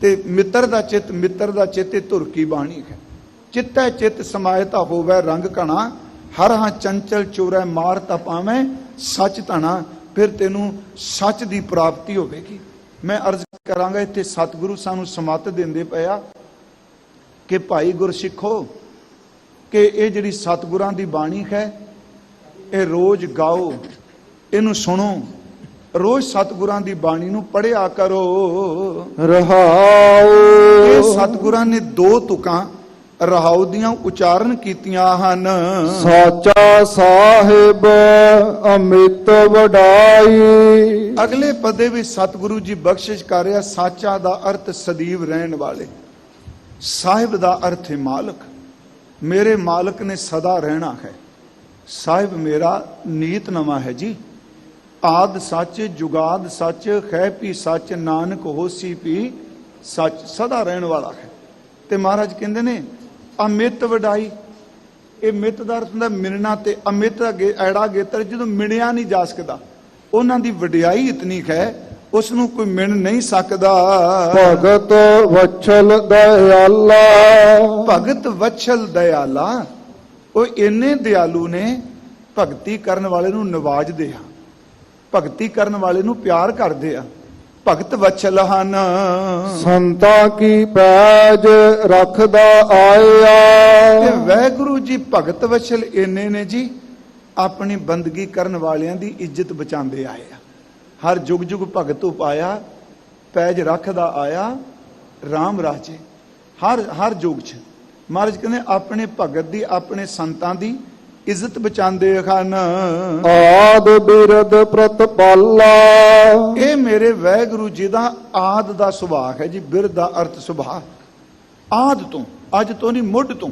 ਤੇ ਮਿੱਤਰ ਦਾ ਚਿੱਤ, ਮਿੱਤਰ ਦਾ ਚਿੱਤ ਇਹ ਧੁਰ ਕੀ ਬਾਣੀ ਹੈ। ਚਿੱਤੈ ਚਿੱਤ ਸਮਾਏ ਤਾਂ ਹੋਵੇ ਰੰਗ ਘਣਾ, ਹਰ ਹਾਂ ਚੰਚਲ ਚੋਰੈ ਮਾਰ ਤਾਂ ਪਾਵੇਂ ਸੱਚ ਧਣਾ। ਫਿਰ ਤੈਨੂੰ ਸੱਚ ਦੀ ਪ੍ਰਾਪਤੀ ਹੋਵੇਗੀ। ਮੈਂ ਅਰਜ਼ ਕਰਾਂਗਾ, ਇੱਥੇ ਸਤਿਗੁਰੂ ਸਾਨੂੰ ਸਮੱਤ ਦਿੰਦੇ ਪਿਆ ਕਿ ਭਾਈ ਗੁਰਸਿੱਖੋ, ਕਿ ਇਹ ਜਿਹੜੀ ਸਤਿਗੁਰਾਂ ਦੀ ਬਾਣੀ ਹੈ ਇਹ ਰੋਜ਼ ਗਾਓ, ਇਹਨੂੰ ਸੁਣੋ, ਰੋਜ਼ ਸਤਿਗੁਰਾਂ ਦੀ ਬਾਣੀ ਨੂੰ ਪੜ੍ਹਿਆ ਕਰੋ। ਰਹਾਉ। ਇਹ ਸਤਿਗੁਰਾਂ ਨੇ ਦੋ ਤੁਕਾਂ ਰਹਾਉ ਦੀਆਂ ਉਚਾਰਨ ਕੀਤੀਆਂ ਹਨ। ਸਾਚਾ ਸਾਹਿਬ ਅਮਿਤ ਵਡਾਈ। ਅਗਲੇ ਪਦੇ ਵੀ ਸਤਿਗੁਰੂ ਜੀ ਬਖਸ਼ਿਸ਼ ਕਰ ਰਿਹਾ। ਸਾਚਾ ਦਾ ਅਰਥ ਸਦੀਵ ਰਹਿਣ ਵਾਲੇ, ਸਾਹਿਬ ਦਾ ਅਰਥ ਹੈ ਮਾਲਕ। ਮੇਰੇ ਮਾਲਕ ਨੇ ਸਦਾ ਰਹਿਣਾ ਹੈ। ਸਾਹਿਬ ਮੇਰਾ ਨੀਤ ਨਵਾਂ ਹੈ ਜੀ। ਆਦ ਸੱਚ ਜੁਗਾਦ ਸੱਚ ਹੈ ਪੀ ਸੱਚ, ਨਾਨਕ ਹੋਸੀ ਪੀ ਸੱਚ, ਸਦਾ ਰਹਿਣ ਵਾਲਾ ਹੈ। ਤੇ ਮਹਾਰਾਜ ਕਹਿੰਦੇ ਨੇ ਅਮਿਤ ਵਡਾਈ। ਇਹ ਮਿਤ ਦਾ ਅਰਥ ਹੁੰਦਾ ਮਿਲਣਾ, ਤੇ ਅਮਿਤ ਐੜਾ ਗੇਤਰ ਜਦੋਂ ਮਿਣਿਆ ਨਹੀਂ ਜਾ ਸਕਦਾ। ਉਹਨਾਂ ਦੀ ਵਡਿਆਈ ਇਤਨੀ ਹੈ, ਉਸ ਨੂੰ ਕੋਈ ਮਿਣ ਨਹੀਂ ਸਕਦਾ। ਭਗਤ ਵਛਲ ਦਇਆਲਾ, ਭਗਤ ਵਛਲ ਦਇਆਲਾ, ਉਹ ਇੰਨੇ ਦਿਆਲੂ ਨੇ, ਭਗਤੀ ਕਰਨ ਵਾਲੇ ਨੂੰ ਨਿਵਾਜਦੇ ਆ, ਭਗਤੀ ਕਰਨ ਵਾਲੇ ਨੂੰ ਪਿਆਰ ਕਰਦੇ ਆ। ਭਗਤ ਵਛਲ ਹਨ, ਸੰਤਾਂ ਕੀ ਪੈਜ ਰੱਖਦਾ ਆਇਆ। ਤੇ ਵਾਹਿਗੁਰੂ ਜੀ ਭਗਤ ਵਛਲ ਇੰਨੇ ਨੇ ਜੀ, ਆਪਣੀ ਬੰਦਗੀ ਕਰਨ ਵਾਲਿਆਂ ਦੀ ਇੱਜ਼ਤ ਬਚਾਉਂਦੇ ਆਏ ਆ। ਹਰ ਜੁਗ ਜੁਗ ਭਗਤ ਉਪਾਇਆ, ਪੈਜ ਰੱਖਦਾ ਆਇਆ RAM ਰਾਜੇ। ਹਰ ਯੁਗ 'ਚ ਮਹਾਰਾਜ ਕਹਿੰਦੇ ਆਪਣੇ ਭਗਤ ਦੀ, ਆਪਣੇ ਸੰਤਾਂ ਦੀ ਇੱਜ਼ਤ ਬਚਾਉਂਦੇ ਹਨ। ਆਦ ਬਿਰਦ ਪ੍ਰਤਪਾਲਾ, ਇਹ ਮੇਰੇ ਵਾਹਿਗੁਰੂ ਜੀ ਦਾ ਆਦ ਦਾ ਸੁਭਾਅ ਹੈ ਜੀ। ਬਿਰਦ ਦਾ ਅਰਥ ਸੁਭਾਅ, ਆਦ ਤੋਂ, ਅੱਜ ਤੋਂ ਨਹੀਂ, ਮੁੱਢ ਤੋਂ,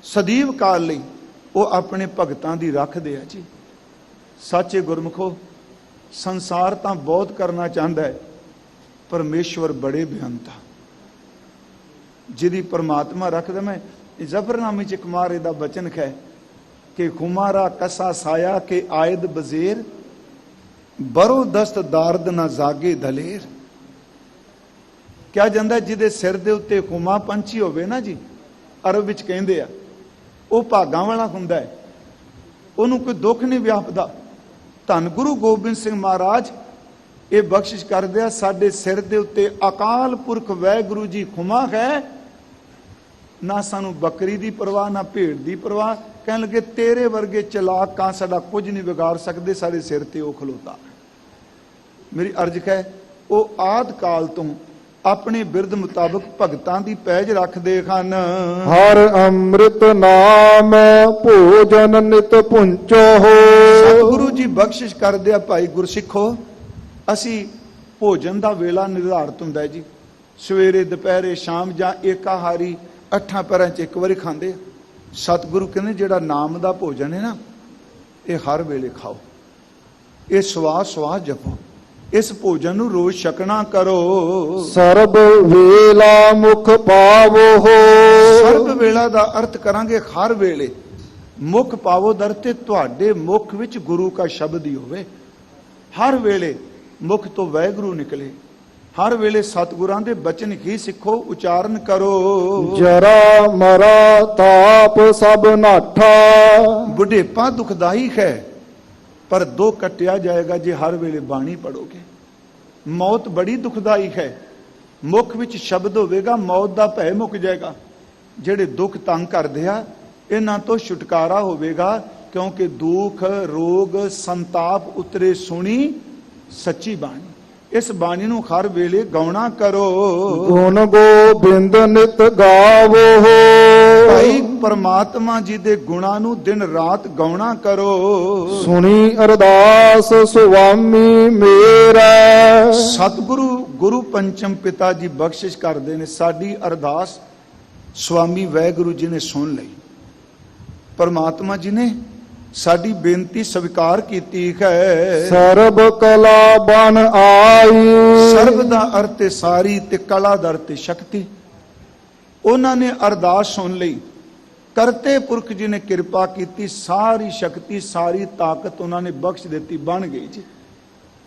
ਸਦੀਵ ਕਾਲ ਲਈ ਉਹ ਆਪਣੇ ਭਗਤਾਂ ਦੀ ਰੱਖਦੇ ਆ ਜੀ। ਸੱਚੇ ਗੁਰਮੁਖੋ, ਸੰਸਾਰ ਤਾਂ ਬਹੁਤ ਕਰਨਾ ਚਾਹੁੰਦਾ ਹੈ, ਪਰਮੇਸ਼ਵਰ ਬੜੇ ਬੇਅੰਤ ਆ। ਜਿਹਦੀ ਪਰਮਾਤਮਾ ਰੱਖਦਾ। ਮੈਂ ਜ਼ਫਰਨਾਮੇ ਚ ਕੁਮਾਰੇ ਦਾ ਬਚਨ ਹੈ ਕਿ ਖੁਮਾਰਾ ਕਸਾ ਸਾਇਆ ਕੇ ਆਇਦ ਬਜ਼ੇਰ, ਬਰੋ ਦਸਤ ਦਾਰਦ ਨਾ ਜਾਗੇ ਦਲੇਰ। ਕਿਹਾ ਜਾਂਦਾ ਜਿਹਦੇ ਸਿਰ ਦੇ ਉੱਤੇ ਖੁਮਾ ਪੰਛੀ ਹੋਵੇ ਨਾ ਜੀ, ਅਰਬ ਵਿੱਚ ਕਹਿੰਦੇ ਆ, ਉਹ ਭਾਗਾਂ ਵਾਲਾ ਹੁੰਦਾ ਹੈ, ਉਹਨੂੰ ਕੋਈ ਦੁੱਖ ਨਹੀਂ ਵਿਆਪਦਾ। ਧੰਨ ਗੁਰੂ ਗੋਬਿੰਦ ਸਿੰਘ ਮਹਾਰਾਜ ਇਹ ਬਖਸ਼ਿਸ਼ ਕਰਦੇ ਆ, ਸਾਡੇ ਸਿਰ ਦੇ ਉੱਤੇ ਅਕਾਲ ਪੁਰਖ ਵਾਹਿਗੁਰੂ ਜੀ ਖੁਮਾ ਹੈ, ਨਾ ਸਾਨੂੰ ਬੱਕਰੀ ਦੀ ਪਰਵਾਹ, ਨਾ ਭੇਡ ਦੀ ਪਰਵਾਹ। ਕਹਿਣ ਲੱਗੇ ਤੇਰੇ ਵਰਗੇ ਚਲਾਕਾਂ ਸਾਡਾ ਕੁਝ ਨਹੀਂ ਵਿਗਾੜ ਸਕਦੇ, ਸਾਡੇ ਸਿਰ ਤੇ ਉਹ ਖਲੋਤਾ। ਮੇਰੀ ਅਰਜ਼ ਹੈ, ਉਹ ਆਦ ਕਾਲ ਤੋਂ ਆਪਣੇ ਬਿਰਦ ਮੁਤਾਬਕ ਭਗਤਾਂ ਦੀ ਪੈਜ ਰੱਖਦੇ ਹਨ। ਹਰ ਅੰਮ੍ਰਿਤ ਨਾਮ ਭੋਜਨ ਨਿਤ ਪੁੰਚੋ ਹੋ। ਸਤਿਗੁਰੂ ਜੀ ਬਖਸ਼ਿਸ਼ ਕਰਦੇ ਆ, ਭਾਈ ਗੁਰਸਿੱਖੋ, ਅਸੀਂ ਭੋਜਨ ਦਾ ਵੇਲਾ ਨਿਰਧਾਰਤ ਹੁੰਦਾ ਹੈ ਜੀ। ਸਵੇਰੇ, ਦੁਪਹਿਰੇ, ਸ਼ਾਮ, ਜਾਂ ਏਕਾਹਾਰੀ 8 ਪਹਿਰਾਂ 'ਚ ਇੱਕ ਵਾਰੀ ਖਾਂਦੇ ਆ। ਸਤਿਗੁਰੂ ਕਹਿੰਦੇ ਜਿਹੜਾ ਨਾਮ ਦਾ ਭੋਜਨ ਹੈ ਨਾ, ਇਹ ਹਰ ਵੇਲੇ ਖਾਓ, ਇਹ ਸਵਾਸ ਸਵਾਸ ਜਪੋ, ਇਸ ਭੋਜਨ ਨੂੰ ਰੋਜ਼ ਛਕਣਾ ਕਰੋ। ਸਰਬ ਵੇਲਾ ਮੁਖ ਪਾਵੋ ਹੋ। ਸਰਬ ਵੇਲਾ ਦਾ ਅਰਥ ਕਰਾਂਗੇ ਹਰ ਵੇਲੇ। ਮੁਖ ਪਾਵੋ ਦਰ ਤੇ ਤੁਹਾਡੇ ਮੁਖ ਵਿੱਚ ਗੁਰੂ ਕਾ ਸ਼ਬਦ ਹੀ ਹੋਵੇ। ਹਰ ਵੇਲੇ ਮੁਖ ਤੋਂ ਵਾਹਿਗੁਰੂ ਨਿਕਲੇ, ਹਰ ਵੇਲੇ ਸਤਿਗੁਰਾਂ ਦੇ ਬਚਨ ਹੀ ਸਿੱਖੋ, ਉਚਾਰਨ ਕਰੋ। ਜਰਾ ਮਰਾ ਤਾਪ ਸਭ ਨਾਠਾ। ਬੁਢੇਪਾ ਦੁਖਦਾਈ ਹੈ, ਪਰ ਦੋ ਕੱਟਿਆ ਜਾਏਗਾ ਜੇ ਹਰ ਵੇਲੇ ਬਾਣੀ ਪੜੋਗੇ। ਮੌਤ ਬੜੀ ਦੁਖਦਾਈ ਹੈ, ਮੁਖ ਵਿੱਚ ਸ਼ਬਦ ਹੋਵੇਗਾ, ਮੌਤ ਦਾ ਭੈ ਮੁੱਕ ਜਾਏਗਾ। ਜਿਹੜੇ ਦੁੱਖ ਤੰਗ ਕਰਦੇ ਆ, ਇਹਨਾਂ ਤੋਂ ਛੁਟਕਾਰਾ ਹੋਵੇਗਾ, ਕਿਉਂਕਿ ਦੁੱਖ ਰੋਗ ਸੰਤਾਪ ਉਤਰੇ ਸੁਣੀ ਸੱਚੀ ਬਾਣੀ। ਇਸ ਬਾਣੀ ਨੂੰ ਹਰ ਵੇਲੇ ਗਾਉਣਾ ਕਰੋ। ਗੁਣ ਗੋਬਿੰਦ ਨਿਤ ਗਾਵੋ ਹੋ। ਭਾਈ ਪਰਮਾਤਮਾ ਜੀ ਦੇ ਗੁਣਾਂ ਨੂੰ ਦਿਨ ਰਾਤ ਗਾਉਣਾ ਕਰੋ। ਸੁਣੀ ਅਰਦਾਸ ਸੁਆਮੀ ਮੇਰਾ। ਸਤਿਗੁਰੂ ਗੁਰੂ ਪੰਚਮ ਪਿਤਾ ਜੀ ਬਖਸ਼ਿਸ਼ ਕਰਦੇ ਨੇ, ਸਾਡੀ ਅਰਦਾਸ ਸੁਆਮੀ ਵਾਹਿਗੁਰੂ ਜੀ ਨੇ ਸੁਣ ਲਈ। ਪਰਮਾਤਮਾ ਜੀ ਨੇ ਸਾਡੀ ਬੇਨਤੀ ਸਵੀਕਾਰ ਕੀਤੀ ਹੈ। ਸਰਬ ਕਲਾ ਬਨ ਆਈ। ਸਰਬ ਦਾ ਅਰਥ ਹੈ ਸਾਰੀ, ਤੇ ਕਲਾ ਦਾ ਅਰਥ ਹੈ ਸ਼ਕਤੀ। ਉਹਨਾਂ ਨੇ ਅਰਦਾਸ ਸੁਣ ਲਈ, ਕਰਤੇ ਪੁਰਖ ਜੀ ਨੇ ਕਿਰਪਾ ਕੀਤੀ, ਸਾਰੀ ਸ਼ਕਤੀ ਸਾਰੀ ਤਾਕਤ ਉਹਨਾਂ ਨੇ ਬਖਸ਼ ਦਿੱਤੀ, ਬਣ ਗਈ ਜੀ।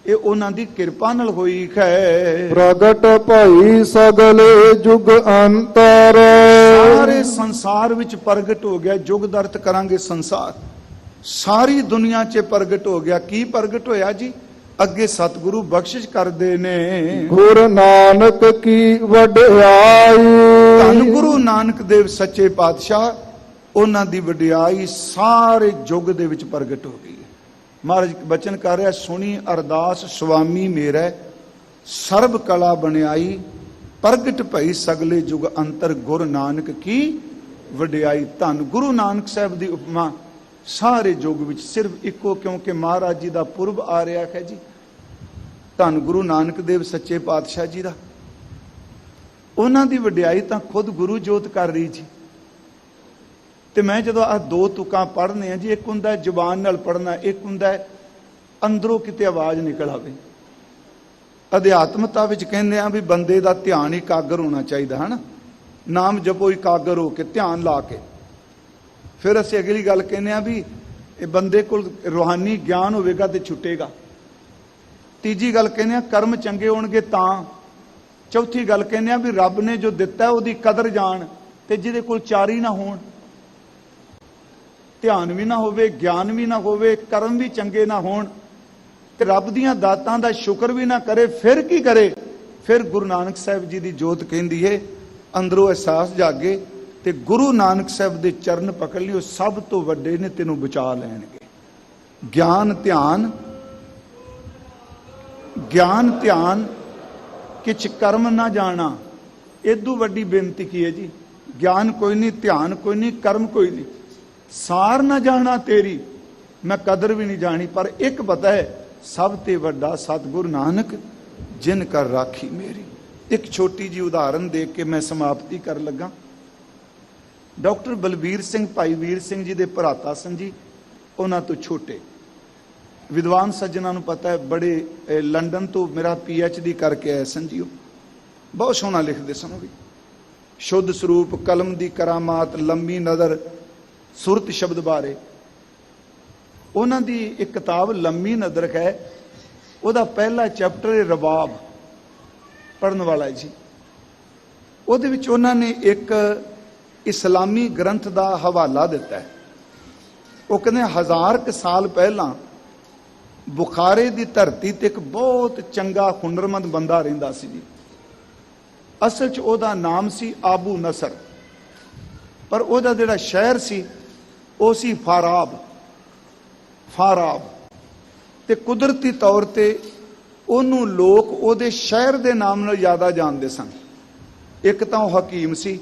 ਇਹ ਉਹਨਾਂ ਦੀ ਕਿਰਪਾ ਨਾਲ ਹੋਈ ਹੈ। ਪ੍ਰਗਟ ਭਈ ਸਗਲੇ ਜੁਗ ਅੰਤਰ। ਸਾਰੇ ਸੰਸਾਰ ਵਿੱਚ ਪ੍ਰਗਟ ਹੋ ਗਿਆ। ਜੁਗ ਦਾ ਅਰਥ ਕਰਾਂਗੇ ਸੰਸਾਰ, ਸਾਰੀ ਦੁਨੀਆ 'ਚ ਪ੍ਰਗਟ ਹੋ ਗਿਆ। ਕੀ ਪ੍ਰਗਟ ਹੋਇਆ ਜੀ? ਅੱਗੇ ਸਤਿਗੁਰੂ ਬਖਸ਼ਿਸ਼ ਕਰਦੇ ਨੇ, ਗੁਰੂ ਨਾਨਕ ਕੀ ਵਡਿਆਈ। ਧੰਨ ਗੁਰੂ ਨਾਨਕ ਦੇਵ ਸੱਚੇ ਪਾਤਸ਼ਾਹ, ਉਹਨਾਂ ਦੀ ਵਡਿਆਈ ਸਾਰੇ ਯੁੱਗ ਦੇ ਵਿੱਚ ਪ੍ਰਗਟ ਹੋ ਗਈ ਹੈ। ਮਹਾਰਾਜ ਬਚਨ ਕਰ ਰਿਹਾ, ਸੁਣੀ ਅਰਦਾਸ ਸੁਆਮੀ ਮੇਰਾ, ਸਰਬ ਕਲਾ ਬਣਾਈ, ਪ੍ਰਗਟ ਭਈ ਸਗਲੇ ਯੁਗ ਅੰਤਰ, ਗੁਰੂ ਨਾਨਕ ਕੀ ਵਡਿਆਈ। ਧੰਨ ਗੁਰੂ ਨਾਨਕ ਸਾਹਿਬ ਦੀ ਉਪਮਾ ਸਾਰੇ ਯੁੱਗ ਵਿੱਚ ਸਿਰਫ ਇੱਕੋ, ਕਿਉਂਕਿ ਮਹਾਰਾਜ ਜੀ ਦਾ ਪੁਰਬ ਆ ਰਿਹਾ ਹੈ ਜੀ, ਧੰਨ ਗੁਰੂ ਨਾਨਕ ਦੇਵ ਸੱਚੇ ਪਾਤਸ਼ਾਹ ਜੀ ਦਾ। ਉਹਨਾਂ ਦੀ ਵਡਿਆਈ ਤਾਂ ਖੁਦ ਗੁਰੂ ਜੋਤ ਕਰ ਰਹੀ ਜੀ। ਤੇ ਮੈਂ ਜਦੋਂ ਆਹ ਦੋ ਤੁਕਾਂ ਪੜ੍ਹਨੇ ਆ ਜੀ, ਇੱਕ ਹੁੰਦਾ ਜ਼ੁਬਾਨ ਨਾਲ ਪੜ੍ਹਨਾ, ਇੱਕ ਹੁੰਦਾ ਅੰਦਰੋਂ ਕਿਤੇ ਆਵਾਜ਼ ਨਿਕਲ ਆਵੇ। ਅਧਿਆਤਮਤਾ ਵਿੱਚ ਕਹਿੰਦੇ ਆ ਵੀ ਬੰਦੇ ਦਾ ਧਿਆਨ ਇਕਾਗਰ ਹੋਣਾ ਚਾਹੀਦਾ ਹੈ ਨਾ, ਨਾਮ ਜਪੋ ਇਕਾਗਰ ਹੋ ਕੇ, ਧਿਆਨ ਲਾ ਕੇ। ਫਿਰ ਅਸੀਂ ਅਗਲੀ ਗੱਲ ਕਹਿੰਦੇ ਆ ਵੀ ਇਹ ਬੰਦੇ ਕੋਲ ਰੂਹਾਨੀ ਗਿਆਨ ਹੋਵੇਗਾ ਤੇ ਛੁੱਟੇਗਾ। तीजी गल कहने आ कर्म चंगे होणगे तां। चौथी गल कहने आ भी रब ने जो दिता है उसकी कदर जान, ते जिहदे कोल चार ही ना होण, ध्यान भी ना होवे, ज्ञान भी ना होवे, कर्म भी चंगे ना होण, ते रब दीयां दातां दा शुक्र भी ना करे, फिर की करे? फिर गुरु नानक साहब जी की जोत कहती है अंदरों एहसास जागे ते गुरु नानक साहब दे चरण पकड़ लियो, सब तो वड्डे ने, तेनों बचा लैणगे। ज्ञान ध्यान, ज्ञान ध्यान किछ कर्म ना जाना, इदू वड्डी बेनती की है जी। ज्ञान कोई नहीं, ध्यान कोई नहीं, कर्म कोई नहीं, सार ना जाना तेरी, मैं कदर भी नहीं जानी, पर एक पता है सब ते वड्डा सतगुरु नानक जिन कर राखी मेरी। एक छोटी जी उदाहरण दे के मैं समाप्ति कर लगा। डॉक्टर बलबीर सिंह भाई वीर सिंह जी दे भराता सन जी, उन्हां तो छोटे विद्वान सज्जनों को पता है, बड़े लंडन तो मेरा PhD करके आए सन जी। बहुत सोहना लिखते सन भी, शुद्ध स्वरूप, कलम दी करामात, लंबी नज़र, सुरत शब्द बारे। उन्हां दी एक किताब लंबी नज़र है, ਉਹਦਾ पहला चैप्टर है रबाब, पढ़न वाला है जी। ਉਹਦੇ ਵਿੱਚ ਉਹਨਾਂ ਨੇ एक इस्लामी ग्रंथ का हवाला दिता है। वो कहते 1000 साल पहला बुखारे की धरती ते एक बहुत चंगा हुनरमंद बंदा रहिंदा सी जी। असल च ਉਹਦਾ नाम सी आबू नसर, पर ਉਹਦਾ ਜਿਹੜਾ शहर सी ਉਹ सी फाराब। फाराब ते कुदरती तौर ते ਉਹਨੂੰ लोग ਉਹਦੇ शहर के नाम नाल ज़्यादा जानते सन। एक तो हकीम सी,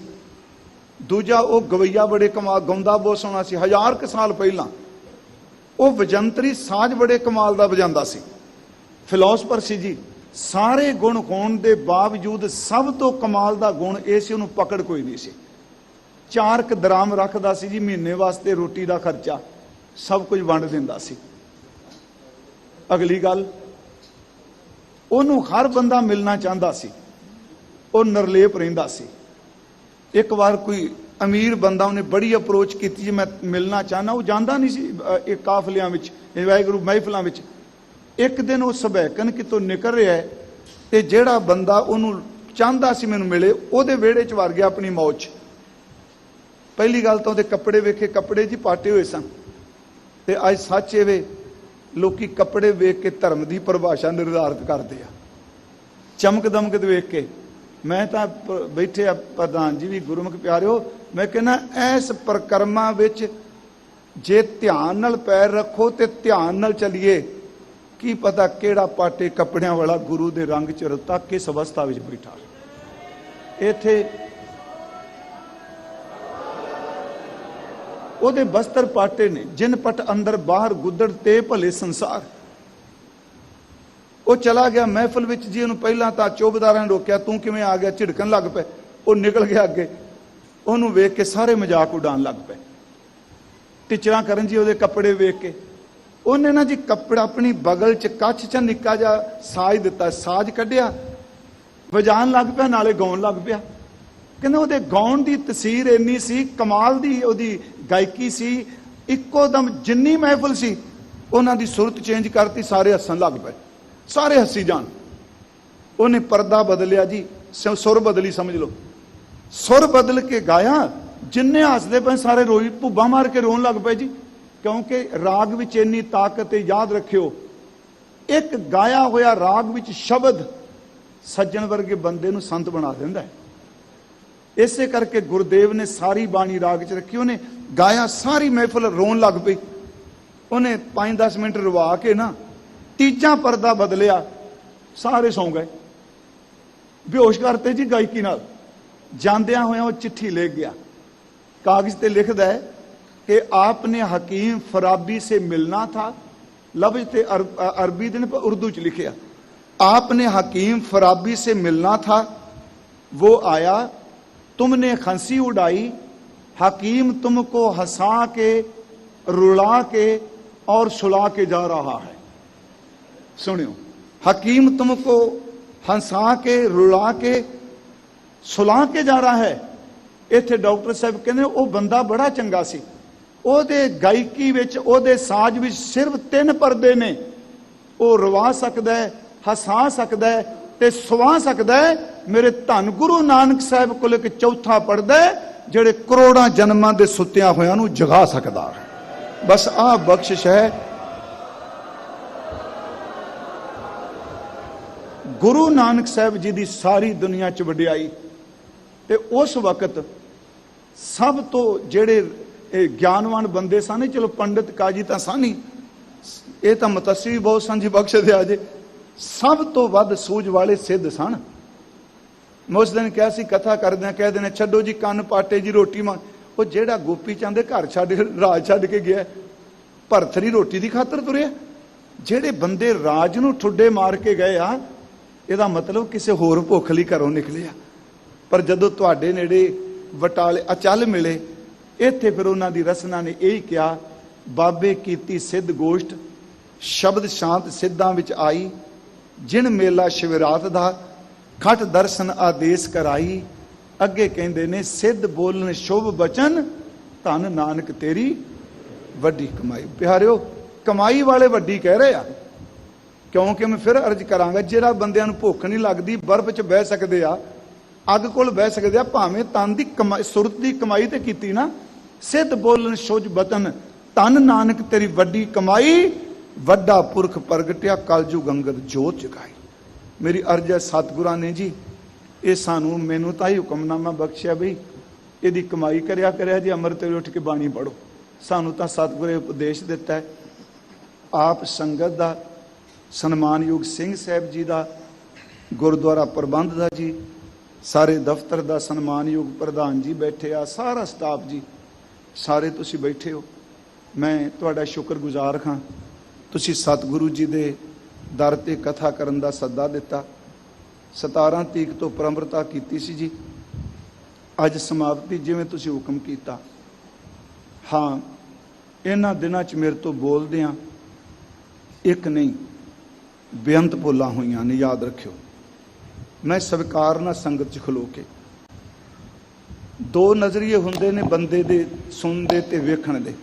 दूजा वो गवैया बड़े कमाल गाउंदा बहुत सोहना सी। 1000 साल पहला वो वजंतरी साज बड़े कमाल का वजांदा सी। फिलोसफर सी जी। सारे गुण होने के बावजूद सब तो कमाल का गुण ये सी, उन्होंने पकड़ कोई नहीं सी। 4 दराम रखदा सी जी, महीने वास्ते रोटी का खर्चा सब कुछ वंड दिंदा सी। अगली गल, ਉਹਨੂੰ हर बंदा मिलना चाहता सी, वो नरलेप रहिंदा सी। एक बार कोई अमीर बंदा उन्हें बड़ी अप्रोच की जी, मैं मिलना चाहना, वो जाता नहीं सी एक काफलियां विच, वाहिगुरू महफिलों विच। एक दिन वो सभैकन कितों निकल रहा है, तो जिहड़ा बंदा उन्होंने चाहता सी मैनूं मिले, ਉਹਦੇ ਵਿਹੜੇ च वड़ गया अपनी मौज। पहली गल तो ਉਹਦੇ कपड़े वेखे, कपड़े जी पाटे हुए सन। ते अज सच इवे लोकी कपड़े वेख के धर्म की परिभाषा निर्धारित करते हैं। चमक दमक वेख के। मैं तो बैठे प्रधान जी भी गुरुमुख प्यारिओ, मैं कहना इस परिक्रमा विच जे ध्यान नाल पैर रखो तो ध्यान नाल चलीए, की पता केड़ा पाटे कपड़ियां वाला गुरु दे रंग च रता किस अवस्था विच बैठा। इत्थे ਉਹਦੇ बस्तर पाटे ने, जिन पट अंदर बाहर गुदड़ ते भले संसार। वो चला गया महफिल विच जी, उन्होंने पहला तो चौबेदारां ने रोकिया, तू किवें आ गया, झिड़कन लग पे। वो निकल गया अगे, उन्होंने वेख के सारे मजाक उड़ान लग पे, टिचरा करन जी ਉਹਦੇ कपड़े वेख के। उन्हें ना जी कपड़ा अपनी बगल च कच्छ च निक्का जा साज दिता, साज कढ़िया, वजान लग पिया, नाले गाउन लग पिया। कहते ਉਹਦੇ गाउन की तसीर इन्नी सी, कमाल की ਉਹਦੀ गायकी सी, इको दम जिन्नी महफिल सी उन्हां दी सुरत चेंज करती, सारे हसन लग पे, सारे हसी जान। उन्हें पर्दा बदलिया जी, सुर बदली समझ लो, सुर बदल के गाया, जिन्ने हसदे पे सारे रोई भुब्बा मार के रोन लग पे जी। क्योंकि राग विच इन्नी ताकत है। याद रखियो, एक गाया होया राग विच शब्द सज्जन वर्गे बंदे नूं संत बना दिंदा है। इसे करके गुरुदेव ने सारी बाणी राग च रखी। उन्हें गाया, सारी महफिल रोन लग पई। उन्हें 5-10 मिनट रवा के ना तीजा पर्दा बदलिया, सारे सौ गए, बेहोश करते जी गायकी नाल। जांदियां होया वो चिट्ठी ले गया, कागज ते लिखदा है कि आपने हकीम फराबी से मिलना था। लफ्ज ते अरबी दिन पर उर्दू च लिखिया, आपने हकीम फराबी से मिलना था, वो आया, तुमने हंसी उड़ाई, हकीम तुमको हंसा के, रुला के और सुला के जा रहा है। सुनियो, हकीम तुमको हंसा के, रुला के, सुला के जा रहा है। इत्थे डॉक्टर साहब कहते वो बंदा बड़ा चंगा सी, ओदे गायकी विच, ओदे साज विच सिर्फ 3 परदे ने, वो रवा सकदा है, ਹਸਾ ਸਕਦਾ ਹੈ ਤੇ ਸੁਆ ਸਕਦਾ ਹੈ। ਮੇਰੇ ਧੰਨ ਗੁਰੂ ਨਾਨਕ ਸਾਹਿਬ ਕੋਲ ਇੱਕ ਚੌਥਾ ਪੜਦਾ ਹੈ, ਜਿਹੜੇ ਕਰੋੜਾਂ ਜਨਮਾਂ ਦੇ ਸੁੱਤਿਆਂ ਹੋਇਆਂ ਨੂੰ ਜਗਾ ਸਕਦਾ ਹੈ। ਬਸ ਆਹ ਬਖਸ਼ਿਸ਼ ਹੈ ਗੁਰੂ ਨਾਨਕ ਸਾਹਿਬ ਜੀ ਦੀ ਸਾਰੀ ਦੁਨੀਆ 'ਚ ਵਡਿਆਈ। ਤੇ ਉਸ ਵਕਤ ਸਭ ਤੋਂ ਜਿਹੜੇ ਗਿਆਨਵਾਨ ਬੰਦੇ ਸਨ, ਚਲੋ ਪੰਡਿਤ ਕਾਜੀ ਤਾਂ ਸਨ ਹੀ, ਇਹ ਤਾਂ ਮਤਸੀ ਵੀ ਬਹੁਤ ਸਨ ਜੀ, ਬਖਸ਼ ਦਿਆ ਜੇ, ਸਭ ਤੋਂ ਵੱਧ ਸੂਝ ਵਾਲੇ ਸਿੱਧ ਸਨ। ਮੈਂ ਉਸ ਦਿਨ ਕਿਹਾ ਸੀ ਕਥਾ ਕਰਦਿਆਂ, ਕਹਿ ਦੇਣਾ ਛੱਡੋ ਜੀ ਕੰਨ ਪਾਟੇ ਜੀ ਰੋਟੀ ਮੰਗ। ਉਹ ਜਿਹੜਾ ਗੋਪੀ ਚੰਦ ਦੇ ਘਰ ਛੱਡ ਰਾਜ ਛੱਡ ਕੇ ਗਿਆ, ਭਰਥਰੀ ਰੋਟੀ ਦੀ ਖਾਤਰ ਤੁਰਿਆ। ਜਿਹੜੇ ਬੰਦੇ ਰਾਜ ਨੂੰ ਠੁੱਡੇ ਮਾਰ ਕੇ ਗਏ ਆ, ਇਹਦਾ ਮਤਲਬ ਕਿਸੇ ਹੋਰ ਭੁੱਖ ਲਈ ਘਰੋਂ ਨਿਕਲਿਆ। ਪਰ ਜਦੋਂ ਤੁਹਾਡੇ ਨੇੜੇ ਵਟਾਲੇ ਅਚਲ ਮਿਲੇ, ਇੱਥੇ ਫਿਰ ਉਹਨਾਂ ਦੀ ਰਸਨਾ ਨੇ ਇਹ ਕਿਹਾ, ਬਾਬੇ ਕੀਤੀ ਸਿੱਧ ਗੋਸ਼ਟ, ਸ਼ਬਦ ਸ਼ਾਂਤ ਸਿੱਧਾਂ ਵਿੱਚ ਆਈ, ਜਿਨ ਮੇਲਾ ਸ਼ਿਵਰਾਤ ਦਾ ਖਟ ਦਰਸ਼ਨ ਆਦੇਸ਼ ਕਰਾਈ। ਅੱਗੇ ਕਹਿੰਦੇ ਨੇ ਸਿੱਧ ਬੋਲਣ ਸ਼ੁਭ ਬਚਨ, ਧੰਨ ਨਾਨਕ ਤੇਰੀ ਵੱਡੀ ਕਮਾਈ। ਪਿਆਰਿਓ, ਕਮਾਈ ਵਾਲੇ ਵੱਡੀ ਕਹਿ ਰਹੇ ਆ, ਕਿਉਂਕਿ ਮੈਂ ਫਿਰ ਅਰਜ਼ ਕਰਾਂਗਾ, ਜਿਹੜਾ ਬੰਦਿਆਂ ਨੂੰ ਭੁੱਖ ਨਹੀਂ ਲੱਗਦੀ, ਬਰਫ਼ 'ਚ ਬਹਿ ਸਕਦੇ ਆ, ਅੱਗ ਕੋਲ ਬਹਿ ਸਕਦੇ ਆ, ਭਾਵੇਂ ਤਨ ਦੀ ਕਮਾਈ ਸੁਰਤ ਦੀ ਕਮਾਈ ਤੇ ਕੀਤੀ ਨਾ। ਸਿੱਧ ਬੋਲਣ ਸ਼ੁਝ ਬਤਨ, ਧੰਨ ਨਾਨਕ ਤੇਰੀ ਵੱਡੀ ਕਮਾਈ, ਵੱਡਾ ਪੁਰਖ ਪ੍ਰਗਟਿਆ ਕਲਯੁਗ ਅੰਗਦ ਜੋਤ ਜਗਾਈ। ਮੇਰੀ ਅਰਜ਼ ਹੈ ਸਤਿਗੁਰਾਂ ਨੇ ਜੀ ਇਹ ਸਾਨੂੰ, ਮੈਨੂੰ ਤਾਂ ਹੀ ਹੁਕਮਨਾਮਾ ਬਖਸ਼ਿਆ ਬਈ ਇਹਦੀ ਕਮਾਈ ਕਰਿਆ ਜੀ, ਅੰਮ੍ਰਿਤ ਵੇਲੇ ਉੱਠ ਕੇ ਬਾਣੀ ਪੜੋ। ਸਾਨੂੰ ਤਾਂ ਸਤਿਗੁਰੇ ਉਪਦੇਸ਼ ਦਿੱਤਾ ਹੈ। ਆਪ ਸੰਗਤ ਦਾ, ਸਨਮਾਨਯੋਗ ਸਿੰਘ ਸਾਹਿਬ ਜੀ ਦਾ, ਗੁਰਦੁਆਰਾ ਪ੍ਰਬੰਧ ਦਾ ਜੀ, ਸਾਰੇ ਦਫ਼ਤਰ ਦਾ ਸਨਮਾਨਯੋਗ ਪ੍ਰਧਾਨ ਜੀ ਬੈਠੇ ਆ, ਸਾਰਾ ਸਟਾਫ ਜੀ, ਸਾਰੇ ਤੁਸੀਂ ਬੈਠੇ ਹੋ। ਮੈਂ ਤੁਹਾਡਾ ਸ਼ੁਕਰਗੁਜ਼ਾਰ ਹਾਂ, ਤੁਸੀਂ ਸਤਿਗੁਰੂ ਜੀ ਦੇ ਦਰ ਤੇ ਕਥਾ ਕਰਨ ਦਾ ਸੱਦਾ ਦਿੱਤਾ। 17 ਤਰੀਕ ਤੋਂ ਪ੍ਰੰਪਰਤਾ ਕੀਤੀ ਸੀ ਜੀ, ਅੱਜ ਸਮਾਪਤੀ ਜਿਵੇਂ ਤੁਸੀਂ ਹੁਕਮ ਕੀਤਾ। ਹਾਂ, ਇਹਨਾਂ ਦਿਨਾਂ 'ਚ ਮੇਰੇ ਤੋਂ ਬੋਲਦਿਆਂ ਇੱਕ ਨਹੀਂ ਬੇਅੰਤ ਭੁੱਲਾਂ ਹੋਈਆਂ ਨੇ, ਯਾਦ ਰੱਖਿਓ। ਮੈਂ ਸਵੀਕਾਰ ਨਾ ਸੰਗਤ 'ਚ ਖਲੋ ਕੇ, ਦੋ ਨਜ਼ਰੀਏ ਹੁੰਦੇ ਨੇ ਬੰਦੇ ਦੇ, ਸੁਣਦੇ ਤੇ ਵੇਖਣ ਦੇ।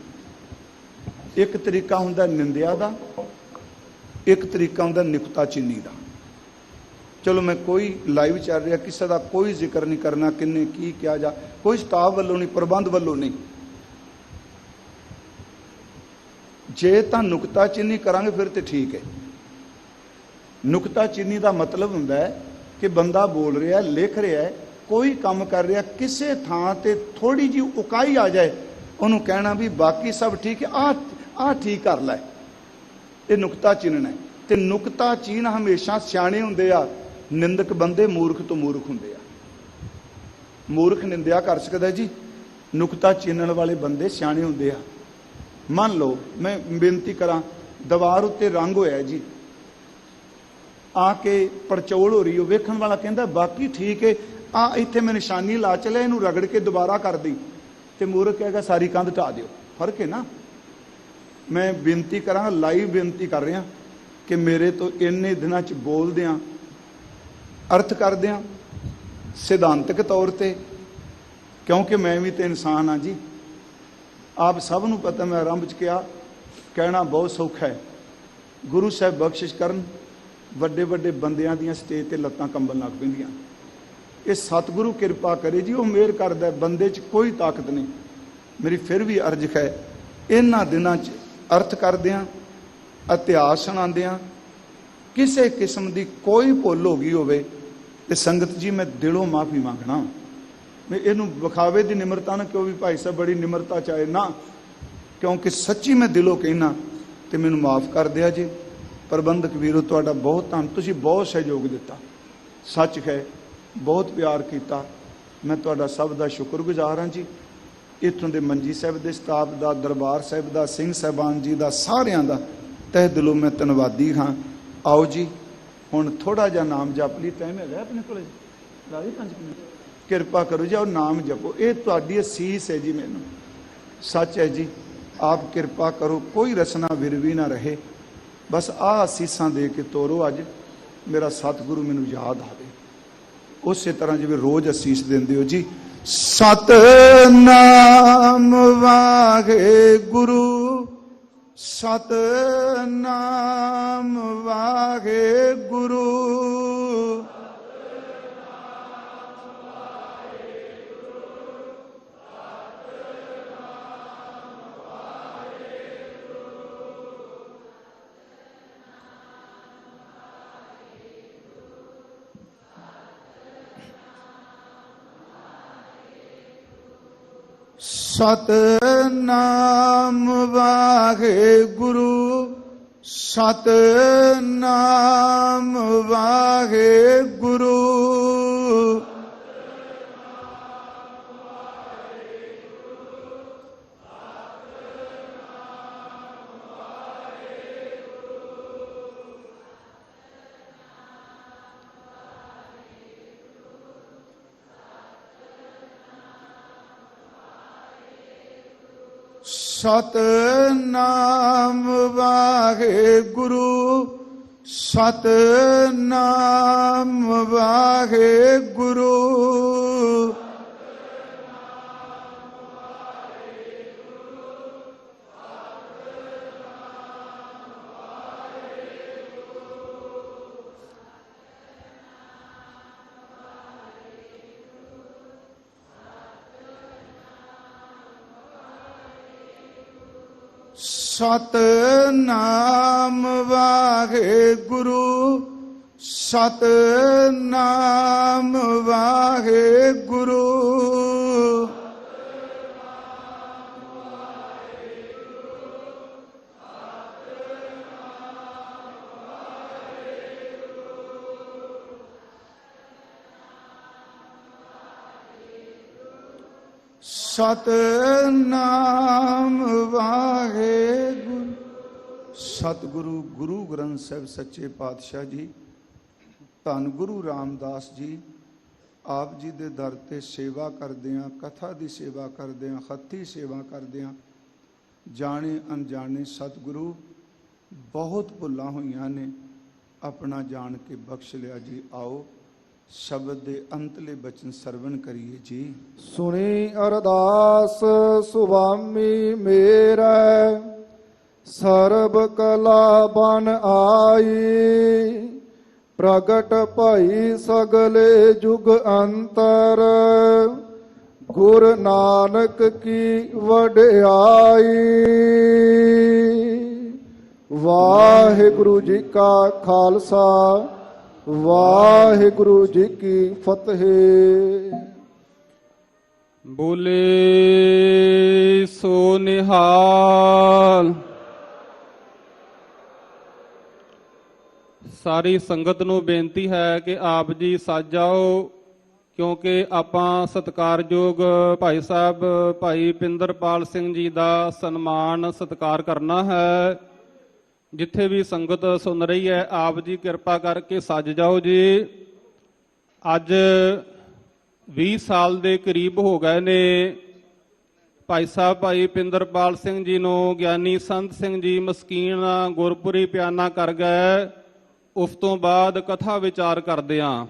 ਇੱਕ ਤਰੀਕਾ ਹੁੰਦਾ ਨਿੰਦਿਆ ਦਾ, ਇੱਕ ਤਰੀਕਾ ਹੁੰਦਾ ਨੁਕਤਾਚੀਨੀ ਦਾ। ਚਲੋ ਮੈਂ ਕੋਈ ਲਾਈਵ ਚੱਲ ਰਿਹਾ, ਕਿਸੇ ਦਾ ਕੋਈ ਜ਼ਿਕਰ ਨਹੀਂ ਕਰਨਾ, ਕਿੰਨੇ ਕੀ ਕਿਹਾ ਜਾ, ਕੋਈ ਸਟਾਫ ਵੱਲੋਂ ਨਹੀਂ, ਪ੍ਰਬੰਧ ਵੱਲੋਂ ਨਹੀਂ। ਜੇ ਤਾਂ ਨੁਕਤਾਚੀਨੀ ਕਰਾਂਗੇ ਫਿਰ ਤੇ ਠੀਕ ਹੈ। ਨੁਕਤਾਚੀਨੀ ਦਾ ਮਤਲਬ ਹੁੰਦਾ ਹੈ ਕਿ ਬੰਦਾ ਬੋਲ ਰਿਹਾ, ਲਿਖ ਰਿਹਾ, ਕੋਈ ਕੰਮ ਕਰ ਰਿਹਾ, ਕਿਸੇ ਥਾਂ ਤੇ ਥੋੜੀ ਜਿਹੀ ਉਕਾਈ ਆ ਜਾਏ, ਉਹਨੂੰ ਕਹਿਣਾ ਵੀ ਬਾਕੀ ਸਭ ਠੀਕ ਹੈ, ਆਹ ਠੀਕ ਕਰ ਲੈ। ਇਹ ਨੁਕਤਾ ਚੀਨਣਾ ਹੈ। ਤੇ ਨੁਕਤਾ ਚੀਨ ਹਮੇਸ਼ਾ ਸਿਆਣੇ ਹੁੰਦੇ ਆ, ਨਿੰਦਕ ਬੰਦੇ ਮੂਰਖ ਤੋਂ ਮੂਰਖ ਹੁੰਦੇ ਆ। ਮੂਰਖ ਨਿੰਦਿਆ ਕਰ ਸਕਦਾ ਜੀ, ਨੁਕਤਾ ਚੀਨਣ ਵਾਲੇ ਬੰਦੇ ਸਿਆਣੇ ਹੁੰਦੇ ਆ। ਮੰਨ ਲਓ ਮੈਂ ਬੇਨਤੀ ਕਰਾਂ, ਦੀਵਾਰ ਉੱਤੇ ਰੰਗ ਹੋਇਆ ਜੀ, ਆ ਕੇ ਪੜਚੋਲ ਹੋ ਰਹੀ, ਉਹ ਵੇਖਣ ਵਾਲਾ ਕਹਿੰਦਾ ਬਾਕੀ ਠੀਕ ਹੈ, ਆ ਇੱਥੇ ਮੈਂ ਨਿਸ਼ਾਨੀ ਲਾ ਚਲਿਆ, ਇਹਨੂੰ ਰਗੜ ਕੇ ਦੁਬਾਰਾ ਕਰ ਦੀ, ਤੇ ਮੂਰਖ ਕਹੇਗਾ ਸਾਰੀ ਕੰਧ ਢਾ ਦਿਓ। ਫਰਕ ਹੈ ਨਾ। ਮੈਂ ਬੇਨਤੀ ਕਰਾਂ, ਲਾਈਵ ਬੇਨਤੀ ਕਰ ਰਿਹਾ ਕਿ ਮੇਰੇ ਤੋਂ ਇੰਨੇ ਦਿਨਾਂ 'ਚ ਬੋਲਦਿਆਂ, ਅਰਥ ਕਰਦਿਆਂ, ਸਿਧਾਂਤਕ ਤੌਰ ਤੇ, ਕਿਉਂਕਿ ਮੈਂ ਵੀ ਤੇ ਇਨਸਾਨ ਹਾਂ ਜੀ। ਆਪ ਸਭ ਨੂੰ ਪਤਾ, ਮੈਂ ਆਰੰਭ 'ਚ ਕਿਹਾ, ਕਹਿਣਾ ਬਹੁਤ ਸੌਖਾ ਹੈ। ਗੁਰੂ ਸਾਹਿਬ ਬਖਸ਼ਿਸ਼ ਕਰਨ, ਵੱਡੇ ਵੱਡੇ ਬੰਦਿਆਂ ਦੀਆਂ ਸਟੇਜ ਤੇ ਲੱਤਾਂ ਕੰਬਣ ਲੱਗ ਪੈਂਦੀਆਂ। ਇਹ ਸਤਿਗੁਰੂ ਕਿਰਪਾ ਕਰੇ ਜੀ, ਉਹ ਮਿਹਰ ਕਰਦਾ, ਬੰਦੇ 'ਚ ਕੋਈ ਤਾਕਤ ਨਹੀਂ। ਮੇਰੀ ਫਿਰ ਵੀ ਅਰਜ਼ ਹੈ, ਇਹਨਾਂ ਦਿਨਾਂ 'ਚ ਅਰਥ ਕਰਦਿਆਂ, ਇਤਿਹਾਸ ਸੁਣਾਉਂਦਿਆਂ, ਕਿਸੇ ਕਿਸਮ ਦੀ ਕੋਈ ਭੁੱਲ ਹੋ ਗਈ ਹੋਵੇ ਤੇ ਸੰਗਤ ਜੀ ਮੈਂ ਦਿਲੋਂ ਮਾਫੀ ਮੰਗਣਾ। ਮੈਂ ਇਹਨੂੰ ਵਿਖਾਵੇ ਦੀ ਨਿਮਰਤਾ ਨਾ ਕਿਉਂ ਵੀ ਭਾਈ ਸਾਹਿਬ ਬੜੀ ਨਿਮਰਤਾ ਚਾਹੇ ਨਾ, ਕਿਉਂਕਿ ਸੱਚੀ ਮੈਂ ਦਿਲੋਂ ਕਹਿਣਾ, ਤੇ ਮੈਨੂੰ ਮਾਫ ਕਰ ਦਿਆ ਜੀ। ਪ੍ਰਬੰਧਕ ਵੀਰੋ, ਤੁਹਾਡਾ ਬਹੁਤ ਧੰਨ, ਤੁਸੀਂ ਬਹੁਤ ਸਹਿਯੋਗ ਦਿੱਤਾ, ਸੱਚ ਹੈ, ਬਹੁਤ ਪਿਆਰ ਕੀਤਾ। ਮੈਂ ਤੁਹਾਡਾ ਸਭ ਦਾ ਸ਼ੁਕਰਗੁਜ਼ਾਰ ਹਾਂ ਜੀ। ਇੱਥੋਂ ਦੇ ਮੰਜੀ ਸਾਹਿਬ ਦੇ ਸਟਾਫ ਦਾ, ਦਰਬਾਰ ਸਾਹਿਬ ਦਾ, ਸਿੰਘ ਸਾਹਿਬਾਨ ਜੀ ਦਾ, ਸਾਰਿਆਂ ਦਾ ਤਹਿ ਦਿਲੋਂ ਮੈਂ ਧੰਨਵਾਦੀ ਹਾਂ। ਆਓ ਜੀ, ਹੁਣ ਥੋੜਾ ਜਿਹਾ ਨਾਮ ਜਪ ਲਈ, ਟਾਈਮ ਹੈਗਾ ਆਪਣੇ ਕੋਲ, ਲਾ ਲਈ 5 ਮਿੰਟ, ਕਿਰਪਾ ਕਰੋ ਜੀ, ਉਹ ਨਾਮ ਜਪੋ। ਇਹ ਤੁਹਾਡੀ ਅਸੀਸ ਹੈ ਜੀ, ਮੈਨੂੰ ਸੱਚ ਹੈ ਜੀ। ਆਪ ਕਿਰਪਾ ਕਰੋ, ਕੋਈ ਰਸਨਾ ਵਿਰਵੀ ਨਾ ਰਹੇ, ਬਸ ਆਹ ਅਸੀਸਾਂ ਦੇ ਕੇ ਤੋਰੋ। ਅੱਜ ਮੇਰਾ ਸਤਿਗੁਰੂ ਮੈਨੂੰ ਯਾਦ ਆਵੇ, ਉਸੇ ਤਰ੍ਹਾਂ ਜਿਵੇਂ ਰੋਜ਼ ਅਸੀਸ ਦਿੰਦੇ ਹੋ ਜੀ। ਸਤਨਾਮ ਵਾਹਿਗੁਰੂ ਸਤਨਾਮ ਵਾਹਿਗੁਰੂ। ਸਤਨਾਮ ਵਾਹਿਗੁਰੂ, ਸਤਨਾਮ ਵਾਹਿਗੁਰੂ। ਸਤਨਾਮ ਵਾਹਿਗੁਰੂ, ਸਤਨਾਮ ਵਾਹਿਗੁਰੂ। ਸਤਨਾਮ ਵਾਹਿਗੁਰੂ, ਸਤਨਾਮ ਵਾਹਿਗੁਰੂ। ਸਤਨਾਮ ਵਾਹਿਗੁਰੂ। ਸਤਿਗੁਰੂ ਗੁਰੂ ਗ੍ਰੰਥ ਸਾਹਿਬ ਸੱਚੇ ਪਾਤਸ਼ਾਹ ਜੀ, ਧੰਨ ਗੁਰੂ ਰਾਮਦਾਸ ਜੀ, ਆਪ ਜੀ ਦੇ ਦਰ ਤੇ ਸੇਵਾ ਕਰਦਿਆਂ, ਕਥਾ ਦੀ ਸੇਵਾ ਕਰਦਿਆਂ, ਹੱਥੀ ਸੇਵਾ ਕਰਦਿਆਂ ਜਾਣੇ ਅਣਜਾਣੇ ਸਤਿਗੁਰੂ ਬਹੁਤ ਭੁੱਲਾਂ ਹੋਈਆਂ ਨੇ, ਆਪਣਾ ਜਾਣ ਕੇ ਬਖਸ਼ ਲਿਆ ਜੀ। ਆਓ ਸ਼ਬਦ ਦੇ ਅੰਤਲੇ ਬਚਨ ਸਰਵਣ ਕਰੀਏ ਜੀ। ਸੁਣੀ ਅਰਦਾਸ ਸੁਆਮੀ ਮੇਰਾ, ਸਰਬ ਕਲਾ ਬਨ ਆਈ। ਪ੍ਰਗਟ ਭਈ ਸਗਲੇ ਜੁਗ ਅੰਤਰ, ਗੁਰ ਨਾਨਕ ਕੀ ਵਡਿਆਈ। ਵਾਹਿਗੁਰੂ ਜੀ ਕਾ ਖਾਲਸਾ, ਵਾਹਿਗੁਰੂ ਜੀ ਕੀ ਫਤਿਹ। ਬੋਲੇ ਸੋ ਨਿਹਾਲ। ਸਾਰੀ ਸੰਗਤ ਨੂੰ ਬੇਨਤੀ ਹੈ ਕਿ ਆਪ ਜੀ ਸੱਜ ਜਾਓ, ਕਿਉਂਕਿ ਆਪਾਂ ਸਤਿਕਾਰਯੋਗ ਭਾਈ ਸਾਹਿਬ ਭਾਈ ਪਿੰਦਰਪਾਲ ਸਿੰਘ ਜੀ ਦਾ ਸਨਮਾਨ ਸਤਿਕਾਰ ਕਰਨਾ ਹੈ। ਜਿੱਥੇ ਵੀ ਸੰਗਤ ਸੁਣ ਰਹੀ ਹੈ, ਆਪ ਜੀ ਕਿਰਪਾ ਕਰਕੇ ਸੱਜ ਜਾਓ ਜੀ। ਅੱਜ 20 ਸਾਲ ਦੇ ਕਰੀਬ ਹੋ ਗਏ ਨੇ ਭਾਈ ਸਾਹਿਬ ਭਾਈ ਪਿੰਦਰਪਾਲ ਸਿੰਘ ਜੀ ਨੂੰ ਗਿਆਨੀ ਸੰਤ ਸਿੰਘ ਜੀ ਮਸਕੀਨ ਗੁਰਪੁਰੀ ਪਿਆਨਾ ਕਰ ਗਏ। ਉਸ ਤੋਂ ਬਾਅਦ ਕਥਾ ਵਿਚਾਰ ਕਰਦਿਆਂ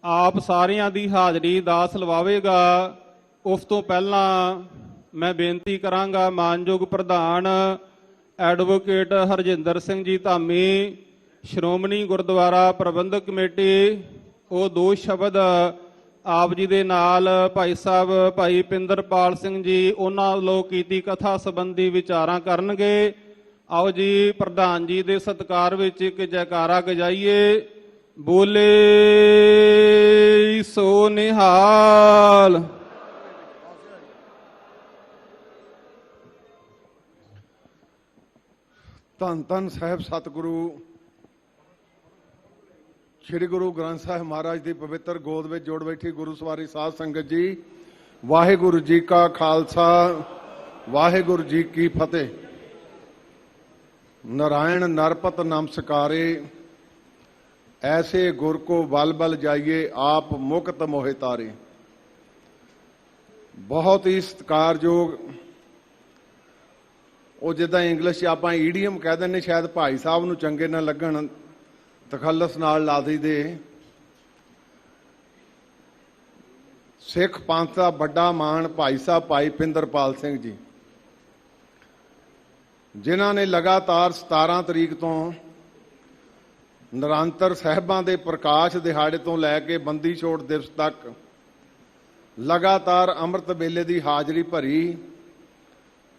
ਆਪ ਸਾਰਿਆਂ ਦੀ ਹਾਜ਼ਰੀ ਦਾਸ ਲਵਾਵੇਗਾ। ਉਸ ਤੋਂ ਪਹਿਲਾਂ ਮੈਂ ਬੇਨਤੀ ਕਰਾਂਗਾ ਮਾਨਯੋਗ ਪ੍ਰਧਾਨ ਐਡਵੋਕੇਟ ਹਰਜਿੰਦਰ ਸਿੰਘ ਜੀ ਧਾਮੀ, ਸ਼੍ਰੋਮਣੀ ਗੁਰਦੁਆਰਾ ਪ੍ਰਬੰਧਕ ਕਮੇਟੀ, ਉਹ ਦੋ ਸ਼ਬਦ ਆਪ ਜੀ ਦੇ ਨਾਲ ਭਾਈ ਸਾਹਿਬ ਭਾਈ ਪਿੰਦਰਪਾਲ ਸਿੰਘ ਜੀ ਉਹਨਾਂ ਵੱਲੋਂ ਕੀਤੀ ਕਥਾ ਸੰਬੰਧੀ ਵਿਚਾਰਾਂ ਕਰਨਗੇ। ਆਓ ਜੀ ਪ੍ਰਧਾਨ ਜੀ ਦੇ ਸਤਿਕਾਰ ਵਿੱਚ ਇੱਕ ਜੈਕਾਰਾ ਗਜਾਈਏ। ਬੋਲੇ ਸੋ ਨਿਹਾਲ। ਧੰਨ ਧੰਨ ਸਾਹਿਬ ਸਤਿਗੁਰੂ ਸ੍ਰੀ ਗੁਰੂ ਗ੍ਰੰਥ ਸਾਹਿਬ ਮਹਾਰਾਜ ਦੀ ਪਵਿੱਤਰ ਗੋਦ ਵਿੱਚ ਜੋੜ ਬੈਠੀ ਗੁਰੂ ਸਵਾਰੀ ਸਾਧ ਸੰਗਤ ਜੀ, ਵਾਹਿਗੁਰੂ ਜੀ ਕਾ ਖਾਲਸਾ, ਵਾਹਿਗੁਰੂ ਜੀ ਕੀ ਫਤਿਹ। नारायण नरपत नमस्कारे, ऐसे गुर को बल बल जाइए, आप मुक्त मोहे तारे। बहुत ही सत्कारयोग, ਉਹ ਜਿੱਦਾਂ ਇੰਗਲਿਸ਼ ਆਪਾਂ ਈਡੀਅਮ ਕਹਿ ਦਿੰਦੇ, ਸ਼ਾਇਦ ਭਾਈ ਸਾਹਿਬ ਨੂੰ ਚੰਗੇ ਨਾ ਲੱਗਣ, ਤਖੱਲਸ ਨਾਲ ਲਾ ਦਈਦੇ। ਸਿੱਖ ਪੰਥ ਦਾ ਵੱਡਾ ਮਾਣ ਭਾਈ ਸਾਹਿਬ ਭਾਈ ਪਿੰਦਰਪਾਲ ਸਿੰਘ ਜੀ। ਜਿਨ੍ਹਾਂ ਨੇ ਲਗਾਤਾਰ 17 ਤਰੀਕ ਤੋਂ ਨਿਰੰਤਰ ਸਾਹਿਬਾਂ ਦੇ ਪ੍ਰਕਾਸ਼ ਦਿਹਾੜੇ ਤੋਂ ਲੈ ਕੇ ਬੰਦੀ ਛੋੜ ਦਿਵਸ ਤੱਕ ਲਗਾਤਾਰ ਅੰਮ੍ਰਿਤ ਵੇਲੇ ਦੀ ਹਾਜ਼ਰੀ ਭਰੀ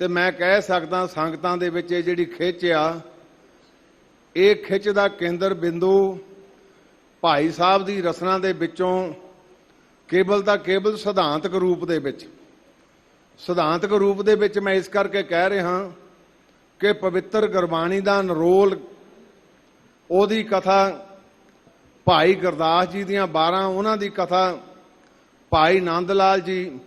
ਤੇ ਮੈਂ ਕਹਿ ਸਕਦਾ ਸੰਗਤਾਂ ਦੇ ਵਿੱਚ ਇਹ ਜਿਹੜੀ ਖਿੱਚ ਆ, ਇਹ ਖਿੱਚ ਦਾ ਕੇਂਦਰ ਬਿੰਦੂ ਭਾਈ ਸਾਹਿਬ ਦੀ ਰਚਨਾ ਦੇ ਵਿੱਚੋਂ ਕੇਵਲ ਤਾਂ ਕੇਵਲ ਸਿਧਾਂਤਕ ਰੂਪ ਦੇ ਵਿੱਚ ਮੈਂ ਇਸ ਕਰਕੇ ਕਹਿ ਰਿਹਾ ਕਿ ਪਵਿੱਤਰ ਗੁਰਬਾਣੀ ਦਾ ਨਿਰੋਲ ਉਹਦੀ ਕਥਾ ਭਾਈ ਗੁਰਦਾਸ ਜੀ ਦੀਆਂ 12 ਉਹਨਾਂ ਦੀ ਕਥਾ ਭਾਈ ਨੰਦ ਲਾਲ ਜੀ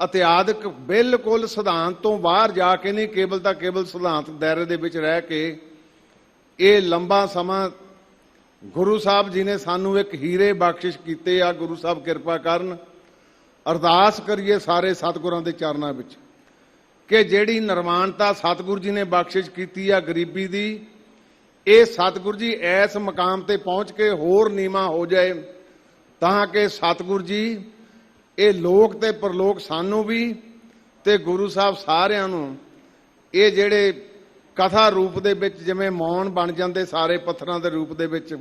ਇਤਿਹਾਦਕ ਬਿਲਕੁਲ ਸਿਧਾਂਤ ਤੋਂ ਬਾਹਰ ਜਾ ਕੇ ਨਹੀਂ, ਕੇਵਲ ਤਾਂ ਕੇਵਲ ਸਿਧਾਂਤ ਦਾਇਰੇ ਦੇ ਵਿੱਚ ਰਹਿ ਕੇ ਇਹ ਲੰਬਾ ਸਮਾਂ ਗੁਰੂ ਸਾਹਿਬ ਜੀ ਨੇ ਸਾਨੂੰ ਇੱਕ ਹੀਰੇ ਬਖਸ਼ਿਸ਼ ਕੀਤੇ ਆ। ਗੁਰੂ ਸਾਹਿਬ ਕਿਰਪਾ ਕਰਨ, ਅਰਦਾਸ ਕਰੀਏ ਸਾਰੇ ਸਤਿਗੁਰਾਂ ਦੇ ਚਰਨਾਂ ਵਿੱਚ ਕਿ ਜਿਹੜੀ ਨਿਰਮਾਣਤਾ ਸਤਿਗੁਰੂ ਜੀ ਨੇ ਬਖਸ਼ਿਸ਼ ਕੀਤੀ ਆ ਗਰੀਬੀ ਦੀ, ਇਹ ਸਤਿਗੁਰੂ ਜੀ ਇਸ ਮਕਾਮ ਤੇ ਪਹੁੰਚ ਕੇ ਹੋਰ ਨੀਵਾਂ ਹੋ ਜਾਏ ਤਾਂ ਕਿ ਸਤਿਗੁਰੂ ਜੀ ਇਹ ਲੋਕ ਤੇ ਪਰਲੋਕ ਸਾਨੂੰ ਵੀ ਤੇ ਗੁਰੂ ਸਾਹਿਬ ਸਾਰਿਆਂ ਨੂੰ ਇਹ ਜਿਹੜੇ ਕਥਾ ਰੂਪ ਦੇ ਵਿੱਚ ਜਿਵੇਂ ਮੌਨ ਬਣ ਜਾਂਦੇ ਸਾਰੇ ਪੱਥਰਾਂ ਦੇ ਰੂਪ ਦੇ ਵਿੱਚ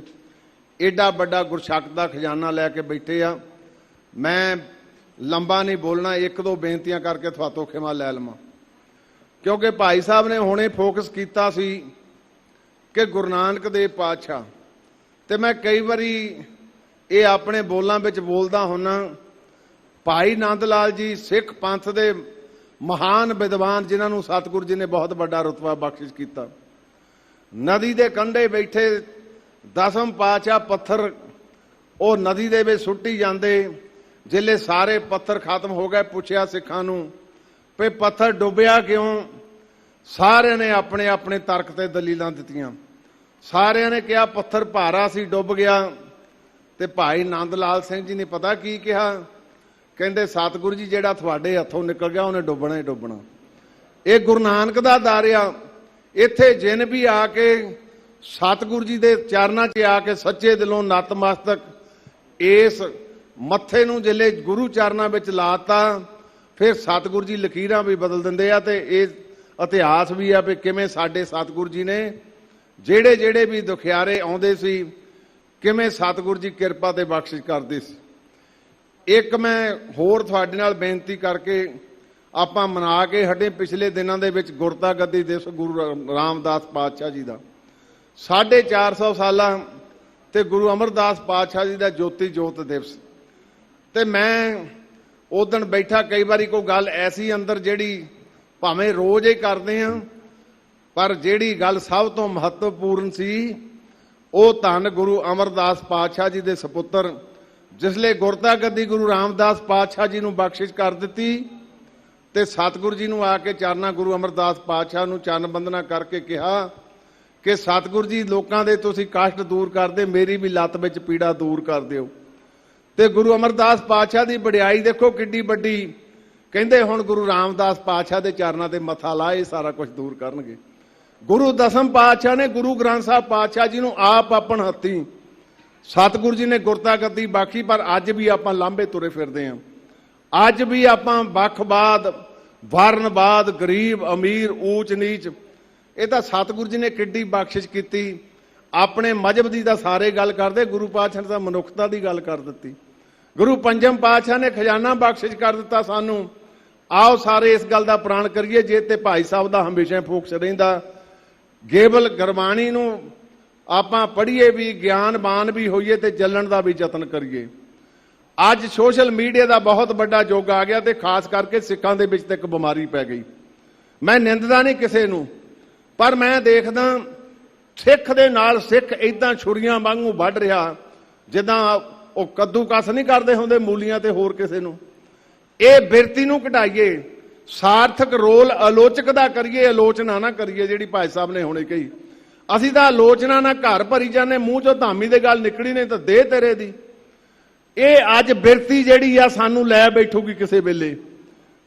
ਏਡਾ ਵੱਡਾ ਗੁਰਸ਼ਕ ਦਾ ਖਜ਼ਾਨਾ ਲੈ ਕੇ ਬੈਠੇ ਆ। ਮੈਂ ਲੰਬਾ ਨਹੀਂ ਬੋਲਣਾ, ਇੱਕ ਦੋ ਬੇਨਤੀਆਂ ਕਰਕੇ ਤੁਹਾਤੋਂ ਖਿਮਾ ਲੈ ਲਵਾਂ ਕਿਉਂਕਿ ਭਾਈ ਸਾਹਿਬ ਨੇ ਹੁਣੇ ਫੋਕਸ ਕੀਤਾ ਸੀ ਕਿ ਗੁਰੂ ਨਾਨਕ ਦੇਵ ਪਾਤਸ਼ਾਹ, ਤੇ ਮੈਂ ਕਈ ਵਾਰੀ ਇਹ ਆਪਣੇ ਬੋਲਾਂ ਵਿੱਚ ਬੋਲਦਾ ਹੁੰਨਾ, ਭਾਈ ਨੰਦ ਲਾਲ ਜੀ ਸਿੱਖ ਪੰਥ ਦੇ ਮਹਾਨ ਵਿਦਵਾਨ ਜਿਨ੍ਹਾਂ ਨੂੰ ਸਤਿਗੁਰੂ ਜੀ ਨੇ ਬਹੁਤ ਵੱਡਾ ਰੁਤਬਾ ਬਖਸ਼ਿਸ਼ ਕੀਤਾ। ਨਦੀ ਦੇ ਕੰਢੇ ਬੈਠੇ ਦਸਮ ਪਾਤਸ਼ਾਹ ਪੱਥਰ ਉਹ ਨਦੀ ਦੇ ਵਿੱਚ ਸੁੱਟੀ ਜਾਂਦੇ, ਜਿਲੇ ਸਾਰੇ ਪੱਥਰ ਖਤਮ ਹੋ ਗਏ ਪੁੱਛਿਆ ਸਿੱਖਾਂ ਨੂੰ ਵੀ ਪੱਥਰ ਡੁੱਬਿਆ ਕਿਉਂ? ਸਾਰਿਆਂ ਨੇ ਆਪਣੇ ਆਪਣੇ ਤਰਕ ਤੇ ਦਲੀਲਾਂ ਦਿੱਤੀਆਂ। ਸਾਰਿਆਂ ਨੇ ਕਿਹਾ ਪੱਥਰ ਭਾਰਾ ਸੀ ਡੁੱਬ ਗਿਆ। ਤੇ ਭਾਈ ਨੰਦ ਲਾਲ ਸਿੰਘ ਜੀ ਨੇ ਪਤਾ ਕੀ ਕਿਹਾ? ਕਹਿੰਦੇ ਸਤਿਗੁਰੂ ਜੀ ਜਿਹੜਾ ਤੁਹਾਡੇ ਹੱਥੋਂ ਨਿਕਲ ਗਿਆ ਉਹਨੇ ਡੁੱਬਣਾ ਹੀ ਡੁੱਬਣਾ। ਇਹ ਗੁਰੂ ਨਾਨਕ ਦਾ ਦਰ ਆ। ਇੱਥੇ ਜਿਨ ਵੀ ਆ ਕੇ ਸਤਿਗੁਰੂ ਜੀ ਦੇ ਚਰਨਾਂ 'ਚ ਆ ਕੇ ਸੱਚੇ ਦਿਲੋਂ ਨਤਮਸਤਕ ਇਸ ਮੱਥੇ ਨੂੰ ਜਿਲੇ ਗੁਰੂ ਚਰਨਾਂ ਵਿੱਚ ਲਾਤਾ, ਫਿਰ ਸਤਿਗੁਰੂ ਜੀ ਲਕੀਰਾਂ ਵੀ ਬਦਲ ਦਿੰਦੇ ਆ। ਤੇ ਇਹ ਇਤਿਹਾਸ ਵੀ ਆ ਵੀ ਕਿਵੇਂ ਸਾਡੇ ਸਤਿਗੁਰੂ ਜੀ ਨੇ ਜਿਹੜੇ ਜਿਹੜੇ ਵੀ ਦੁਖਿਆਰੇ ਆਉਂਦੇ ਸੀ ਕਿਵੇਂ ਸਤਿਗੁਰੂ ਜੀ ਕਿਰਪਾ ਤੇ ਬਖਸ਼ਿਸ਼ ਕਰਦੇ ਸੀ। ਇੱਕ ਮੈਂ ਹੋਰ ਤੁਹਾਡੇ ਨਾਲ ਬੇਨਤੀ ਕਰਕੇ ਆਪਾਂ ਮਨਾ ਕੇ ਹਟੇ ਪਿਛਲੇ ਦਿਨਾਂ ਦੇ ਵਿੱਚ ਗੁਰਤਾ ਗੱਦੀ ਦਿਵਸ ਗੁਰੂ ਰਾਮਦਾਸ ਪਾਤਸ਼ਾਹ ਜੀ ਦਾ 450 ਸਾਲਾਂ ਤੇ ਗੁਰੂ ਅਮਰਦਾਸ ਪਾਤਸ਼ਾਹ ਜੀ ਦਾ ਜੋਤੀ ਜੋਤ ਦਿਵਸ। ਤੇ ਮੈਂ ਉਦਣ ਬੈਠਾ ਕਈ ਵਾਰੀ ਕੋਈ ਗੱਲ ਐਸੀ ਅੰਦਰ ਜਿਹੜੀ ਭਾਵੇਂ ਰੋਜ਼ ਹੀ ਕਰਦੇ ਆ, ਪਰ ਜਿਹੜੀ ਗੱਲ ਸਭ ਤੋਂ ਮਹੱਤਵਪੂਰਨ ਸੀ ਉਹ ਧੰਨ ਗੁਰੂ ਅਮਰਦਾਸ ਪਾਤਸ਼ਾਹ ਜੀ ਦੇ ਸਪੁੱਤਰ ਜਿਸਲੇ ਗੁਰਤਾ ਗੱਦੀ ਗੁਰੂ ਰਾਮਦਾਸ ਪਾਤਸ਼ਾਹ ਜੀ ਨੂੰ ਬਖਸ਼ਿਸ਼ ਕਰ ਦਿੱਤੀ ਤੇ ਸਤਿਗੁਰੂ ਜੀ ਨੂੰ ਆ ਕੇ ਚਰਨਾਂ ਗੁਰੂ ਅਮਰਦਾਸ ਪਾਤਸ਼ਾਹ ਨੂੰ ਚਰਨ ਬੰਦਨਾ ਕਰਕੇ ਕਿਹਾ ਕਿ ਸਤਿਗੁਰੂ ਜੀ ਲੋਕਾਂ ਦੇ ਤੁਸੀਂ ਕਸ਼ਟ ਦੂਰ ਕਰਦੇ, ਮੇਰੀ ਵੀ ਲੱਤ ਵਿੱਚ ਪੀੜਾ ਦੂਰ ਕਰ ਦਿਓ। ਤੇ ਗੁਰੂ ਅਮਰਦਾਸ ਪਾਤਸ਼ਾਹ ਦੀ ਵਡਿਆਈ ਦੇਖੋ ਕਿੱਡੀ ਵੱਡੀ। ਕਹਿੰਦੇ ਹੁਣ ਗੁਰੂ ਰਾਮਦਾਸ ਪਾਤਸ਼ਾਹ ਦੇ ਚਰਨਾਂ ਤੇ ਮੱਥਾ ਲਾ, ਇਹ ਸਾਰਾ ਕੁਝ ਦੂਰ ਕਰਨਗੇ। ਗੁਰੂ ਦਸਮ ਪਾਤਸ਼ਾਹ ਨੇ ਗੁਰੂ ਗ੍ਰੰਥ ਸਾਹਿਬ ਪਾਤਸ਼ਾਹ ਜੀ ਨੂੰ ਆਪ ਆਪਣ ਹੱਥੀਂ ਸਤਿਗੁਰੂ ਜੀ ਨੇ ਗੁਰਤਾ ਗੱਦੀ ਬਾਕੀ, ਪਰ ਅੱਜ ਵੀ ਆਪਾਂ ਲਾਂਭੇ ਤੁਰੇ ਫਿਰਦੇ ਹਾਂ। ਅੱਜ ਵੀ ਆਪਾਂ ਵੱਖਵਾਦ, ਵਰਨਵਾਦ, ਗਰੀਬ ਅਮੀਰ, ਊਚ ਨੀਚ, ਇਹ ਤਾਂ ਸਤਿਗੁਰੂ ਜੀ ਨੇ ਕਿੱਡੀ ਬਖਸ਼ਿਸ਼ ਕੀਤੀ। ਆਪਣੇ ਮਜ਼ਹਬ ਦੀ ਤਾਂ ਸਾਰੇ ਗੱਲ ਕਰਦੇ, ਗੁਰੂ ਪਾਤਸ਼ਾਹ ਨੇ ਤਾਂ ਮਨੁੱਖਤਾ ਦੀ ਗੱਲ ਕਰ ਦਿੱਤੀ। ਗੁਰੂ ਪੰਜਮ ਪਾਤਸ਼ਾਹ ਨੇ ਖਜ਼ਾਨਾ ਬਖਸ਼ਿਸ਼ ਕਰ ਦਿੱਤਾ ਸਾਨੂੰ। ਆਓ ਸਾਰੇ ਇਸ ਗੱਲ ਦਾ ਪ੍ਰਾਣ ਕਰੀਏ ਜੇ ਤੇ ਭਾਈ ਸਾਹਿਬ ਦਾ ਹਮੇਸ਼ਾ ਫੋਕਸ ਰਹਿੰਦਾ। ਕੇਵਲ ਗੁਰਬਾਣੀ ਨੂੰ ਆਪਾਂ ਪੜ੍ਹੀਏ ਵੀ, ਗਿਆਨਵਾਨ ਵੀ ਹੋਈਏ ਤੇ ਚੱਲਣ ਦਾ ਵੀ ਯਤਨ ਕਰੀਏ। ਅੱਜ ਸੋਸ਼ਲ ਮੀਡੀਆ ਦਾ ਬਹੁਤ ਵੱਡਾ ਯੁੱਗ ਆ ਗਿਆ ਤੇ ਖਾਸ ਕਰਕੇ ਸਿੱਖਾਂ ਦੇ ਵਿੱਚ ਤੇ ਇੱਕ ਬਿਮਾਰੀ ਪੈ ਗਈ। ਮੈਂ ਨਿੰਦਦਾ ਨਹੀਂ ਕਿਸੇ ਨੂੰ, ਪਰ ਮੈਂ ਦੇਖਦਾ ਸਿੱਖ ਦੇ ਨਾਲ ਸਿੱਖ ਇਦਾਂ ਛੁਰੀਆਂ ਵਾਂਗੂ ਵੱਢ ਰਿਹਾ ਜਿੱਦਾਂ ਉਹ ਕੱਦੂਕਸ ਨਹੀਂ ਕਰਦੇ ਹੁੰਦੇ ਮੂਲੀਆਂ ਤੇ ਹੋਰ ਕਿਸੇ ਨੂੰ। ਇਹ ਬਿਰਤੀ ਨੂੰ ਘਟਾਈਏ, ਸਾਰਥਕ ਰੋਲ ਆਲੋਚਕ ਦਾ ਕਰੀਏ, ਆਲੋਚਨਾ ਨਾ ਕਰੀਏ ਜਿਹੜੀ ਭਾਈ ਸਾਹਿਬ ਨੇ ਹੁਣੇ ਕਹੀ। ਅਸੀਂ ਤਾਂ ਆਲੋਚਨਾ ਨਾਲ ਘਰ ਭਰੀ ਜਾਂਦੇ, ਮੂੰਹ ਚੋਂ ਧਾਮੀ ਦੇ ਗੱਲ ਨਿਕਲੀ ਨਹੀਂ ਤਾਂ ਦੇ ਤੇਰੇ ਦੀ। ਇਹ ਅੱਜ ਬਿਰਤੀ ਜਿਹੜੀ ਆ ਸਾਨੂੰ ਲੈ ਬੈਠੂਗੀ ਕਿਸੇ ਵੇਲੇ।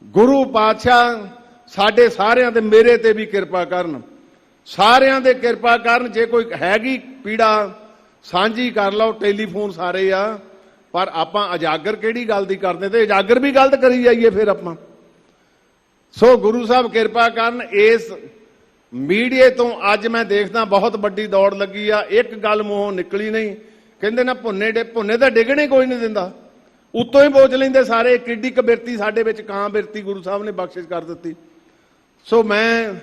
ਗੁਰੂ ਪਾਤਸ਼ਾਹ ਸਾਡੇ ਸਾਰਿਆਂ ਤੇ ਮੇਰੇ ਤੇ ਵੀ ਕਿਰਪਾ ਕਰਨ, ਸਾਰਿਆਂ ਦੇ ਕਿਰਪਾ ਕਰਨ। ਜੇ ਕੋਈ ਹੈਗੀ ਪੀੜਾ ਸਾਂਝੀ ਕਰ ਲਓ, ਟੈਲੀਫੋਨ ਸਾਰੇ ਆ, ਪਰ ਆਪਾਂ ਉਜਾਗਰ ਕਿਹੜੀ ਗੱਲ ਦੀ ਕਰਦੇ ਤੇ ਉਜਾਗਰ ਵੀ ਗਲਤ ਕਰੀ ਜਾਈਏ ਫਿਰ ਆਪਾਂ। ਸੋ ਗੁਰੂ ਸਾਹਿਬ ਕਿਰਪਾ ਕਰਨ। ਇਸ ਮੀਡੀਏ ਤੋਂ ਅੱਜ ਮੈਂ ਦੇਖਦਾ ਬਹੁਤ ਵੱਡੀ ਦੌੜ ਲੱਗੀ ਆ। ਇੱਕ ਗੱਲ ਮੂੰਹੋਂ ਨਿਕਲੀ ਨਹੀਂ, ਕਹਿੰਦੇ ਨਾ ਭੁੰਨੇ ਤਾਂ ਡਿੱਗਣੇ ਕੋਈ ਨਹੀਂ ਦਿੰਦਾ, ਉੱਤੋਂ ਹੀ ਬੋਝ ਲੈਂਦੇ ਸਾਰੇ। ਕਿੱਡੀ ਕਬਿਰਤੀ ਸਾਡੇ ਵਿੱਚ, ਕਾਂ ਬਿਰਤੀ ਗੁਰੂ ਸਾਹਿਬ ਨੇ ਬਖਸ਼ਿਸ਼ ਕਰ ਦਿੱਤੀ। ਸੋ ਮੈਂ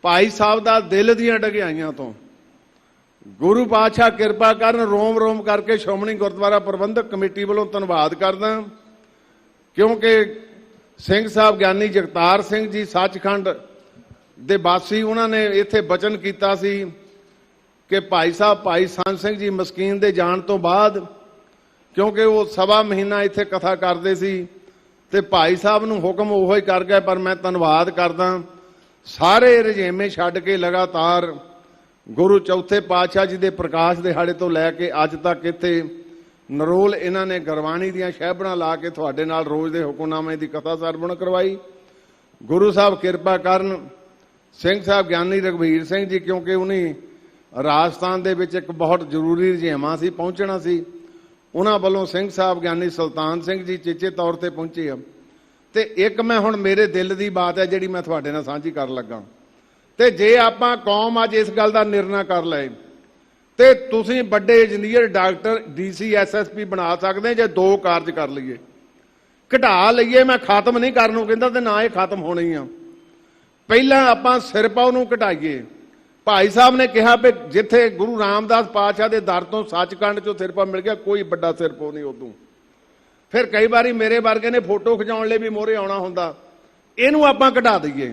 ਭਾਈ ਸਾਹਿਬ ਦਾ ਦਿਲ ਦੀਆਂ ਡਗਿਆਈਆਂ ਤੋਂ ਗੁਰੂ ਪਾਤਸ਼ਾਹ ਕਿਰਪਾ ਕਰਨ, ਰੋਮ ਰੋਮ ਕਰਕੇ ਸ਼੍ਰੋਮਣੀ ਗੁਰਦੁਆਰਾ ਪ੍ਰਬੰਧਕ ਕਮੇਟੀ ਵੱਲੋਂ ਧੰਨਵਾਦ ਕਰਦਾ, ਕਿਉਂਕਿ ਸਿੰਘ ਸਾਹਿਬ ਗਿਆਨੀ ਜਗਤਾਰ ਸਿੰਘ ਜੀ ਸੱਚਖੰਡ ਦੇ ਵਾਸੀ, ਉਹਨਾਂ ਨੇ ਇੱਥੇ ਬਚਨ ਕੀਤਾ ਸੀ ਕਿ ਭਾਈ ਸਾਹਿਬ ਭਾਈ ਸੰਤ ਸਿੰਘ ਜੀ ਮਸਕੀਨ ਦੇ ਜਾਣ ਤੋਂ ਬਾਅਦ, ਕਿਉਂਕਿ ਉਹ ਸਵਾ ਮਹੀਨਾ ਇੱਥੇ ਕਥਾ ਕਰਦੇ ਸੀ ਤੇ ਭਾਈ ਸਾਹਿਬ ਨੂੰ ਹੁਕਮ ਉਹੋ ਹੀ ਕਰ ਗਏ। ਪਰ ਮੈਂ ਧੰਨਵਾਦ ਕਰਦਾ, ਸਾਰੇ ਰਜੇਵੇਂ ਛੱਡ ਕੇ ਲਗਾਤਾਰ ਗੁਰੂ ਚੌਥੇ ਪਾਤਸ਼ਾਹ ਜੀ ਦੇ ਪ੍ਰਕਾਸ਼ ਦਿਹਾੜੇ ਤੋਂ ਲੈ ਕੇ ਅੱਜ ਤੱਕ ਇੱਥੇ ਨਰੋਲ ਇਹਨਾਂ ਨੇ ਗੁਰਬਾਣੀ ਦੀਆਂ ਸ਼ਹਿਬਰਾਂ ਲਾ ਕੇ ਤੁਹਾਡੇ ਨਾਲ ਰੋਜ਼ ਦੇ ਹੁਕਮਨਾਮੇ ਦੀ ਕਥਾ ਸਰਵਣ ਕਰਵਾਈ। ਗੁਰੂ ਸਾਹਿਬ ਕਿਰਪਾ ਕਰਨ, ਸਿੰਘ ਸਾਹਿਬ ਗਿਆਨੀ ਰਘਬੀਰ ਸਿੰਘ ਜੀ, ਕਿਉਂਕਿ ਉਹਨੇ ਰਾਜਸਥਾਨ ਦੇ ਵਿੱਚ ਇੱਕ ਬਹੁਤ ਜ਼ਰੂਰੀ ਰੁਝੇਵਾਂ ਸੀ, ਪਹੁੰਚਣਾ ਸੀ, ਉਹਨਾਂ ਵੱਲੋਂ ਸਿੰਘ ਸਾਹਿਬ ਗਿਆਨੀ ਸੁਲਤਾਨ ਸਿੰਘ ਜੀ ਚੇਚੇ ਤੌਰ ਤੇ ਪਹੁੰਚੇ ਆ। ਤੇ ਇੱਕ ਮੈਂ ਹੁਣ ਮੇਰੇ ਦਿਲ ਦੀ ਬਾਤ ਹੈ ਜਿਹੜੀ ਮੈਂ ਤੁਹਾਡੇ ਨਾਲ ਸਾਂਝੀ ਕਰਨ ਲੱਗਾ। ਤੇ ਜੇ ਆਪਾਂ ਕੌਮ ਅੱਜ ਇਸ ਗੱਲ ਦਾ ਨਿਰਣਾ ਕਰ ਲਏ ਤੇ ਤੁਸੀਂ ਵੱਡੇ ਇੰਜੀਨੀਅਰ, ਡਾਕਟਰ, ਡੀਸੀ, ਐਸਐਸਪੀ ਬਣਾ ਸਕਦੇ ਜੇ 2 ਕਾਰਜ ਕਰ ਲਈਏ। ਘਟਾ ਲਈਏ, ਮੈਂ ਖਤਮ ਨਹੀਂ ਕਰਨ ਨੂੰ ਕਹਿੰਦਾ ਤੇ ਨਾ ਇਹ ਖਤਮ ਹੋਣੀ ਆ। ਪਹਿਲਾਂ ਆਪਾਂ ਸਿਰਪਾਉ ਨੂੰ ਘਟਾਈਏ। ਭਾਈ ਸਾਹਿਬ ਨੇ ਕਿਹਾ ਵੀ ਜਿੱਥੇ ਗੁਰੂ ਰਾਮਦਾਸ ਪਾਤਸ਼ਾਹ ਦੇ ਦਰ ਤੋਂ ਸੱਚਖੰਡ ਚੋਂ ਸਿਰਪਾ ਮਿਲ ਗਿਆ, ਕੋਈ ਵੱਡਾ ਸਿਰਪਾਉ ਨਹੀਂ ਉਦੋਂ। ਫਿਰ ਕਈ ਵਾਰੀ ਮੇਰੇ ਵਰਗੇ ਨੇ ਫੋਟੋ ਖਿਚਾਉਣ ਲਈ ਵੀ ਮੋਹਰੇ ਆਉਣਾ ਹੁੰਦਾ, ਇਹਨੂੰ ਆਪਾਂ ਘਟਾ ਦਈਏ।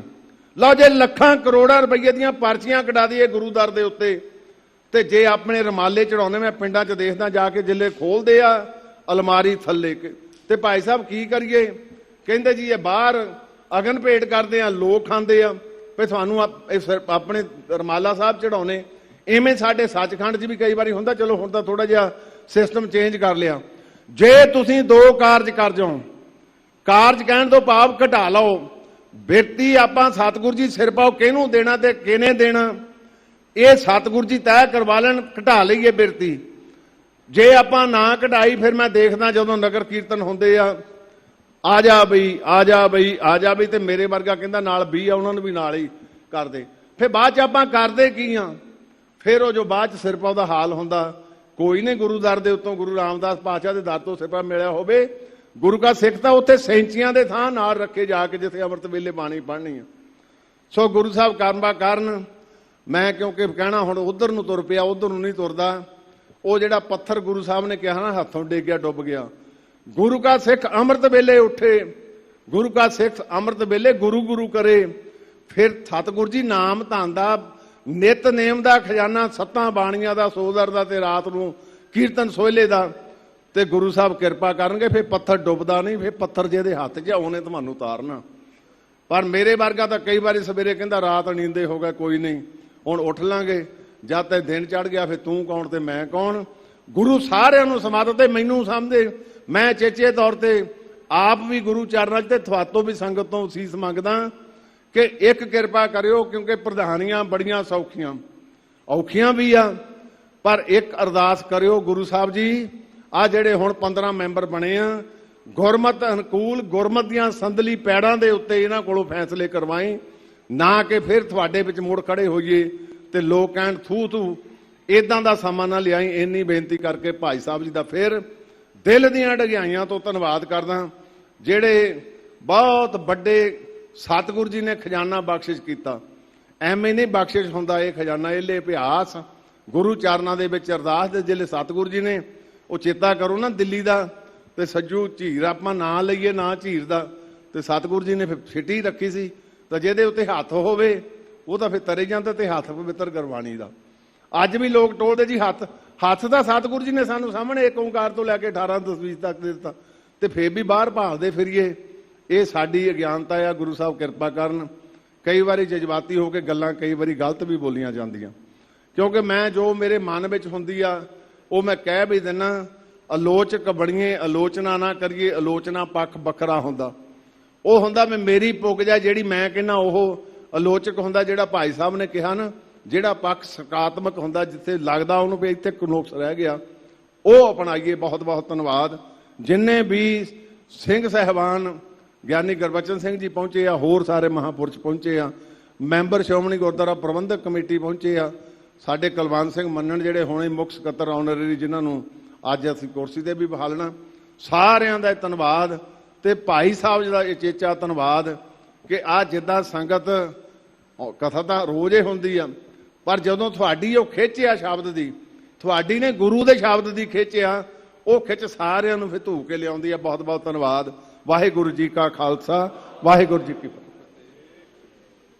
ਲਓ, ਜੇ ਲੱਖਾਂ ਕਰੋੜਾਂ ਰੁਪਏ ਦੀਆਂ ਪਰਚੀਆਂ ਕਢਾ ਦਈਏ ਗੁਰੂ ਦਰ ਦੇ ਉੱਤੇ, ਤੇ ਜੇ ਆਪਣੇ ਰਮਾਲੇ ਚੜਾਉਂਦੇ, ਮੈਂ ਪਿੰਡਾਂ 'ਚ ਦੇਖਦਾ ਜਾ ਕੇ ਜਿੱਲੇ ਖੋਲਦੇ ਆ ਅਲਮਾਰੀ ਥੱਲੇ, ਤੇ ਭਾਈ ਸਾਹਿਬ ਕੀ ਕਰੀਏ? ਕਹਿੰਦੇ ਜੀ ਇਹ ਬਾਹਰ ਅਗਨ ਭੇਟ ਕਰਦੇ ਆ, ਲੋਕ ਖਾਂਦੇ ਆ, ਵੀ ਤੁਹਾਨੂੰ ਆਪਣੇ ਰਮਾਲਾ ਸਾਹਿਬ ਚੜਾਉਣੇ। ਇਵੇਂ ਸਾਡੇ ਸੱਚਖੰਡ 'ਚ ਵੀ ਕਈ ਵਾਰੀ ਹੁੰਦਾ, ਚਲੋ ਹੁਣ ਤਾਂ ਥੋੜਾ ਜਿਹਾ ਸਿਸਟਮ ਚੇਂਜ ਕਰ ਲਿਆ। ਜੇ ਤੁਸੀਂ 2 ਕਾਰਜ ਕਰ ਜਾਓ, ਕਾਰਜ ਕਹਿਣ ਤੋਂ ਭਾਵ ਘਟਾ ਲਓ। ਬਿਰਤੀ ਆਪਾਂ ਸਤਿਗੁਰੂ ਜੀ ਸਿਰਪਾਓ ਕਿਹਨੂੰ ਦੇਣਾ ਤੇ ਕਿਹਨੇ ਦੇਣਾ, ਇਹ ਸਤਿਗੁਰੂ ਜੀ ਤੈਅ ਕਰਵਾ ਲੈਣ। ਘਟਾ ਲਈਏ ਬਿਰਤੀ। ਜੇ ਆਪਾਂ ਨਾ ਘਟਾਈ, ਫਿਰ ਮੈਂ ਦੇਖਦਾ ਜਦੋਂ ਨਗਰ ਕੀਰਤਨ ਹੁੰਦੇ ਆ ਜਾ ਬਈ, ਆ ਜਾ ਬਈ, ਆ ਜਾ ਬਈ, ਤੇ ਮੇਰੇ ਵਰਗਾ ਕਹਿੰਦਾ ਨਾਲ 20 ਆ, ਉਹਨਾਂ ਨੂੰ ਵੀ ਨਾਲ ਹੀ ਕਰਦੇ। ਫਿਰ ਬਾਅਦ 'ਚ ਆਪਾਂ ਕਰਦੇ ਕੀ ਆ? ਫਿਰ ਉਹ ਜੋ ਬਾਅਦ 'ਚ ਸਿਰਪਾ ਦਾ ਹਾਲ ਹੁੰਦਾ, ਕੋਈ ਨਹੀਂ ਗੁਰੂ ਦਰ ਦੇ ਉੱਤੋਂ ਗੁਰੂ ਰਾਮਦਾਸ ਪਾਤਸ਼ਾਹ ਦੇ ਦਰ ਤੋਂ ਸਿਰਪਾ ਮਿਲਿਆ ਹੋਵੇ, ਗੁਰੂ ਕਾ ਸਿੱਖ ਤਾਂ ਉੱਥੇ ਸੈਂਚੀਆਂ ਦੇ ਥਾਂ ਨਾਲ ਰੱਖੇ ਜਾ ਕੇ ਜਿੱਥੇ ਅੰਮ੍ਰਿਤ ਵੇਲੇ ਬਾਣੀ ਪੜ੍ਹਨੀ ਆ। ਸੋ ਗੁਰੂ ਸਾਹਿਬ ਕਰਮਾ ਕਰਨ, ਮੈਂ ਕਿਉਂਕਿ ਕਹਿਣਾ ਹੁਣ ਉਧਰ ਨੂੰ ਤੁਰ ਪਿਆ, ਉਧਰ ਨੂੰ ਨਹੀਂ ਤੁਰਦਾ। ਉਹ ਜਿਹੜਾ ਪੱਥਰ ਗੁਰੂ ਸਾਹਿਬ ਨੇ ਕਿਹਾ ਨਾ ਹੱਥੋਂ ਡਿੱਗ ਗਿਆ, ਡੁੱਬ ਗਿਆ। ਗੁਰੂ ਕਾ ਸਿੱਖ ਅੰਮ੍ਰਿਤ ਵੇਲੇ ਉੱਠੇ, ਗੁਰੂ ਕਾ ਸਿੱਖ ਅੰਮ੍ਰਿਤ ਵੇਲੇ ਗੁਰੂ ਗੁਰੂ ਕਰੇ। ਫਿਰ ਸਤਿਗੁਰ ਜੀ ਨਾਮ ਧੰਨ ਦਾ, ਨਿਤਨੇਮ ਦਾ ਖਜ਼ਾਨਾ, 7 ਬਾਣੀਆਂ ਦਾ, ਸੋਦਰ ਦਾ ਤੇ ਰਾਤ ਨੂੰ ਕੀਰਤਨ ਸੋਹਲੇ ਦਾ, ਤੇ ਗੁਰੂ ਸਾਹਿਬ ਕਿਰਪਾ ਕਰਨਗੇ। ਫਿਰ ਪੱਥਰ ਡੁੱਬਦਾ ਨਹੀਂ, ਫਿਰ ਪੱਥਰ ਜਿਹਦੇ ਹੱਥ 'ਚ ਉਹਨੇ ਤੁਹਾਨੂੰ ਉਤਾਰਨਾ। ਪਰ ਮੇਰੇ ਵਰਗਾ ਤਾਂ ਕਈ ਵਾਰੀ ਸਵੇਰੇ ਕਹਿੰਦਾ ਰਾਤ ਨੀਂਦੇ ਹੋ ਗਿਆ, ਕੋਈ ਨਹੀਂ ਹੁਣ ਉੱਠ ਲਾਂਗੇ, ਜਦ ਤੱਕ ਦਿਨ ਚੜ ਗਿਆ ਫਿਰ ਤੂੰ ਕੌਣ ਤੇ ਮੈਂ ਕੌਣ। ਗੁਰੂ ਸਾਰਿਆਂ ਨੂੰ ਸਮਝ ਤੇ ਮੈਨੂੰ ਸਮਝੇ। ਮੈਂ ਚੇਚੇ ਤੌਰ ਤੇ ਆਪ ਵੀ ਗੁਰੂ ਚਰਨਾਂ 'ਚ ਤੇ ਤੁਹਾਤੋਂ ਵੀ ਸੰਗਤ ਤੋਂ ਅਸੀਸ ਮੰਗਦਾ ਕਿ ਇੱਕ ਕਿਰਪਾ ਕਰਿਓ, ਕਿਉਂਕਿ ਪ੍ਰਧਾਨੀਆਂ ਬੜੀਆਂ ਸੌਖੀਆਂ ਔਖੀਆਂ ਵੀ ਆ, ਪਰ ਇੱਕ ਅਰਦਾਸ ਕਰਿਓ ਗੁਰੂ ਸਾਹਿਬ ਜੀ, ਆ ਜਿਹੜੇ ਹੁਣ 15 ਮੈਂਬਰ ਬਣੇ ਆ, ਗੁਰਮਤ ਅਨੁਕੂਲ, ਗੁਰਮਤ ਦੀਆਂ ਸੰਦਲੀ ਪੈੜਾਂ ਦੇ ਉੱਤੇ ਇਹਨਾਂ ਕੋਲੋਂ ਫੈਸਲੇ ਕਰਵਾਈ, ਨਾ ਕਿ ਫਿਰ ਤੁਹਾਡੇ ਵਿੱਚ ਮੁੜ ਖੜੇ ਹੋਈਏ ਤੇ ਲੋਕ ਕਹਿਣ ਥੂ ਥੂ। ਇਦਾਂ ਦਾ ਸਮਾਂ ਨਾ ਲਿਆਈ। ਇੰਨੀ ਬੇਨਤੀ ਕਰਕੇ ਭਾਈ ਸਾਹਿਬ ਜੀ ਦਾ ਫਿਰ ਦਿਲ ਦੀਆਂ ਡਗਿਆਈਆਂ ਤੋਂ ਧੰਨਵਾਦ ਕਰਦਾ, ਜਿਹੜੇ ਬਹੁਤ ਵੱਡੇ ਸਤਿਗੁਰੂ ਜੀ ਨੇ ਖਜ਼ਾਨਾ ਬਖਸ਼ਿਸ਼ ਕੀਤਾ। ਐਵੇਂ ਨਹੀਂ ਬਖਸ਼ਿਸ਼ ਹੁੰਦਾ ਇਹ ਖਜ਼ਾਨਾ, ਇਹਲੇ ਇਤਿਹਾਸ ਗੁਰੂ ਚਰਨਾਂ ਦੇ ਵਿੱਚ ਅਰਦਾਸ ਦੇ ਜਿਹੜੇ ਸਤਿਗੁਰੂ ਜੀ ਨੇ, ਉਹ ਚੇਤਾ ਕਰੋ ਨਾ ਦਿੱਲੀ ਦਾ ਤੇ ਸੱਜੂ ਝੀਰ ਆਪਾਂ ਨਾ ਲਈਏ, ਨਾ ਝੀਰ ਦਾ, ਤੇ ਸਤਿਗੁਰੂ ਜੀ ਨੇ ਫਿਰ ਛਿੱਟੀ ਰੱਖੀ ਸੀ, ਤਾਂ ਜਿਹਦੇ ਉੱਤੇ ਹੱਥ ਹੋਵੇ ਉਹ ਤਾਂ ਫਿਰ ਤਰੇ ਜਾਂਦਾ, ਤੇ ਹੱਥ ਪਵਿੱਤਰ ਗੁਰਬਾਣੀ ਦਾ। ਅੱਜ ਵੀ ਲੋਕ ਟੋਲਦੇ ਜੀ ਹੱਥ ਦਾ ਸਤਿਗੁਰੂ ਜੀ ਨੇ ਸਾਨੂੰ ਸਾਹਮਣੇ ਇੱਕ ਓਂਕਾਰ ਤੋਂ ਲੈ ਕੇ 18 ਦਸਵੀਂ ਤੱਕ ਦੇ ਦਿੱਤਾ, ਤੇ ਫੇਰ ਵੀ ਬਾਹਰ ਭਾਲਦੇ ਫਿਰੀਏ। ਇਹ ਸਾਡੀ ਅਗਿਆਨਤਾ ਆ। ਗੁਰੂ ਸਾਹਿਬ ਕਿਰਪਾ ਕਰਨ। ਕਈ ਵਾਰੀ ਜਜ਼ਬਾਤੀ ਹੋ ਕੇ ਗੱਲਾਂ ਕਈ ਵਾਰੀ ਗਲਤ ਵੀ ਬੋਲੀਆਂ ਜਾਂਦੀਆਂ, ਕਿਉਂਕਿ ਮੈਂ ਜੋ ਮੇਰੇ ਮਨ ਵਿੱਚ ਹੁੰਦੀ ਆ ਉਹ ਮੈਂ ਕਹਿ ਵੀ ਦਿੰਨਾ। ਆਲੋਚਕ ਬਣੀਏ, ਆਲੋਚਨਾ ਨਾ ਕਰੀਏ। ਆਲੋਚਨਾ ਪੱਖ ਵੱਖਰਾ ਹੁੰਦਾ, ਉਹ ਹੁੰਦਾ ਮੈਂ ਮੇਰੀ ਪੁੱਗ ਜਾ, ਜਿਹੜੀ ਮੈਂ ਕਹਿੰਦਾ ਉਹ ਆਲੋਚਕ ਹੁੰਦਾ। ਜਿਹੜਾ ਭਾਈ ਸਾਹਿਬ ਨੇ ਕਿਹਾ ਨਾ, ਜਿਹੜਾ ਪੱਖ ਸਕਾਰਾਤਮਕ ਹੁੰਦਾ, ਜਿੱਥੇ ਲੱਗਦਾ ਉਹਨੂੰ ਵੀ ਇੱਥੇ ਨੁਕਸ ਰਹਿ ਗਿਆ, ਉਹ ਅਪਣਾਈਏ। ਬਹੁਤ ਬਹੁਤ ਧੰਨਵਾਦ। ਜਿੰਨੇ ਵੀ ਸਿੰਘ ਸਾਹਿਬਾਨ, ਗਿਆਨੀ ਗੁਰਬਚਨ ਸਿੰਘ ਜੀ ਪਹੁੰਚੇ ਆ, ਹੋਰ ਸਾਰੇ ਮਹਾਂਪੁਰਸ਼ ਪਹੁੰਚੇ ਆ, ਮੈਂਬਰ ਸ਼੍ਰੋਮਣੀ ਗੁਰਦੁਆਰਾ ਪ੍ਰਬੰਧਕ ਕਮੇਟੀ ਪਹੁੰਚੇ ਆ, ਸਾਡੇ ਕੁਲਵੰਤ ਸਿੰਘ ਮੰਨਣ ਜਿਹੜੇ ਹੁਣੇ ਮੁੱਖ ਸਕੱਤਰ ਆਨਰੇਰੀ, ਜਿਨ੍ਹਾਂ ਨੂੰ ਅੱਜ ਅਸੀਂ ਕੁਰਸੀ ਤੇ ਵੀ ਬਹਾਲਣਾ, ਸਾਰਿਆਂ ਦਾ ਧੰਨਵਾਦ। ਤੇ ਭਾਈ ਸਾਹਿਬ ਜੀ ਦਾ ਇਹ ਚੇਚਾ ਧੰਨਵਾਦ ਕਿ ਆ ਜਿੱਦਾਂ ਸੰਗਤ ਕਥਾ ਤਾਂ ਰੋਜ਼ ਹੀ ਹੁੰਦੀ ਆ, ਪਰ ਜਦੋਂ ਤੁਹਾਡੀ ਉਹ ਖਿੱਚ ਆ ਸ਼ਬਦ ਦੀ, ਤੁਹਾਡੀ ਨੇ ਗੁਰੂ ਦੇ ਸ਼ਬਦ ਦੀ ਖਿੱਚ ਆ, ਉਹ ਖਿੱਚ ਸਾਰਿਆਂ ਨੂੰ ਫਿਰ ਧੂ ਕੇ ਲਿਆਉਂਦੀ ਆ। ਬਹੁਤ ਬਹੁਤ ਧੰਨਵਾਦ। ਵਾਹਿਗੁਰੂ ਜੀ ਕਾ ਖਾਲਸਾ, ਵਾਹਿਗੁਰੂ ਜੀ ਕੀ ਫਤਿਹ।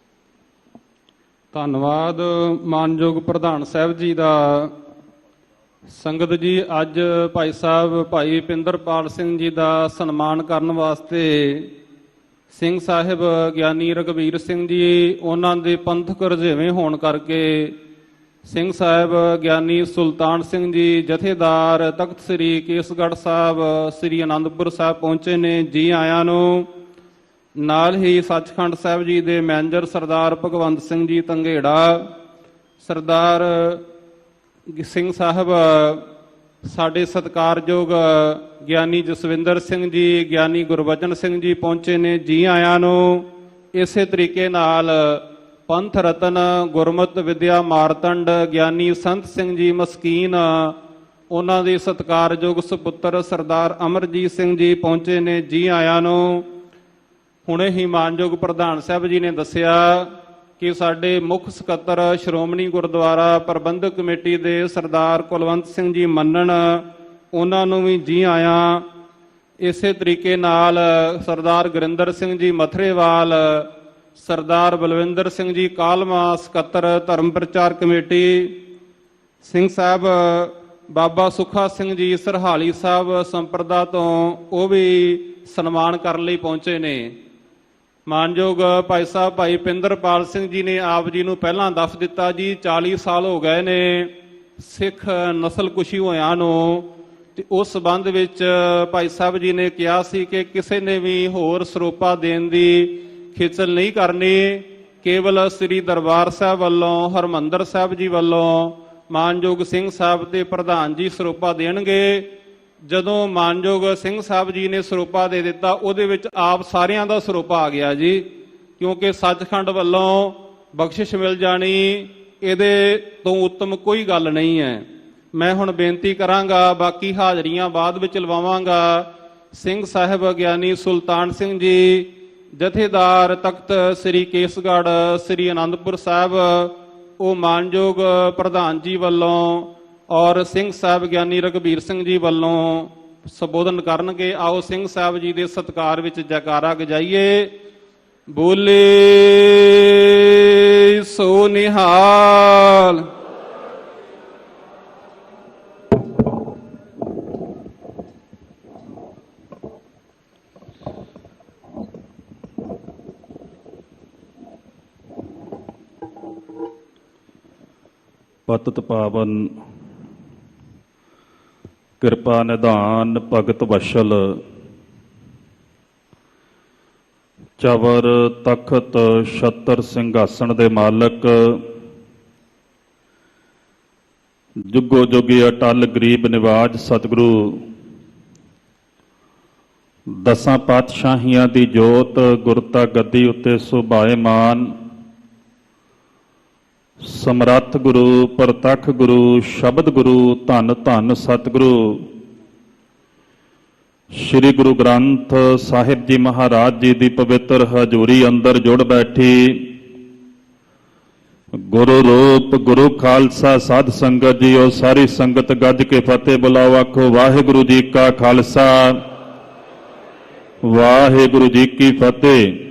ਧੰਨਵਾਦ ਮਾਨਯੋਗ ਪ੍ਰਧਾਨ ਸਾਹਿਬ ਜੀ ਦਾ। ਸੰਗਤ ਜੀ, ਅੱਜ ਭਾਈ ਸਾਹਿਬ ਭਾਈ ਪਿੰਦਰਪਾਲ ਸਿੰਘ ਜੀ ਦਾ ਸਨਮਾਨ ਕਰਨ ਵਾਸਤੇ ਸਿੰਘ ਸਾਹਿਬ ਗਿਆਨੀ ਰਘਬੀਰ ਸਿੰਘ ਜੀ, ਉਹਨਾਂ ਦੇ ਪੰਥਕ ਰੁਝੇਵੇਂ ਹੋਣ ਕਰਕੇ ਸਿੰਘ ਸਾਹਿਬ ਗਿਆਨੀ ਸੁਲਤਾਨ ਸਿੰਘ ਜੀ ਜਥੇਦਾਰ ਤਖਤ ਸ੍ਰੀ ਕੇਸਗੜ੍ਹ ਸਾਹਿਬ ਸ੍ਰੀ ਅਨੰਦਪੁਰ ਸਾਹਿਬ ਪਹੁੰਚੇ ਨੇ। ਜੀ ਆਇਆਂ ਨੂੰ। ਨਾਲ ਹੀ ਸੱਚਖੰਡ ਸਾਹਿਬ ਜੀ ਦੇ ਮੈਨੇਜਰ ਸਰਦਾਰ ਭਗਵੰਤ ਸਿੰਘ ਜੀ ਤੰਗੇੜਾ, ਸਰਦਾਰ ਸਿੰਘ ਸਾਹਿਬ, ਸਾਡੇ ਸਤਿਕਾਰਯੋਗ ਗਿਆਨੀ ਜਸਵਿੰਦਰ ਸਿੰਘ ਜੀ, ਗਿਆਨੀ ਗੁਰਬਚਨ ਸਿੰਘ ਜੀ ਪਹੁੰਚੇ ਨੇ। ਜੀ ਆਇਆਂ ਨੂੰ। ਇਸੇ ਤਰੀਕੇ ਨਾਲ ਪੰਥ ਰਤਨ ਗੁਰਮਤ ਵਿਦਿਆ ਮਾਰਤੰਡ ਗਿਆਨੀ ਸੰਤ ਸਿੰਘ ਜੀ ਮਸਕੀਨ, ਉਹਨਾਂ ਦੇ ਸਤਿਕਾਰਯੋਗ ਸੁਪੁੱਤਰ ਸਰਦਾਰ ਅਮਰਜੀਤ ਸਿੰਘ ਜੀ ਪਹੁੰਚੇ ਨੇ। ਜੀ ਆਇਆਂ ਨੂੰ। ਹੁਣੇ ਹੀ ਮਾਨਯੋਗ ਪ੍ਰਧਾਨ ਸਾਹਿਬ ਜੀ ਨੇ ਦੱਸਿਆ ਕਿ ਸਾਡੇ ਮੁੱਖ ਸਕੱਤਰ ਸ਼੍ਰੋਮਣੀ ਗੁਰਦੁਆਰਾ ਪ੍ਰਬੰਧਕ ਕਮੇਟੀ ਦੇ ਸਰਦਾਰ ਕੁਲਵੰਤ ਸਿੰਘ ਜੀ ਮੰਨਣ, ਉਹਨਾਂ ਨੂੰ ਵੀ ਜੀ ਆਇਆਂ। ਇਸੇ ਤਰੀਕੇ ਨਾਲ ਸਰਦਾਰ ਗੁਰਿੰਦਰ ਸਿੰਘ ਜੀ ਮਥਰੇਵਾਲ, ਸਰਦਾਰ ਬਲਵਿੰਦਰ ਸਿੰਘ ਜੀ ਕਾਲਮਾ, ਸਕੱਤਰ ਧਰਮ ਪ੍ਰਚਾਰ ਕਮੇਟੀ, ਸਿੰਘ ਸਾਹਿਬ ਬਾਬਾ ਸੁੱਖਾ ਸਿੰਘ ਜੀ ਸਰਹਾਲੀ ਸਾਹਿਬ ਸੰਪਰਦਾ ਤੋਂ, ਉਹ ਵੀ ਸਨਮਾਨ ਕਰਨ ਲਈ ਪਹੁੰਚੇ ਨੇ। ਮਾਨਯੋਗ ਭਾਈ ਸਾਹਿਬ ਭਾਈ ਪਿੰਦਰਪਾਲ ਸਿੰਘ ਜੀ ਨੇ ਆਪ ਜੀ ਨੂੰ ਪਹਿਲਾਂ ਦੱਸ ਦਿੱਤਾ ਜੀ 40 ਸਾਲ ਹੋ ਗਏ ਨੇ ਸਿੱਖ ਨਸਲਕੁਸ਼ੀ ਹੋਇਆਂ ਨੂੰ, ਤੇ ਉਸ ਸੰਬੰਧ ਵਿੱਚ ਭਾਈ ਸਾਹਿਬ ਜੀ ਨੇ ਕਿਹਾ ਸੀ ਕਿ ਕਿਸੇ ਨੇ ਵੀ ਹੋਰ ਸਰੋਪਾ ਦੇਣ ਦੀ ਖੇਚਲ ਨਹੀਂ ਕਰਨੀ, ਕੇਵਲ ਸ੍ਰੀ ਦਰਬਾਰ ਸਾਹਿਬ ਵੱਲੋਂ, ਹਰਮੰਦਰ ਸਾਹਿਬ ਜੀ ਵੱਲੋਂ ਮਾਨਯੋਗ ਸਿੰਘ ਸਾਹਿਬ ਤੇ ਪ੍ਰਧਾਨ ਜੀ ਸਰੋਪਾ ਦੇਣਗੇ। ਜਦੋਂ ਮਾਨਯੋਗ ਸਿੰਘ ਸਾਹਿਬ ਜੀ ਨੇ ਸਰੋਪਾ ਦੇ ਦਿੱਤਾ, ਉਹਦੇ ਵਿੱਚ ਆਪ ਸਾਰਿਆਂ ਦਾ ਸਰੋਪਾ ਆ ਗਿਆ ਜੀ, ਕਿਉਂਕਿ ਸੱਚਖੰਡ ਵੱਲੋਂ ਬਖਸ਼ਿਸ਼ ਮਿਲ ਜਾਣੀ, ਇਹਦੇ ਤੋਂ ਉੱਤਮ ਕੋਈ ਗੱਲ ਨਹੀਂ ਹੈ। ਮੈਂ ਹੁਣ ਬੇਨਤੀ ਕਰਾਂਗਾ, ਬਾਕੀ ਹਾਜ਼ਰੀਆਂ ਬਾਅਦ ਵਿੱਚ ਲਵਾਵਾਂਗਾ। ਸਿੰਘ ਸਾਹਿਬ ਗਿਆਨੀ ਸੁਲਤਾਨ ਸਿੰਘ ਜੀ ਜਥੇਦਾਰ ਤਖਤ ਸ੍ਰੀ ਕੇਸਗੜ੍ਹ ਸ੍ਰੀ ਅਨੰਦਪੁਰ ਸਾਹਿਬ, ਉਹ ਮਾਨਯੋਗ ਪ੍ਰਧਾਨ ਜੀ ਵੱਲੋਂ ਔਰ ਸਿੰਘ ਸਾਹਿਬ ਗਿਆਨੀ ਰਘਬੀਰ ਸਿੰਘ ਜੀ ਵੱਲੋਂ ਸੰਬੋਧਨ ਕਰਨਗੇ। ਆਓ ਸਿੰਘ ਸਾਹਿਬ ਜੀ ਦੇ ਸਤਿਕਾਰ ਵਿੱਚ ਜੈਕਾਰਾ ਗਜਾਈਏ। ਬੋਲੇ ਸੋ ਨਿਹਾਲ। ਪਤਿਤ ਪਾਵਨ ਕਿਰਪਾ ਨਿਧਾਨ ਭਗਤ ਵਸ਼ਲ, ਚਵਰ ਤਖਤ ਛਤਰ ਸਿੰਘਾਸਣ ਦੇ ਮਾਲਕ, ਜੁਗੋ ਜੁਗੀ ਅਟਲ ਗਰੀਬ ਨਿਵਾਜ ਸਤਿਗੁਰੂ ਦਸਾਂ ਪਾਤਸ਼ਾਹੀਆਂ ਦੀ ਜੋਤ ਗੁਰਤਾ ਗੱਦੀ ਉੱਤੇ ਸੁਭਾਏਮਾਨ ਸਮਰੱਥ ਗੁਰੂ, ਪ੍ਰਤੱਖ ਗੁਰੂ, ਸ਼ਬਦ ਗੁਰੂ, ਧੰਨ ਧੰਨ ਸਤਿਗੁਰੂ ਸ੍ਰੀ ਗੁਰੂ ਗ੍ਰੰਥ ਸਾਹਿਬ ਜੀ ਮਹਾਰਾਜ ਜੀ ਦੀ ਪਵਿੱਤਰ ਹਜ਼ੂਰੀ ਅੰਦਰ ਜੁੜ ਬੈਠੀ ਗੁਰੂ ਰੂਪ ਗੁਰੂ ਖਾਲਸਾ ਸਾਧ ਸੰਗਤ ਜੀਓ, ਸਾਰੀ ਸੰਗਤ ਗੱਜ ਕੇ ਫਤਿਹ ਬੁਲਾਓ। ਆਖੋ ਵਾਹਿਗੁਰੂ ਜੀ ਕਾ ਖਾਲਸਾ, ਵਾਹਿਗੁਰੂ ਜੀ ਕੀ ਫਤਿਹ।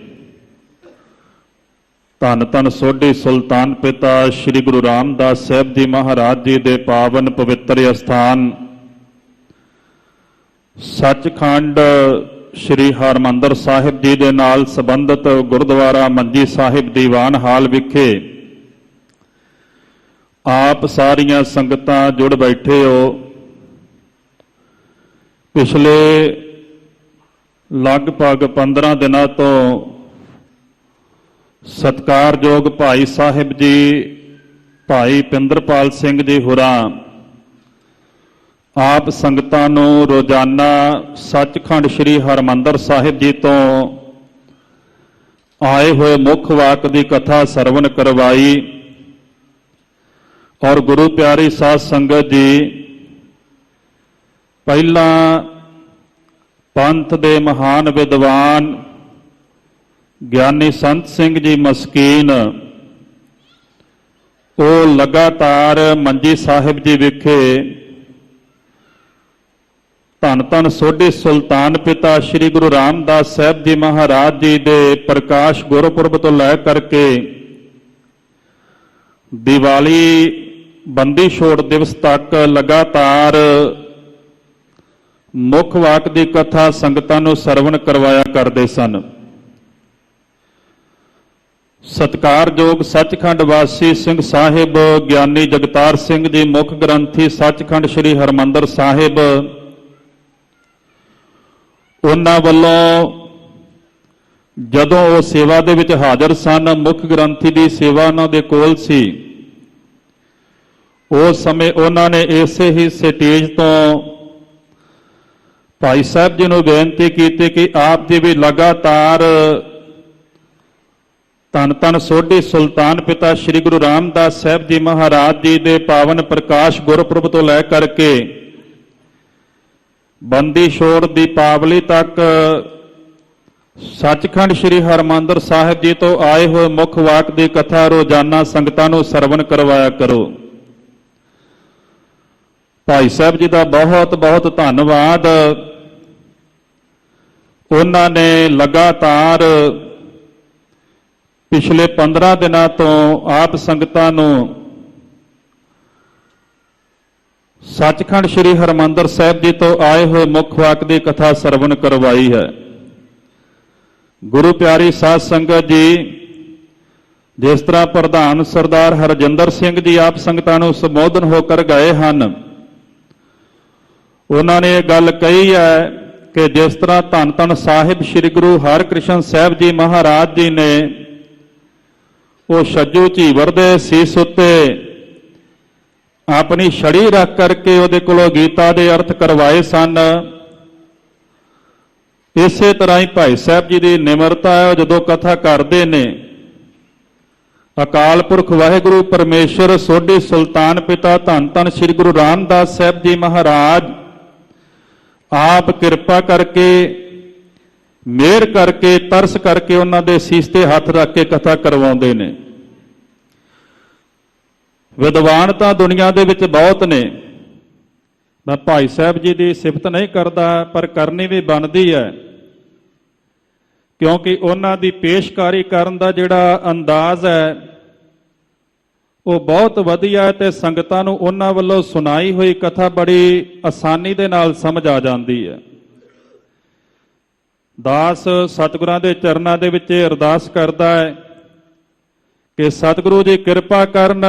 ਧੰਨ ਧੰਨ ਸੋਢੀ ਸੁਲਤਾਨ ਪਿਤਾ ਸ੍ਰੀ ਗੁਰੂ ਰਾਮਦਾਸ ਸਾਹਿਬ ਜੀ ਮਹਾਰਾਜ ਜੀ ਦੇ ਪਾਵਨ ਪਵਿੱਤਰ ਅਸਥਾਨ ਸੱਚਖੰਡ ਸ੍ਰੀ ਹਰਮੰਦਰ ਸਾਹਿਬ ਜੀ ਦੇ ਨਾਲ ਸੰਬੰਧਿਤ ਗੁਰਦੁਆਰਾ ਮੰਜੀ ਸਾਹਿਬ ਦੀਵਾਨ ਹਾਲ ਵਿਖੇ ਆਪ ਸਾਰੀਆਂ ਸੰਗਤਾਂ ਜੁੜ ਬੈਠੇ ਹੋ। ਪਿਛਲੇ ਲਗਭਗ 15 ਦਿਨਾਂ ਤੋਂ ਸਤਿਕਾਰਯੋਗ ਭਾਈ ਸਾਹਿਬ ਜੀ ਭਾਈ ਪਿੰਦਰਪਾਲ ਸਿੰਘ ਜੀ ਹੋਰਾਂ ਆਪ ਸੰਗਤਾਂ ਨੂੰ ਰੋਜ਼ਾਨਾ ਸੱਚਖੰਡ ਸ੍ਰੀ ਹਰਮੰਦਰ ਸਾਹਿਬ ਜੀ ਤੋਂ ਆਏ ਹੋਏ ਮੁੱਖ ਵਾਕ ਦੀ ਕਥਾ ਸਰਵਣ ਕਰਵਾਈ। ਔਰ ਗੁਰੂ ਪਿਆਰੀ ਸਾਧ ਸੰਗਤ ਜੀ, ਪਹਿਲਾਂ ਪੰਥ ਦੇ ਮਹਾਨ ਵਿਦਵਾਨ ਗਿਆਨੀ ਸੰਤ ਸਿੰਘ ਜੀ ਮਸਕੀਨ ਉਹ ਲਗਾਤਾਰ ਮੰਜੀ ਸਾਹਿਬ ਜੀ ਵਿਖੇ ਧੰਨ ਧੰਨ ਸੋਢੀ ਸੁਲਤਾਨ ਪਿਤਾ ਸ੍ਰੀ ਗੁਰੂ ਰਾਮਦਾਸ ਸਾਹਿਬ ਜੀ ਮਹਾਰਾਜ ਜੀ ਦੇ ਪ੍ਰਕਾਸ਼ ਗੁਰਪੁਰਬ ਤੋਂ ਲੈ ਕਰਕੇ ਦੀਵਾਲੀ ਬੰਦੀ ਛੋੜ ਦਿਵਸ ਤੱਕ ਲਗਾਤਾਰ ਮੁੱਖ ਵਾਕ ਦੀ ਕਥਾ ਸੰਗਤਾਂ ਨੂੰ ਸਰਵਣ ਕਰਵਾਇਆ ਕਰਦੇ ਸਨ। ਸਤਿਕਾਰਯੋਗ ਸੱਚਖੰਡ ਵਾਸੀ ਸਿੰਘ ਸਾਹਿਬ ਗਿਆਨੀ ਜਗਤਾਰ ਸਿੰਘ ਜੀ ਮੁੱਖ ਗ੍ਰੰਥੀ ਸੱਚਖੰਡ ਸ੍ਰੀ ਹਰਿਮੰਦਰ ਸਾਹਿਬ, ਉਹਨਾਂ ਵੱਲੋਂ ਜਦੋਂ ਉਹ ਸੇਵਾ ਦੇ ਵਿੱਚ ਹਾਜ਼ਰ ਸਨ, ਮੁੱਖ ਗ੍ਰੰਥੀ ਦੀ ਸੇਵਾ ਉਹਨਾਂ ਦੇ ਕੋਲ ਸੀ, ਉਸ ਸਮੇਂ ਉਹਨਾਂ ਨੇ ਇਸੇ ਹੀ ਸਟੇਜ ਤੋਂ ਭਾਈ ਸਾਹਿਬ ਜੀ ਨੂੰ ਬੇਨਤੀ ਕੀਤੀ ਕਿ ਆਪ ਜੀ ਵੀ ਲਗਾਤਾਰ ਧੰਨ ਧੰਨ ਸੋਢੀ ਸੁਲਤਾਨ ਪਿਤਾ ਸ੍ਰੀ ਗੁਰੂ ਰਾਮਦਾਸ ਸਾਹਿਬ ਜੀ ਮਹਾਰਾਜ ਜੀ ਦੇ ਪਾਵਨ ਪ੍ਰਕਾਸ਼ ਗੁਰਪੁਰਬ ਤੋਂ ਲੈ ਕਰਕੇ ਬੰਦੀ ਛੋੜ ਦੀਪਾਵਲੀ ਤੱਕ ਸੱਚਖੰਡ ਸ੍ਰੀ ਹਰਿਮੰਦਰ ਸਾਹਿਬ ਜੀ ਤੋਂ ਆਏ ਹੋਏ ਮੁੱਖ ਵਾਕ ਦੀ ਕਥਾ ਰੋਜ਼ਾਨਾ ਸੰਗਤਾਂ ਨੂੰ ਸਰਵਣ ਕਰਵਾਇਆ ਕਰੋ। ਭਾਈ ਸਾਹਿਬ ਜੀ ਦਾ ਬਹੁਤ ਬਹੁਤ ਧੰਨਵਾਦ। ਉਹਨਾਂ ਨੇ ਲਗਾਤਾਰ ਪਿਛਲੇ 15 ਦਿਨਾਂ ਤੋਂ ਆਪ ਸੰਗਤਾਂ ਨੂੰ ਸੱਚਖੰਡ ਸ੍ਰੀ ਹਰਿਮੰਦਰ ਸਾਹਿਬ ਜੀ ਤੋਂ ਆਏ ਹੋਏ ਮੁੱਖ ਵਾਕ ਦੀ ਕਥਾ ਸਰਵਣ ਕਰਵਾਈ ਹੈ। ਗੁਰੂ ਪਿਆਰੀ ਸਾਧ ਸੰਗਤ ਜੀ, ਜਿਸ ਤਰ੍ਹਾਂ ਪ੍ਰਧਾਨ ਸਰਦਾਰ ਹਰਜਿੰਦਰ ਸਿੰਘ ਜੀ ਆਪ ਸੰਗਤਾਂ ਨੂੰ ਸੰਬੋਧਨ ਹੋ ਕਰ ਗਏ ਹਨ, ਉਹਨਾਂ ਨੇ ਇਹ ਗੱਲ ਕਹੀ ਹੈ ਕਿ ਜਿਸ ਤਰ੍ਹਾਂ ਧੰਨ ਧੰਨ ਸਾਹਿਬ ਸ੍ਰੀ ਗੁਰੂ ਹਰਿਕ੍ਰਿਸ਼ਨ ਸਾਹਿਬ ਜੀ ਮਹਾਰਾਜ ਜੀ ਨੇ ਉਹ ਛੱਜੂ ਝੀਵਰ ਦੇ ਸੀਸ ਉੱਤੇ ਆਪਣੀ ਛੜੀ ਰੱਖ ਕਰਕੇ ਉਹਦੇ ਕੋਲੋਂ ਗੀਤਾ ਦੇ ਅਰਥ ਕਰਵਾਏ ਸਨ, ਇਸੇ ਤਰ੍ਹਾਂ ਹੀ ਭਾਈ ਸਾਹਿਬ ਜੀ ਦੀ ਨਿਮਰਤਾ ਹੈ। ਜਦੋਂ ਕਥਾ ਕਰਦੇ ਨੇ, ਅਕਾਲ ਪੁਰਖ ਵਾਹਿਗੁਰੂ ਪਰਮੇਸ਼ਰ ਸੋਢੀ ਸੁਲਤਾਨ ਪਿਤਾ ਧੰਨ ਧੰਨ ਸ੍ਰੀ ਗੁਰੂ ਰਾਮਦਾਸ ਸਾਹਿਬ ਜੀ ਮਹਾਰਾਜ ਆਪ ਕਿਰਪਾ ਕਰਕੇ, ਮਿਹਰ ਕਰਕੇ, ਤਰਸ ਕਰਕੇ ਉਹਨਾਂ ਦੇ ਸੀਸ ਤੇ ਹੱਥ ਰੱਖ ਕੇ ਕਥਾ ਕਰਵਾਉਂਦੇ ਨੇ। ਵਿਦਵਾਨ ਤਾਂ ਦੁਨੀਆ ਦੇ ਵਿੱਚ ਬਹੁਤ ਨੇ, ਮੈਂ ਭਾਈ ਸਾਹਿਬ ਜੀ ਦੀ ਸਿਫਤ ਨਹੀਂ ਕਰਦਾ, ਪਰ ਕਰਨੀ ਵੀ ਬਣਦੀ ਹੈ, ਕਿਉਂਕਿ ਉਹਨਾਂ ਦੀ ਪੇਸ਼ਕਾਰੀ ਕਰਨ ਦਾ ਜਿਹੜਾ ਅੰਦਾਜ਼ ਹੈ ਉਹ ਬਹੁਤ ਵਧੀਆ ਹੈ ਤੇ ਸੰਗਤਾਂ ਨੂੰ ਉਹਨਾਂ ਵੱਲੋਂ ਸੁਣਾਈ ਹੋਈ ਕਥਾ ਬੜੀ ਆਸਾਨੀ ਦੇ ਨਾਲ ਸਮਝ ਆ ਜਾਂਦੀ ਹੈ। ਦਾਸ ਸਤਿਗੁਰਾਂ ਦੇ ਚਰਨਾਂ ਦੇ ਵਿੱਚ ਅਰਦਾਸ ਕਰਦਾ ਹੈ ਕਿ ਸਤਿਗੁਰੂ ਜੀ ਕਿਰਪਾ ਕਰਨ,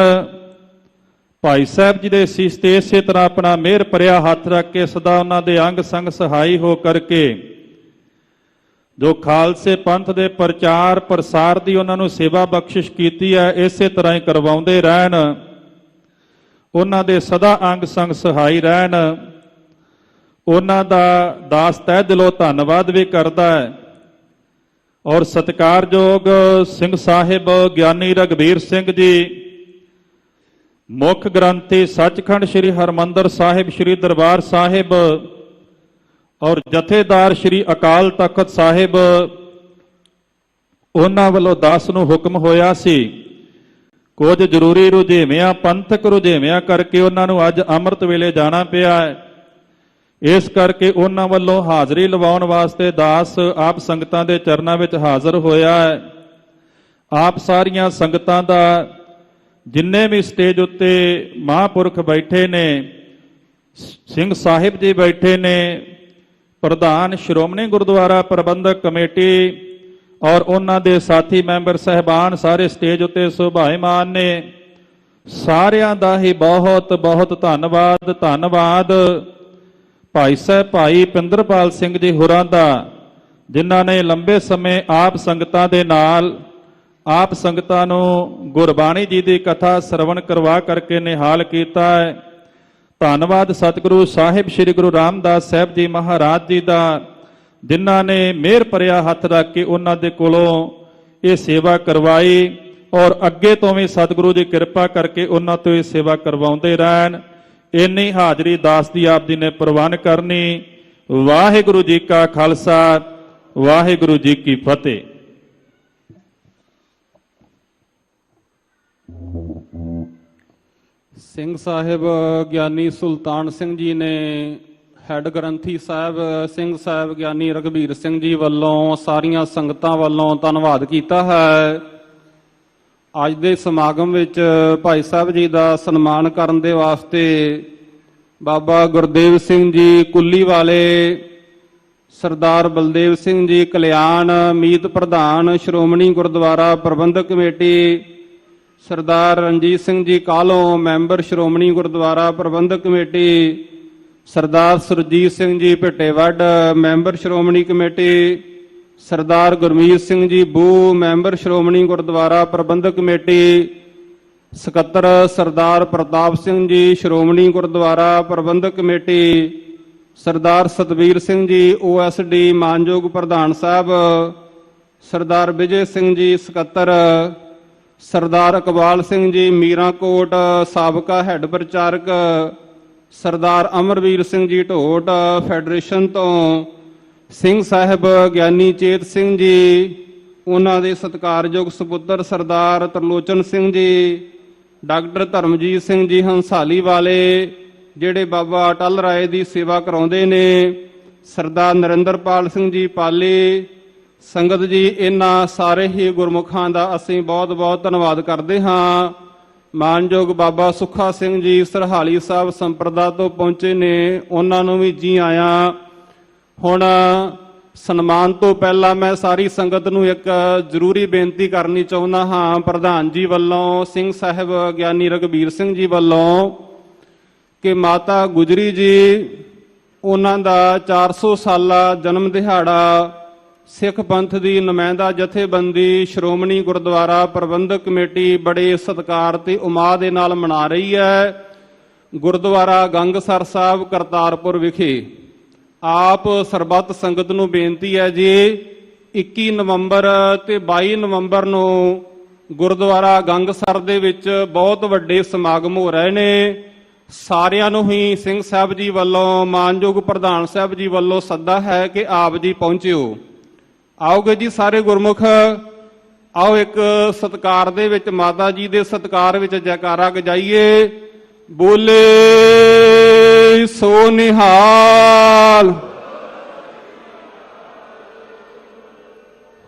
ਭਾਈ ਸਾਹਿਬ ਜੀ ਦੇ ਸੀਸ ਤੇ ਇਸੇ ਤਰ੍ਹਾਂ ਆਪਣਾ ਮਿਹਰ ਭਰਿਆ ਹੱਥ ਰੱਖ ਕੇ ਸਦਾ ਉਹਨਾਂ ਦੇ ਅੰਗ ਸੰਗ ਸਹਾਈ ਹੋ ਕਰਕੇ ਜੋ ਖਾਲਸੇ ਪੰਥ ਦੇ ਪ੍ਰਚਾਰ ਪ੍ਰਸਾਰ ਦੀ ਉਹਨਾਂ ਨੂੰ ਸੇਵਾ ਬਖਸ਼ਿਸ਼ ਕੀਤੀ ਹੈ, ਇਸੇ ਤਰ੍ਹਾਂ ਹੀ ਕਰਵਾਉਂਦੇ ਰਹਿਣ, ਉਹਨਾਂ ਦੇ ਸਦਾ ਅੰਗ ਸੰਗ ਸਹਾਈ ਰਹਿਣ। ਉਹਨਾਂ ਦਾ ਦਾਸ ਤਹਿ ਦਿਲੋਂ ਧੰਨਵਾਦ ਵੀ ਕਰਦਾ ਹੈ। ਔਰ ਸਤਿਕਾਰਯੋਗ ਸਿੰਘ ਸਾਹਿਬ ਗਿਆਨੀ ਰਘਬੀਰ ਸਿੰਘ ਜੀ ਮੁੱਖ ਗ੍ਰੰਥੀ ਸੱਚਖੰਡ ਸ੍ਰੀ ਹਰਿਮੰਦਰ ਸਾਹਿਬ ਸ੍ਰੀ ਦਰਬਾਰ ਸਾਹਿਬ ਔਰ ਜਥੇਦਾਰ ਸ੍ਰੀ ਅਕਾਲ ਤਖਤ ਸਾਹਿਬ, ਉਹਨਾਂ ਵੱਲੋਂ ਦਾਸ ਨੂੰ ਹੁਕਮ ਹੋਇਆ ਸੀ, ਕੁਝ ਜ਼ਰੂਰੀ ਰੁਝੇਵਿਆਂ ਪੰਥਕ ਰੁਝੇਵਿਆਂ ਕਰਕੇ ਉਹਨਾਂ ਨੂੰ ਅੱਜ ਅੰਮ੍ਰਿਤ ਵੇਲੇ ਜਾਣਾ ਪਿਆ ਹੈ। ਇਸ ਕਰਕੇ ਉਹਨਾਂ ਵੱਲੋਂ ਹਾਜ਼ਰੀ ਲਵਾਉਣ ਵਾਸਤੇ ਦਾਸ ਆਪ ਸੰਗਤਾਂ ਦੇ ਚਰਨਾਂ ਵਿੱਚ ਹਾਜ਼ਰ ਹੋਇਆ ਹੈ। ਆਪ ਸਾਰੀਆਂ ਸੰਗਤਾਂ ਦਾ, ਜਿੰਨੇ ਵੀ ਸਟੇਜ ਉੱਤੇ ਮਹਾਂਪੁਰਖ ਬੈਠੇ ਨੇ, ਸਿੰਘ ਸਾਹਿਬ ਜੀ ਬੈਠੇ ਨੇ, ਪ੍ਰਧਾਨ ਸ਼੍ਰੋਮਣੀ ਗੁਰਦੁਆਰਾ ਪ੍ਰਬੰਧਕ ਕਮੇਟੀ ਔਰ ਉਹਨਾਂ ਦੇ ਸਾਥੀ ਮੈਂਬਰ ਸਹਿਬਾਨ ਸਾਰੇ ਸਟੇਜ ਉੱਤੇ ਸੁਭਾਈਮਾਨ ਨੇ, ਸਾਰਿਆਂ ਦਾ ਹੀ ਬਹੁਤ ਬਹੁਤ ਧੰਨਵਾਦ। ਧੰਨਵਾਦ ਭਾਈ ਸਾਹਿਬ ਭਾਈ ਪਿੰਦਰਪਾਲ ਸਿੰਘ ਜੀ ਹੋਰਾਂ ਦਾ, ਜਿਨ੍ਹਾਂ ਨੇ ਲੰਬੇ ਸਮੇਂ ਆਪ ਸੰਗਤਾਂ ਦੇ ਨਾਲ ਆਪ ਸੰਗਤਾਂ ਨੂੰ ਗੁਰਬਾਣੀ ਜੀ ਦੀ ਕਥਾ ਸਰਵਣ ਕਰਵਾ ਕਰਕੇ ਨਿਹਾਲ ਕੀਤਾ ਹੈ। ਧੰਨਵਾਦ ਸਤਿਗੁਰੂ ਸਾਹਿਬ ਸ੍ਰੀ ਗੁਰੂ ਰਾਮਦਾਸ ਸਾਹਿਬ ਜੀ ਮਹਾਰਾਜ ਜੀ ਦਾ, ਜਿਨ੍ਹਾਂ ਨੇ ਮਿਹਰ ਭਰਿਆ ਹੱਥ ਰੱਖ ਕੇ ਉਹਨਾਂ ਦੇ ਕੋਲੋਂ ਇਹ ਸੇਵਾ ਕਰਵਾਈ ਔਰ ਅੱਗੇ ਤੋਂ ਵੀ ਸਤਿਗੁਰੂ ਜੀ ਕਿਰਪਾ ਕਰਕੇ ਉਹਨਾਂ ਤੋਂ ਇਹ ਸੇਵਾ ਕਰਵਾਉਂਦੇ ਰਹਿਣ। ਇੰਨੀ ਹਾਜ਼ਰੀ ਦਾਸ ਦੀ ਆਪ ਜੀ ਨੇ ਪ੍ਰਵਾਨ ਕਰਨੀ। ਵਾਹਿਗੁਰੂ ਜੀ ਕਾ ਖਾਲਸਾ, ਵਾਹਿਗੁਰੂ ਜੀ ਕੀ ਫਤਿਹ। ਸਿੰਘ ਸਾਹਿਬ ਗਿਆਨੀ ਸੁਲਤਾਨ ਸਿੰਘ ਜੀ ਨੇ ਹੈੱਡ ਗ੍ਰੰਥੀ ਸਾਹਿਬ ਸਿੰਘ ਸਾਹਿਬ ਗਿਆਨੀ ਰਘਬੀਰ ਸਿੰਘ ਜੀ ਵੱਲੋਂ ਸਾਰੀਆਂ ਸੰਗਤਾਂ ਵੱਲੋਂ ਧੰਨਵਾਦ ਕੀਤਾ ਹੈ। ਅੱਜ ਦੇ ਸਮਾਗਮ ਵਿੱਚ ਭਾਈ ਸਾਹਿਬ ਜੀ ਦਾ ਸਨਮਾਨ ਕਰਨ ਦੇ ਵਾਸਤੇ ਬਾਬਾ ਗੁਰਦੇਵ ਸਿੰਘ ਜੀ ਕੁੱਲੀ ਵਾਲੇ, ਸਰਦਾਰ ਬਲਦੇਵ ਸਿੰਘ ਜੀ ਕਲਿਆਣ, ਮੀਤ ਪ੍ਰਧਾਨ ਸ਼੍ਰੋਮਣੀ ਗੁਰਦੁਆਰਾ ਪ੍ਰਬੰਧਕ ਕਮੇਟੀ, ਸਰਦਾਰ ਰਣਜੀਤ ਸਿੰਘ ਜੀ ਕਾਹਲੋਂ ਮੈਂਬਰ ਸ਼੍ਰੋਮਣੀ ਗੁਰਦੁਆਰਾ ਪ੍ਰਬੰਧਕ ਕਮੇਟੀ, ਸਰਦਾਰ ਸੁਰਜੀਤ ਸਿੰਘ ਜੀ ਭਿੱਟੇਵੱਡ ਮੈਂਬਰ ਸ਼੍ਰੋਮਣੀ ਕਮੇਟੀ, ਸਰਦਾਰ ਗੁਰਮੀਤ ਸਿੰਘ ਜੀ ਬੂ ਮੈਂਬਰ ਸ਼੍ਰੋਮਣੀ ਗੁਰਦੁਆਰਾ ਪ੍ਰਬੰਧਕ ਕਮੇਟੀ, ਸਕੱਤਰ ਸਰਦਾਰ ਪ੍ਰਤਾਪ ਸਿੰਘ ਜੀ ਸ਼੍ਰੋਮਣੀ ਗੁਰਦੁਆਰਾ ਪ੍ਰਬੰਧਕ ਕਮੇਟੀ, ਸਰਦਾਰ ਸਤਵੀਰ ਸਿੰਘ ਜੀ OSD ਮਾਨਯੋਗ ਪ੍ਰਧਾਨ ਸਾਹਿਬ, ਸਰਦਾਰ ਵਿਜੇ ਸਿੰਘ ਜੀ ਸਕੱਤਰ, ਸਰਦਾਰ ਇਕਬਾਲ ਸਿੰਘ ਜੀ ਮੀਰਾਂਕੋਟ ਸਾਬਕਾ ਹੈੱਡ ਪ੍ਰਚਾਰਕ, ਸਰਦਾਰ ਅਮਰਵੀਰ ਸਿੰਘ ਜੀ ਢੋਟ ਫੈਡਰੇਸ਼ਨ ਤੋਂ, ਸਿੰਘ ਸਾਹਿਬ ਗਿਆਨੀ ਚੇਤ ਸਿੰਘ ਜੀ, ਉਹਨਾਂ ਦੇ ਸਤਿਕਾਰਯੋਗ ਸਪੁੱਤਰ ਸਰਦਾਰ ਤਰਲੋਚਨ ਸਿੰਘ ਜੀ, ਡਾਕਟਰ ਧਰਮਜੀਤ ਸਿੰਘ ਜੀ ਹੰਸਾਲੀ ਵਾਲੇ ਜਿਹੜੇ ਬਾਬਾ ਅਟਲ ਰਾਏ ਦੀ ਸੇਵਾ ਕਰਾਉਂਦੇ ਨੇ, ਸਰਦਾਰ ਨਰਿੰਦਰਪਾਲ ਸਿੰਘ ਜੀ ਪਾਲੀ, ਸੰਗਤ ਜੀ, ਇਹਨਾਂ ਸਾਰੇ ਹੀ ਗੁਰਮੁਖਾਂ ਦਾ ਅਸੀਂ ਬਹੁਤ ਬਹੁਤ ਧੰਨਵਾਦ ਕਰਦੇ ਹਾਂ। ਮਾਨਯੋਗ ਬਾਬਾ ਸੁੱਖਾ ਸਿੰਘ ਜੀ ਸਰਹਾਲੀ ਸਾਹਿਬ ਸੰਪਰਦਾ ਤੋਂ ਪਹੁੰਚੇ ਨੇ, ਉਹਨਾਂ ਨੂੰ ਵੀ ਜੀ ਆਇਆਂ। ਹੁਣ ਸਨਮਾਨ ਤੋਂ ਪਹਿਲਾਂ ਮੈਂ ਸਾਰੀ ਸੰਗਤ ਨੂੰ ਇੱਕ ਜ਼ਰੂਰੀ ਬੇਨਤੀ ਕਰਨੀ ਚਾਹੁੰਦਾ ਹਾਂ। ਪ੍ਰਧਾਨ ਜੀ ਵੱਲੋਂ, ਸਿੰਘ ਸਾਹਿਬ ਗਿਆਨੀ ਰਘਬੀਰ ਸਿੰਘ ਜੀ ਵੱਲੋਂ ਕਿ ਮਾਤਾ ਗੁਜਰੀ ਜੀ ਉਹਨਾਂ ਦਾ 400 ਸਾਲਾ ਜਨਮ ਦਿਹਾੜਾ ਸਿੱਖ ਪੰਥ ਦੀ ਨੁਮਾਇੰਦਾ ਜਥੇਬੰਦੀ ਸ਼੍ਰੋਮਣੀ ਗੁਰਦੁਆਰਾ ਪ੍ਰਬੰਧਕ ਕਮੇਟੀ ਬੜੇ ਸਤਿਕਾਰ ਤੇ ਉਮਾਦ ਦੇ ਨਾਲ ਮਨਾ ਰਹੀ ਹੈ। ਗੁਰਦੁਆਰਾ ਗੰਗਸਰ ਸਾਹਿਬ ਕਰਤਾਰਪੁਰ ਵਿਖੇ ਆਪ ਸਰਬੱਤ ਸੰਗਤ ਨੂੰ ਬੇਨਤੀ ਹੈ ਜੀ, 21 ਨਵੰਬਰ ਤੇ 22 ਨਵੰਬਰ ਨੂੰ ਗੁਰਦੁਆਰਾ ਗੰਗਸਰ ਦੇ ਵਿੱਚ ਬਹੁਤ ਵੱਡੇ ਸਮਾਗਮ ਹੋ ਰਹੇ ਨੇ। ਸਾਰਿਆਂ ਨੂੰ ਹੀ ਸਿੰਘ ਸਾਹਿਬ ਜੀ ਵੱਲੋਂ, ਮਾਨਯੋਗ ਪ੍ਰਧਾਨ ਸਾਹਿਬ ਜੀ ਵੱਲੋਂ ਸੱਦਾ ਹੈ ਕਿ ਆਪ ਜੀ ਪਹੁੰਚਿਓ। ਆਓਗੇ ਜੀ ਸਾਰੇ ਗੁਰਮੁਖ, ਆਓ ਇੱਕ ਸਤਿਕਾਰ ਦੇ ਵਿੱਚ ਮਾਤਾ ਜੀ ਦੇ ਸਤਿਕਾਰ ਵਿੱਚ ਜੈਕਾਰਾ ਗਜਾਈਏ। ਬੋਲੇ ਸੋ ਨਿਹਾਲ।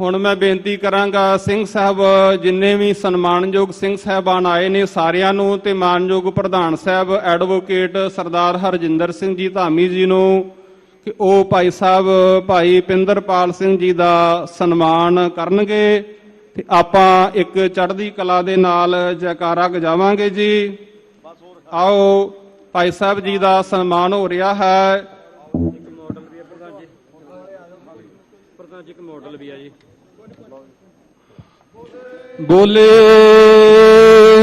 ਹੁਣ ਮੈਂ ਬੇਨਤੀ ਕਰਾਂਗਾ ਸਿੰਘ ਸਾਹਿਬ ਜਿੰਨੇ ਵੀ ਸਨਮਾਨਯੋਗ ਸਿੰਘ ਸਾਹਿਬਾਨ ਆਏ ਨੇ ਸਾਰਿਆਂ ਨੂੰ, ਤੇ ਮਾਨਯੋਗ ਪ੍ਰਧਾਨ ਸਾਹਿਬ ਐਡਵੋਕੇਟ ਸਰਦਾਰ ਹਰਜਿੰਦਰ ਸਿੰਘ ਜੀ ਧਾਮੀ ਜੀ ਨੂੰ, ਕਿ ਉਹ ਭਾਈ ਸਾਹਿਬ ਭਾਈ ਪਿੰਦਰਪਾਲ ਸਿੰਘ ਜੀ ਦਾ ਸਨਮਾਨ ਕਰਨਗੇ ਤੇ ਆਪਾਂ ਇੱਕ ਚੜ੍ਹਦੀ ਕਲਾ ਦੇ ਨਾਲ ਜੈਕਾਰਾ ਗਜਾਵਾਂਗੇ ਜੀ। ਆਓ, ਭਾਈ ਸਾਹਿਬ ਜੀ ਦਾ ਸਨਮਾਨ ਹੋ ਰਿਹਾ ਹੈ। ਇੱਕ ਮਾਡਲ ਵੀ ਹੈ ਪ੍ਰਧਾਨ ਜੀ, ਪ੍ਰਧਾਨ ਜੀ ਇੱਕ ਮਾਡਲ ਵੀ ਹੈ ਜੀ। ਬੋਲੇ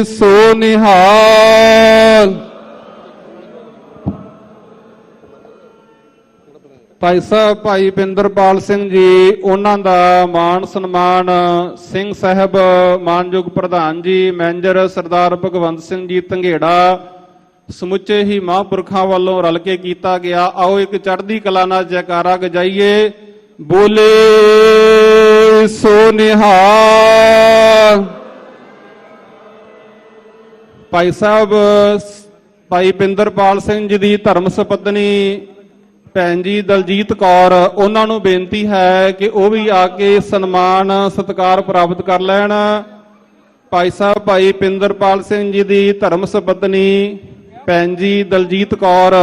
ਸੋ ਨਿਹਾਲ। ਭਾਈ ਸਾਹਿਬ ਭਾਈ ਪਿੰਦਰਪਾਲ ਸਿੰਘ ਜੀ, ਉਹਨਾਂ ਦਾ ਮਾਣ ਸਨਮਾਨ ਸਿੰਘ ਸਾਹਿਬ ਮਾਨਯੋਗ ਪ੍ਰਧਾਨ ਜੀ ਮੈਨੇਜਰ ਸਰਦਾਰ ਭਗਵੰਤ ਸਿੰਘ ਜੀ ਧੰਗੇੜਾ ਸਮੁੱਚੇ ਹੀ ਮਹਾਂਪੁਰਖਾਂ ਵੱਲੋਂ ਰਲ ਕੇ ਕੀਤਾ ਗਿਆ। ਆਓ ਇੱਕ ਚੜ੍ਹਦੀ ਕਲਾ ਨਾਲ ਜੈਕਾਰਾ ਗਜਾਈਏ। ਬੋਲੇ ਸੋ ਨਿਹਾਲ। ਭਾਈ ਸਾਹਿਬ ਭਾਈ ਪਿੰਦਰਪਾਲ ਸਿੰਘ ਜੀ ਦੀ ਧਰਮ ਸੁਪਤਨੀ ਭੈਣ ਜੀ ਦਲਜੀਤ ਕੌਰ, ਉਹਨਾਂ ਨੂੰ ਬੇਨਤੀ ਹੈ ਕਿ ਉਹ ਵੀ ਆ ਕੇ ਸਨਮਾਨ ਸਤਿਕਾਰ ਪ੍ਰਾਪਤ ਕਰ ਲੈਣ। ਭਾਈ ਸਾਹਿਬ ਭਾਈ ਪਿੰਦਰਪਾਲ ਸਿੰਘ ਜੀ ਦੀ ਧਰਮ ਸੁਪਤਨੀ ਭੈਣ ਜੀ ਦਲਜੀਤ ਕੌਰ,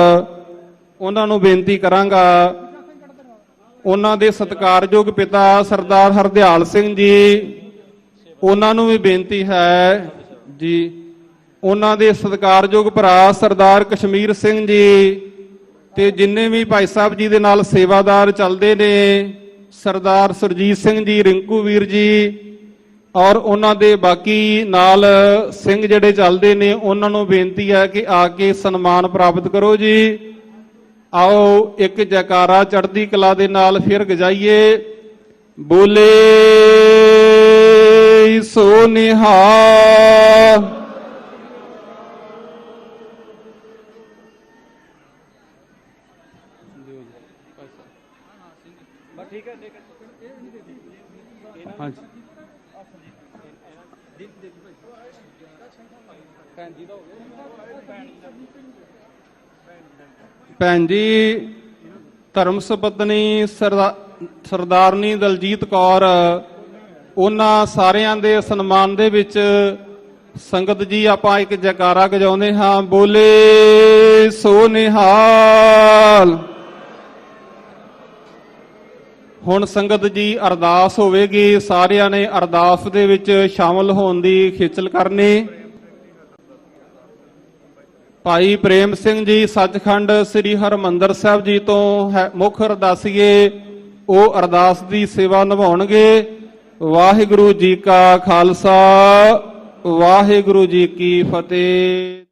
ਉਹਨਾਂ ਨੂੰ ਬੇਨਤੀ ਕਰਾਂਗਾ। ਉਹਨਾਂ ਦੇ ਸਤਿਕਾਰਯੋਗ ਪਿਤਾ ਸਰਦਾਰ ਹਰਦਿਆਲ ਸਿੰਘ ਜੀ, ਉਹਨਾਂ ਨੂੰ ਵੀ ਬੇਨਤੀ ਹੈ ਜੀ। ਉਹਨਾਂ ਦੇ ਸਤਿਕਾਰਯੋਗ ਭਰਾ ਸਰਦਾਰ ਕਸ਼ਮੀਰ ਸਿੰਘ ਜੀ, ਤੇ ਜਿੰਨੇ ਵੀ ਭਾਈ ਸਾਹਿਬ ਜੀ ਦੇ ਨਾਲ ਸੇਵਾਦਾਰ ਚੱਲਦੇ ਨੇ, ਸਰਦਾਰ ਸੁਰਜੀਤ ਸਿੰਘ ਜੀ, ਰਿੰਕੂ ਵੀਰ ਜੀ, ਔਰ ਉਹਨਾਂ ਦੇ ਬਾਕੀ ਨਾਲ ਸਿੰਘ ਜਿਹੜੇ ਚੱਲਦੇ ਨੇ, ਉਹਨਾਂ ਨੂੰ ਬੇਨਤੀ ਹੈ ਕਿ ਆ ਕੇ ਸਨਮਾਨ ਪ੍ਰਾਪਤ ਕਰੋ ਜੀ। ਆਓ ਇੱਕ ਜੈਕਾਰਾ ਚੜ੍ਹਦੀ ਕਲਾ ਦੇ ਨਾਲ ਫਿਰ ਗਜਾਈਏ। ਬੋਲੇ ਸੋ ਨਿਹਾਲ। ਹਾਂਜੀ ਭੈਣ ਜੀ ਧਰਮ ਸੁਪਤਨੀ ਸਰਦਾਰਨੀ ਦਲਜੀਤ ਕੌਰ, ਉਹਨਾਂ ਸਾਰਿਆਂ ਦੇ ਸਨਮਾਨ ਦੇ ਵਿੱਚ ਸੰਗਤ ਜੀ ਆਪਾਂ ਇੱਕ ਜੈਕਾਰਾ ਗਜਾਉਂਦੇ ਹਾਂ, ਬੋਲੇ ਸੋ ਨਿਹਾਲ। ਹੁਣ ਸੰਗਤ ਜੀ ਅਰਦਾਸ ਹੋਵੇਗੀ, ਸਾਰਿਆਂ ਨੇ ਅਰਦਾਸ ਦੇ ਵਿੱਚ ਸ਼ਾਮਲ ਹੋਣ ਦੀ ਖੇਚਲ ਕਰਨੀ। ਭਾਈ ਪ੍ਰੇਮ ਸਿੰਘ ਜੀ ਸੱਚਖੰਡ ਸ੍ਰੀ ਹਰਿਮੰਦਰ ਸਾਹਿਬ ਜੀ ਤੋਂ ਮੁੱਖ ਅਰਦਾਸੀਏ, ਉਹ ਅਰਦਾਸ ਦੀ ਸੇਵਾ ਨਿਭਾਉਣਗੇ। ਵਾਹਿਗੁਰੂ ਜੀ ਕਾ ਖਾਲਸਾ, ਵਾਹਿਗੁਰੂ ਜੀ ਕੀ ਫਤਿਹ।